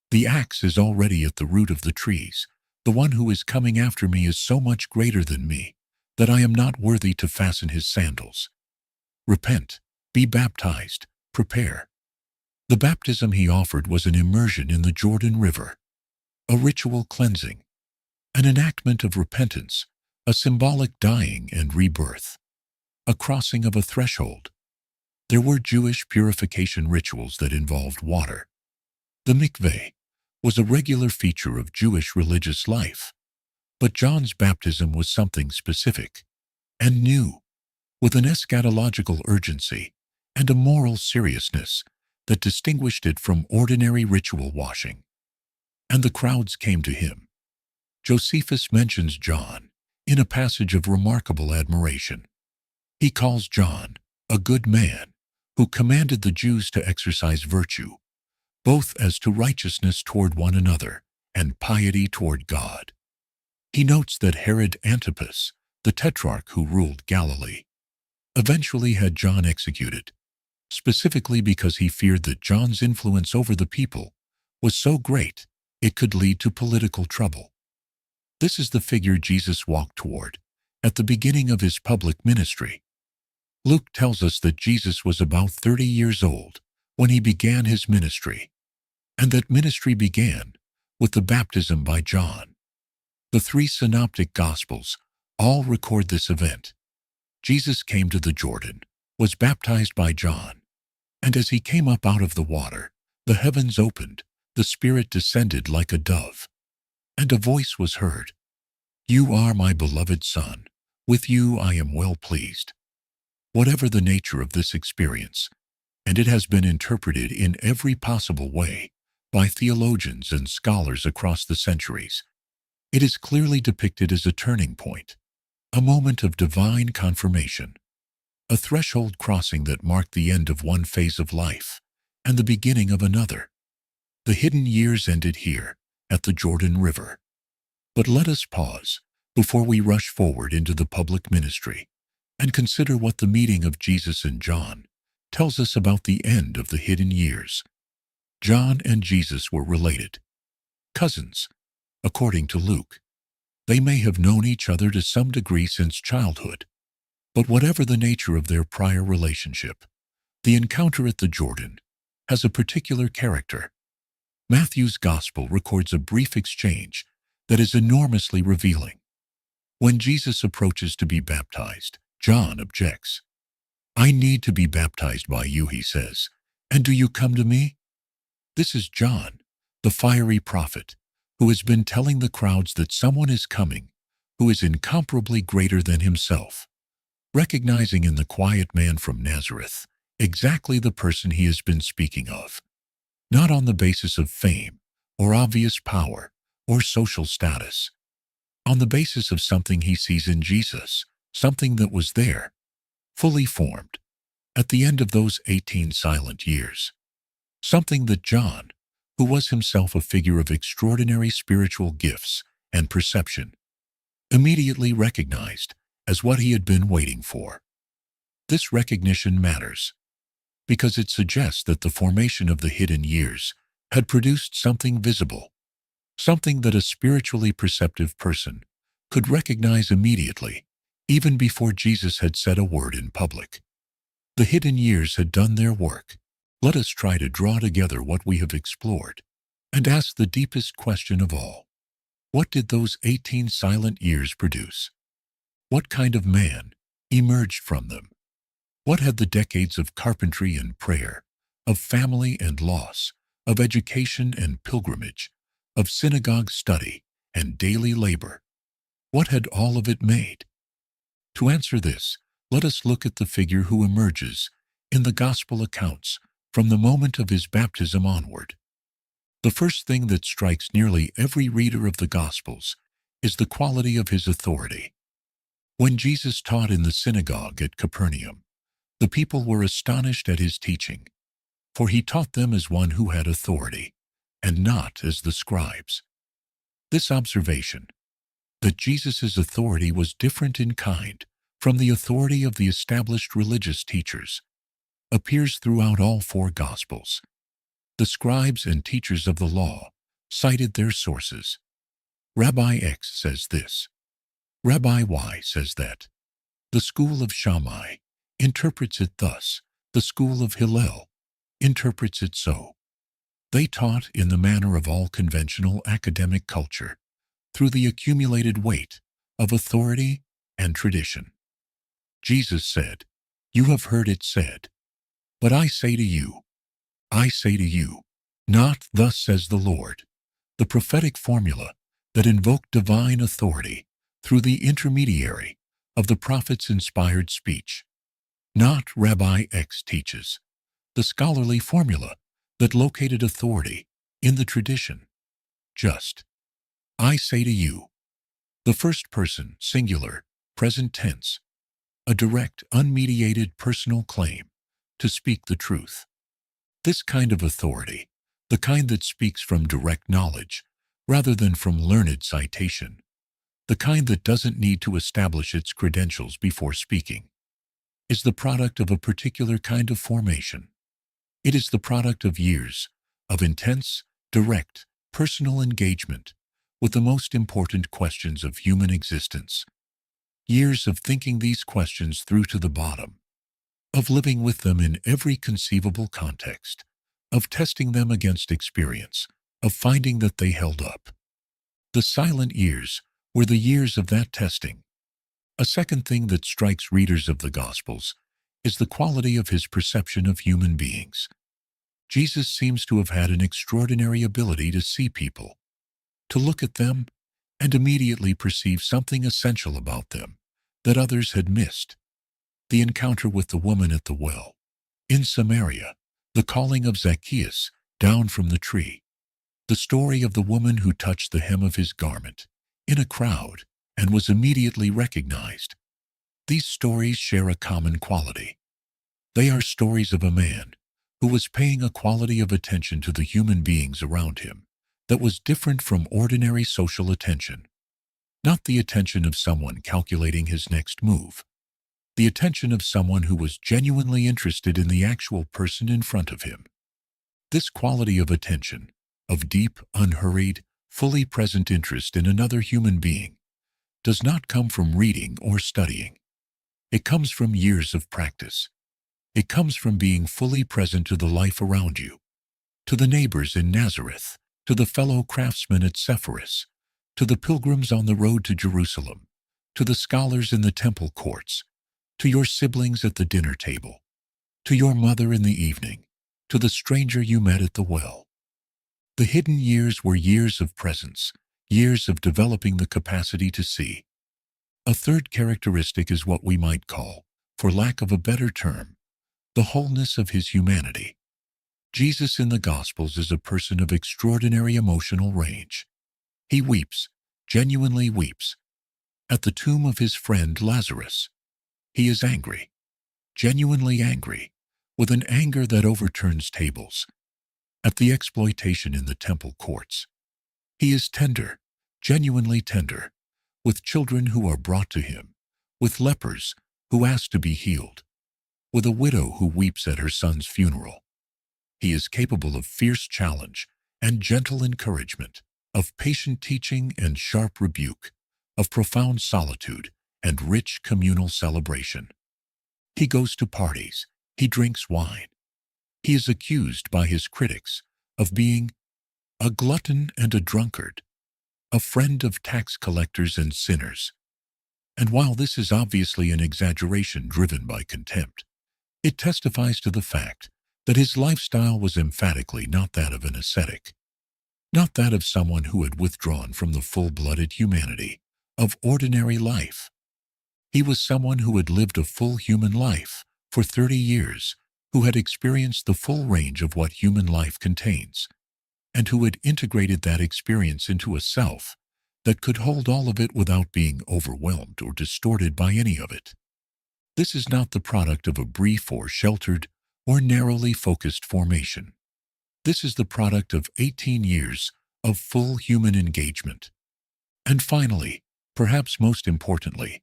The axe is already at the root of the trees. The one who is coming after me is so much greater than me that I am not worthy to fasten his sandals. Repent, be baptized, prepare. The baptism he offered was an immersion in the Jordan River, a ritual cleansing, an enactment of repentance, a symbolic dying and rebirth, a crossing of a threshold. There were Jewish purification rituals that involved water. The mikveh was a regular feature of Jewish religious life, but John's baptism was something specific and new, with an eschatological urgency and a moral seriousness that distinguished it from ordinary ritual washing. And the crowds came to him. Josephus mentions John in a passage of remarkable admiration. He calls John a good man who commanded the Jews to exercise virtue, both as to righteousness toward one another and piety toward God. He notes that Herod Antipas, the tetrarch who ruled Galilee, eventually had John executed, specifically because he feared that John's influence over the people was so great it could lead to political trouble. This is the figure Jesus walked toward at the beginning of his public ministry. Luke tells us that Jesus was about 30 years old when he began his ministry, and that ministry began with the baptism by John. The three synoptic Gospels all record this event. Jesus came to the Jordan, was baptized by John, and as he came up out of the water, the heavens opened, the Spirit descended like a dove, and a voice was heard, "You are my beloved Son, with you I am well pleased." Whatever the nature of this experience, and it has been interpreted in every possible way by theologians and scholars across the centuries, it is clearly depicted as a turning point, a moment of divine confirmation, a threshold crossing that marked the end of one phase of life and the beginning of another. The hidden years ended here, at the Jordan River. But let us pause before we rush forward into the public ministry and consider what the meeting of Jesus and John tells us about the end of the hidden years. John and Jesus were related, cousins, according to Luke. They may have known each other to some degree since childhood, but whatever the nature of their prior relationship, the encounter at the Jordan has a particular character. Matthew's Gospel records a brief exchange that is enormously revealing. When Jesus approaches to be baptized, John objects. "I need to be baptized by you," he says, "and do you come to me?" This is John, the fiery prophet, who has been telling the crowds that someone is coming who is incomparably greater than himself, recognizing in the quiet man from Nazareth exactly the person he has been speaking of, not on the basis of fame or obvious power or social status, on the basis of something he sees in Jesus, something that was there, fully formed, at the end of those 18 silent years, something that John, who was himself a figure of extraordinary spiritual gifts and perception, immediately recognized as what he had been waiting for. This recognition matters because it suggests that the formation of the hidden years had produced something visible, something that a spiritually perceptive person could recognize immediately, even before Jesus had said a word in public. The hidden years had done their work. Let us try to draw together what we have explored and ask the deepest question of all. What did those 18 silent years produce? What kind of man emerged from them? What had the decades of carpentry and prayer, of family and loss, of education and pilgrimage, of synagogue study and daily labor, what had all of it made? To answer this, let us look at the figure who emerges in the gospel accounts from the moment of his baptism onward. The first thing that strikes nearly every reader of the Gospels is the quality of his authority. When Jesus taught in the synagogue at Capernaum, the people were astonished at his teaching, for he taught them as one who had authority, and not as the scribes. This observation, that Jesus' authority was different in kind from the authority of the established religious teachers, appears throughout all four Gospels. The scribes and teachers of the law cited their sources. Rabbi X says this. Rabbi Y says that. The school of Shammai interprets it thus. The school of Hillel interprets it so. They taught in the manner of all conventional academic culture, through the accumulated weight of authority and tradition. Jesus said, "You have heard it said, but I say to you, not thus says the Lord," the prophetic formula that invoked divine authority through the intermediary of the prophet's inspired speech. Not Rabbi X teaches, the scholarly formula that located authority in the tradition. Just, I say to you, the first person, singular, present tense, a direct, unmediated personal claim to speak the truth. This kind of authority, the kind that speaks from direct knowledge rather than from learned citation, the kind that doesn't need to establish its credentials before speaking, is the product of a particular kind of formation. It is the product of years of intense, direct, personal engagement with the most important questions of human existence. Years of thinking these questions through to the bottom, of living with them in every conceivable context, of testing them against experience, of finding that they held up. The silent years were the years of that testing. A second thing that strikes readers of the Gospels is the quality of his perception of human beings. Jesus seems to have had an extraordinary ability to see people, to look at them, and immediately perceive something essential about them that others had missed. the encounter with the woman at the well. In Samaria, the calling of Zacchaeus down from the tree. The story of the woman who touched the hem of his garment in a crowd and was immediately recognized. These stories share a common quality. They are stories of a man who was paying a quality of attention to the human beings around him that was different from ordinary social attention. Not the attention of someone calculating his next move. The attention of someone who was genuinely interested in the actual person in front of him. This quality of attention, of deep, unhurried, fully present interest in another human being, does not come from reading or studying. It comes from years of practice. It comes from being fully present to the life around you, to the neighbors in Nazareth, to the fellow craftsmen at Sepphoris, to the pilgrims on the road to Jerusalem, to the scholars in the temple courts, to your siblings at the dinner table, to your mother in the evening, to the stranger you met at the well. The hidden years were years of presence, years of developing the capacity to see. A third characteristic is what we might call, for lack of a better term, the wholeness of his humanity. Jesus in the Gospels is a person of extraordinary emotional range. He weeps, genuinely weeps, at the tomb of his friend Lazarus. He is angry, genuinely angry, with an anger that overturns tables, at the exploitation in the temple courts. He is tender, genuinely tender, with children who are brought to him, with lepers who ask to be healed, with a widow who weeps at her son's funeral. He is capable of fierce challenge and gentle encouragement, of patient teaching and sharp rebuke, of profound solitude and rich communal celebration. He goes to parties, he drinks wine. He is accused by his critics of being a glutton and a drunkard, a friend of tax collectors and sinners. And while this is obviously an exaggeration driven by contempt, it testifies to the fact that his lifestyle was emphatically not that of an ascetic, not that of someone who had withdrawn from the full-blooded humanity of ordinary life. He was someone who had lived a full human life for 30 years, who had experienced the full range of what human life contains, and who had integrated that experience into a self that could hold all of it without being overwhelmed or distorted by any of it. This is not the product of a brief or sheltered or narrowly focused formation. This is the product of 18 years of full human engagement. And finally, perhaps most importantly,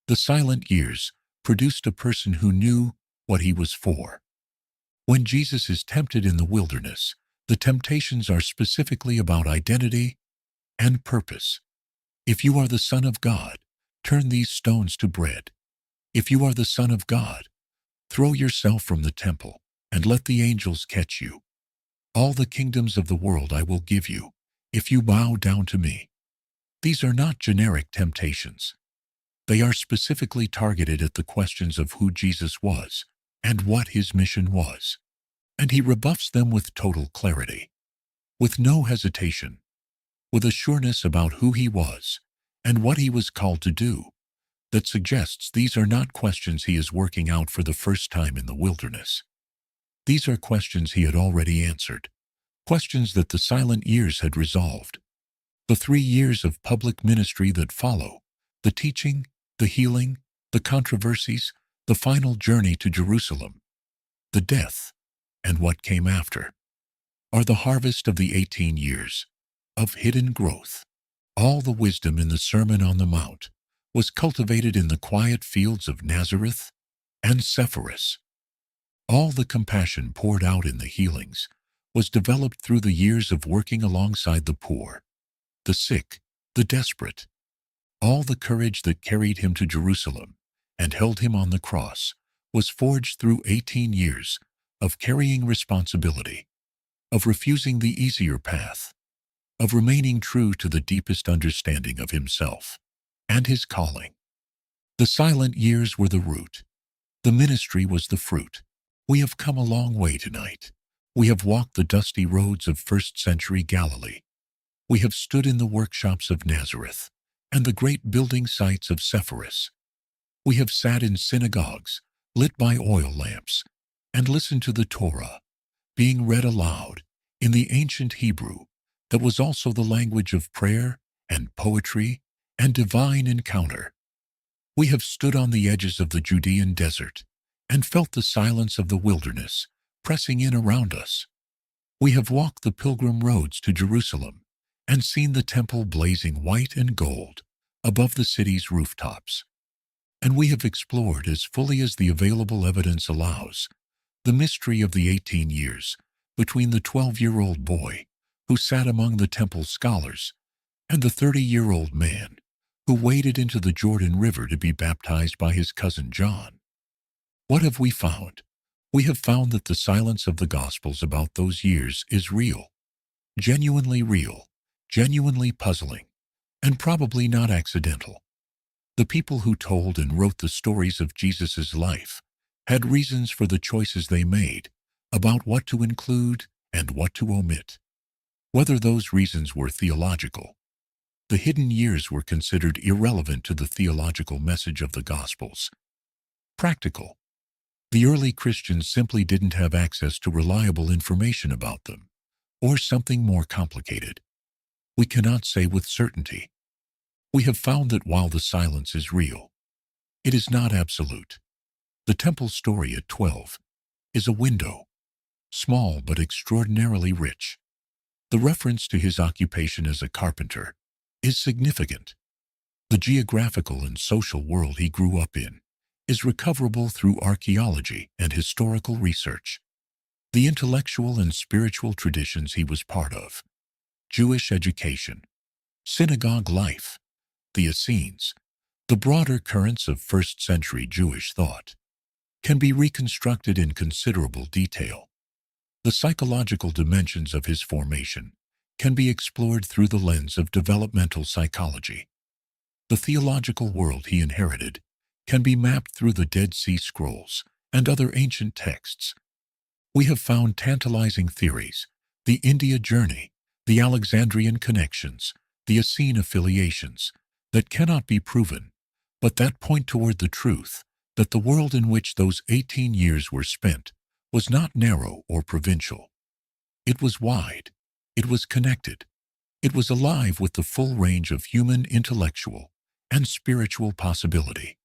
the silent years produced a person who knew what he was for. When Jesus is tempted in the wilderness, the temptations are specifically about identity and purpose. If you are the Son of God, turn these stones to bread. If you are the Son of God, throw yourself from the temple and let the angels catch you. All the kingdoms of the world I will give you, if you bow down to me. These are not generic temptations. They are specifically targeted at the questions of who Jesus was and what his mission was. And he rebuffs them with total clarity, with no hesitation, with a sureness about who he was and what he was called to do that suggests these are not questions he is working out for the first time in the wilderness. These are questions he had already answered, questions that the silent years had resolved. The 3 years of public ministry that follow, the teaching, the healing, the controversies, the final journey to Jerusalem, the death, and what came after, are the harvest of the 18 years of hidden growth. All the wisdom in the Sermon on the Mount was cultivated in the quiet fields of Nazareth and Sepphoris. All the compassion poured out in the healings was developed through the years of working alongside the poor, the sick, the desperate. All the courage that carried him to Jerusalem and held him on the cross was forged through 18 years of carrying responsibility, of refusing the easier path, of remaining true to the deepest understanding of himself and his calling. The silent years were the root. The ministry was the fruit. We have come a long way tonight. We have walked the dusty roads of first-century Galilee. We have stood in the workshops of Nazareth and the great building sites of Sepphoris. We have sat in synagogues, lit by oil lamps, and listened to the Torah, being read aloud in the ancient Hebrew that was also the language of prayer and poetry and divine encounter. We have stood on the edges of the Judean desert and felt the silence of the wilderness pressing in around us. We have walked the pilgrim roads to Jerusalem and seen the temple blazing white and gold above the city's rooftops. And we have explored as fully as the available evidence allows the mystery of the 18 years between the 12-year-old boy who sat among the temple scholars and the 30-year-old man who waded into the Jordan River to be baptized by his cousin John. What have we found? We have found that the silence of the Gospels about those years is real, genuinely puzzling, and probably not accidental. The people who told and wrote the stories of Jesus' life had reasons for the choices they made about what to include and what to omit. Whether those reasons were theological, the hidden years were considered irrelevant to the theological message of the Gospels. Practical. The early Christians simply didn't have access to reliable information about them, or something more complicated. We cannot say with certainty. We have found that while the silence is real, it is not absolute. The temple story at 12 is a window, small but extraordinarily rich. The reference to his occupation as a carpenter is significant. The geographical and social world he grew up in is recoverable through archaeology and historical research. The intellectual and spiritual traditions he was part of, Jewish education, synagogue life, the Essenes, the broader currents of first-century Jewish thought, can be reconstructed in considerable detail. The psychological dimensions of his formation can be explored through the lens of developmental psychology. The theological world he inherited can be mapped through the Dead Sea Scrolls and other ancient texts. We have found tantalizing theories, the India journey, the Alexandrian connections, the Essene affiliations, that cannot be proven, but that point toward the truth that the world in which those 18 years were spent was not narrow or provincial. It was wide. It was connected. It was alive with the full range of human intellectual and spiritual possibility.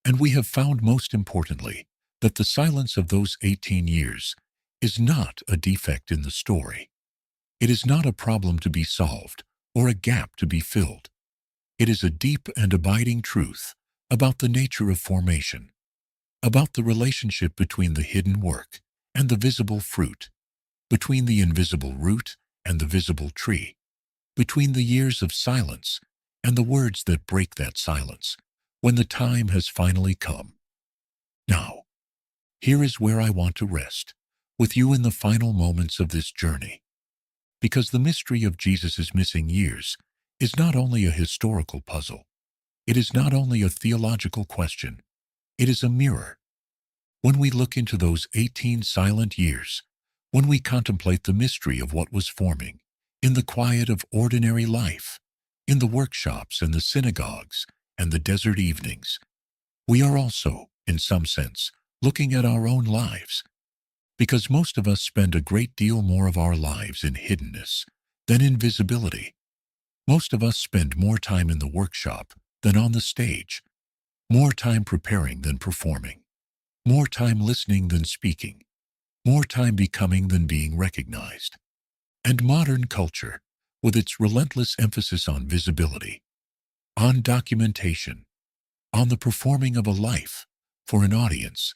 And we have found, most importantly, that the silence of those 18 years is not a defect in the story. It is not a problem to be solved or a gap to be filled. It is a deep and abiding truth about the nature of formation, about the relationship between the hidden work and the visible fruit, between the invisible root and the visible tree, between the years of silence and the words that break that silence when the time has finally come. Now, here is where I want to rest with you in the final moments of this journey, because the mystery of Jesus' missing years is not only a historical puzzle, it is not only a theological question, it is a mirror. When we look into those 18 silent years, when we contemplate the mystery of what was forming in the quiet of ordinary life, in the workshops and the synagogues and the desert evenings, we are also, in some sense, looking at our own lives, because most of us spend a great deal more of our lives in hiddenness than in visibility. Most of us spend more time in the workshop than on the stage, more time preparing than performing, more time listening than speaking, more time becoming than being recognized. And modern culture, with its relentless emphasis on visibility, on documentation, on the performing of a life for an audience,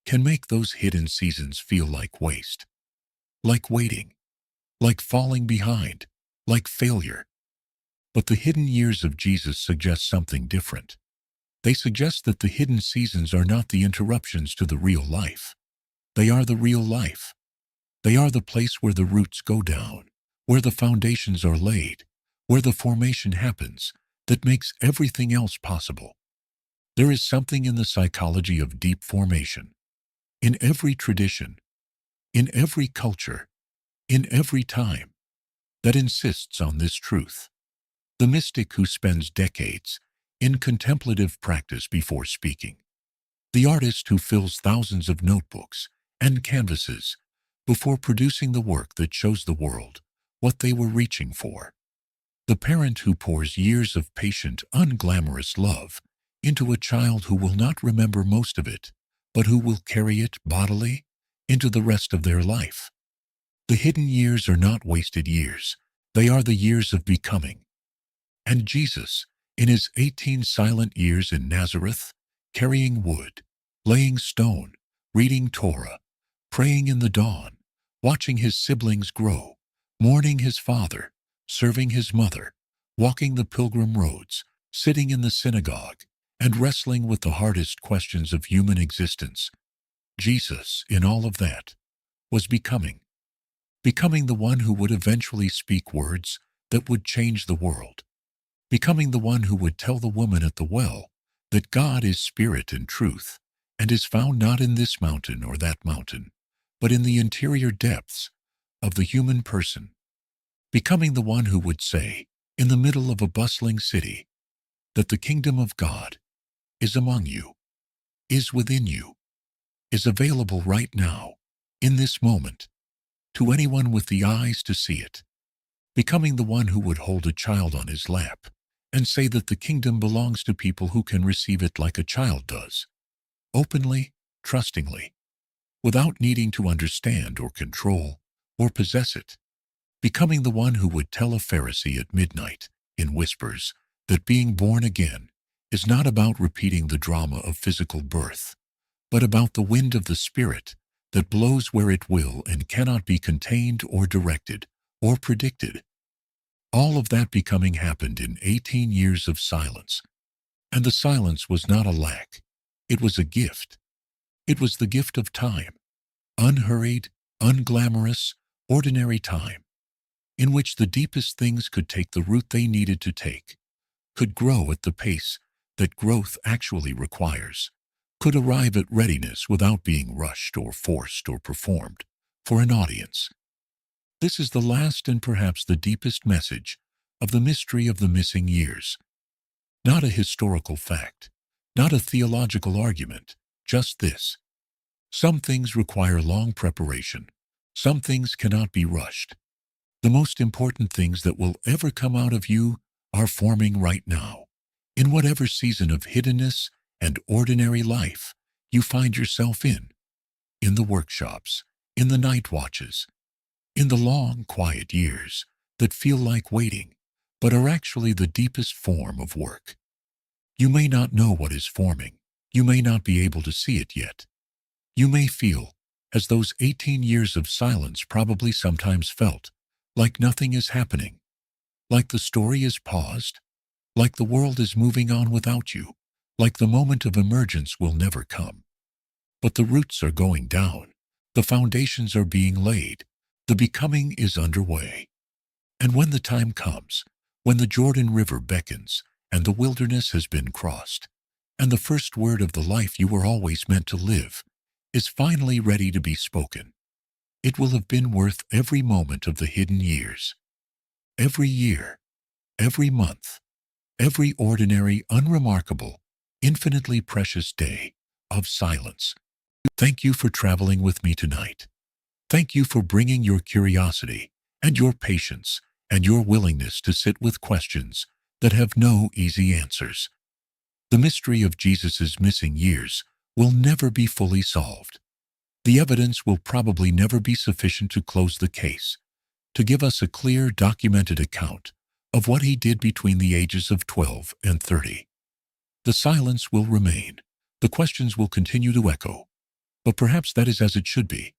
can make those hidden seasons feel like waste, like waiting, like falling behind, like failure. But the hidden years of Jesus suggest something different. They suggest that the hidden seasons are not the interruptions to the real life. They are the real life. They are the place where the roots go down, where the foundations are laid, where the formation happens that makes everything else possible. There is something in the psychology of deep formation, in every tradition, in every culture, in every time, that insists on this truth. The mystic who spends decades in contemplative practice before speaking. The artist who fills thousands of notebooks and canvases before producing the work that shows the world what they were reaching for. The parent who pours years of patient, unglamorous love into a child who will not remember most of it, but who will carry it bodily into the rest of their life. The hidden years are not wasted years. They are the years of becoming. And Jesus, in his 18 silent years in Nazareth, carrying wood, laying stone, reading Torah, praying in the dawn, watching his siblings grow, mourning his father, serving his mother, walking the pilgrim roads, sitting in the synagogue, and wrestling with the hardest questions of human existence. Jesus, in all of that, was becoming the one who would eventually speak words that would change the world, becoming the one who would tell the woman at the well that God is spirit and truth, and is found not in this mountain or that mountain, but in the interior depths of the human person, becoming the one who would say, in the middle of a bustling city, that the kingdom of God is among you, is within you, is available right now, in this moment, to anyone with the eyes to see it, becoming the one who would hold a child on his lap and say that the kingdom belongs to people who can receive it like a child does, openly, trustingly, without needing to understand or control or possess it, becoming the one who would tell a Pharisee at midnight, in whispers, that being born again is not about repeating the drama of physical birth, but about the wind of the Spirit that blows where it will and cannot be contained or directed or predicted. All of that becoming happened in 18 years of silence. And the silence was not a lack. It was a gift. It was the gift of time, unhurried, unglamorous, ordinary time, in which the deepest things could take the root they needed to take, could grow at the pace that growth actually requires, could arrive at readiness without being rushed or forced or performed for an audience. This is the last and perhaps the deepest message of the mystery of the missing years. Not a historical fact, not a theological argument, just this. Some things require long preparation. Some things cannot be rushed. The most important things that will ever come out of you are forming right now, in whatever season of hiddenness and ordinary life you find yourself in the workshops, in the night watches, in the long, quiet years that feel like waiting, but are actually the deepest form of work. You may not know what is forming. You may not be able to see it yet. You may feel, as those 18 years of silence probably sometimes felt, like nothing is happening, like the story is paused, like the world is moving on without you, like the moment of emergence will never come. But the roots are going down. The foundations are being laid. The becoming is underway. And when the time comes, when the Jordan River beckons and the wilderness has been crossed, and the first word of the life you were always meant to live is finally ready to be spoken, it will have been worth every moment of the hidden years. Every year, every month, every ordinary, unremarkable, infinitely precious day of silence. Thank you for traveling with me tonight. Thank you for bringing your curiosity and your patience and your willingness to sit with questions that have no easy answers. The mystery of Jesus' missing years will never be fully solved. The evidence will probably never be sufficient to close the case, to give us a clear, documented account of what he did between the ages of 12 and 30. The silence will remain. The questions will continue to echo. But perhaps that is as it should be.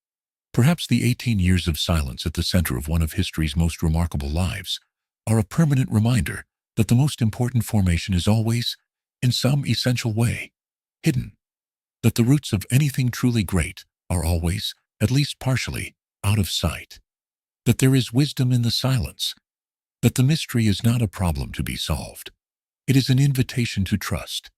Perhaps the 18 years of silence at the center of one of history's most remarkable lives are a permanent reminder that the most important formation is always, in some essential way, hidden. That the roots of anything truly great are always, at least partially, out of sight. That there is wisdom in the silence. That the mystery is not a problem to be solved. It is an invitation to trust.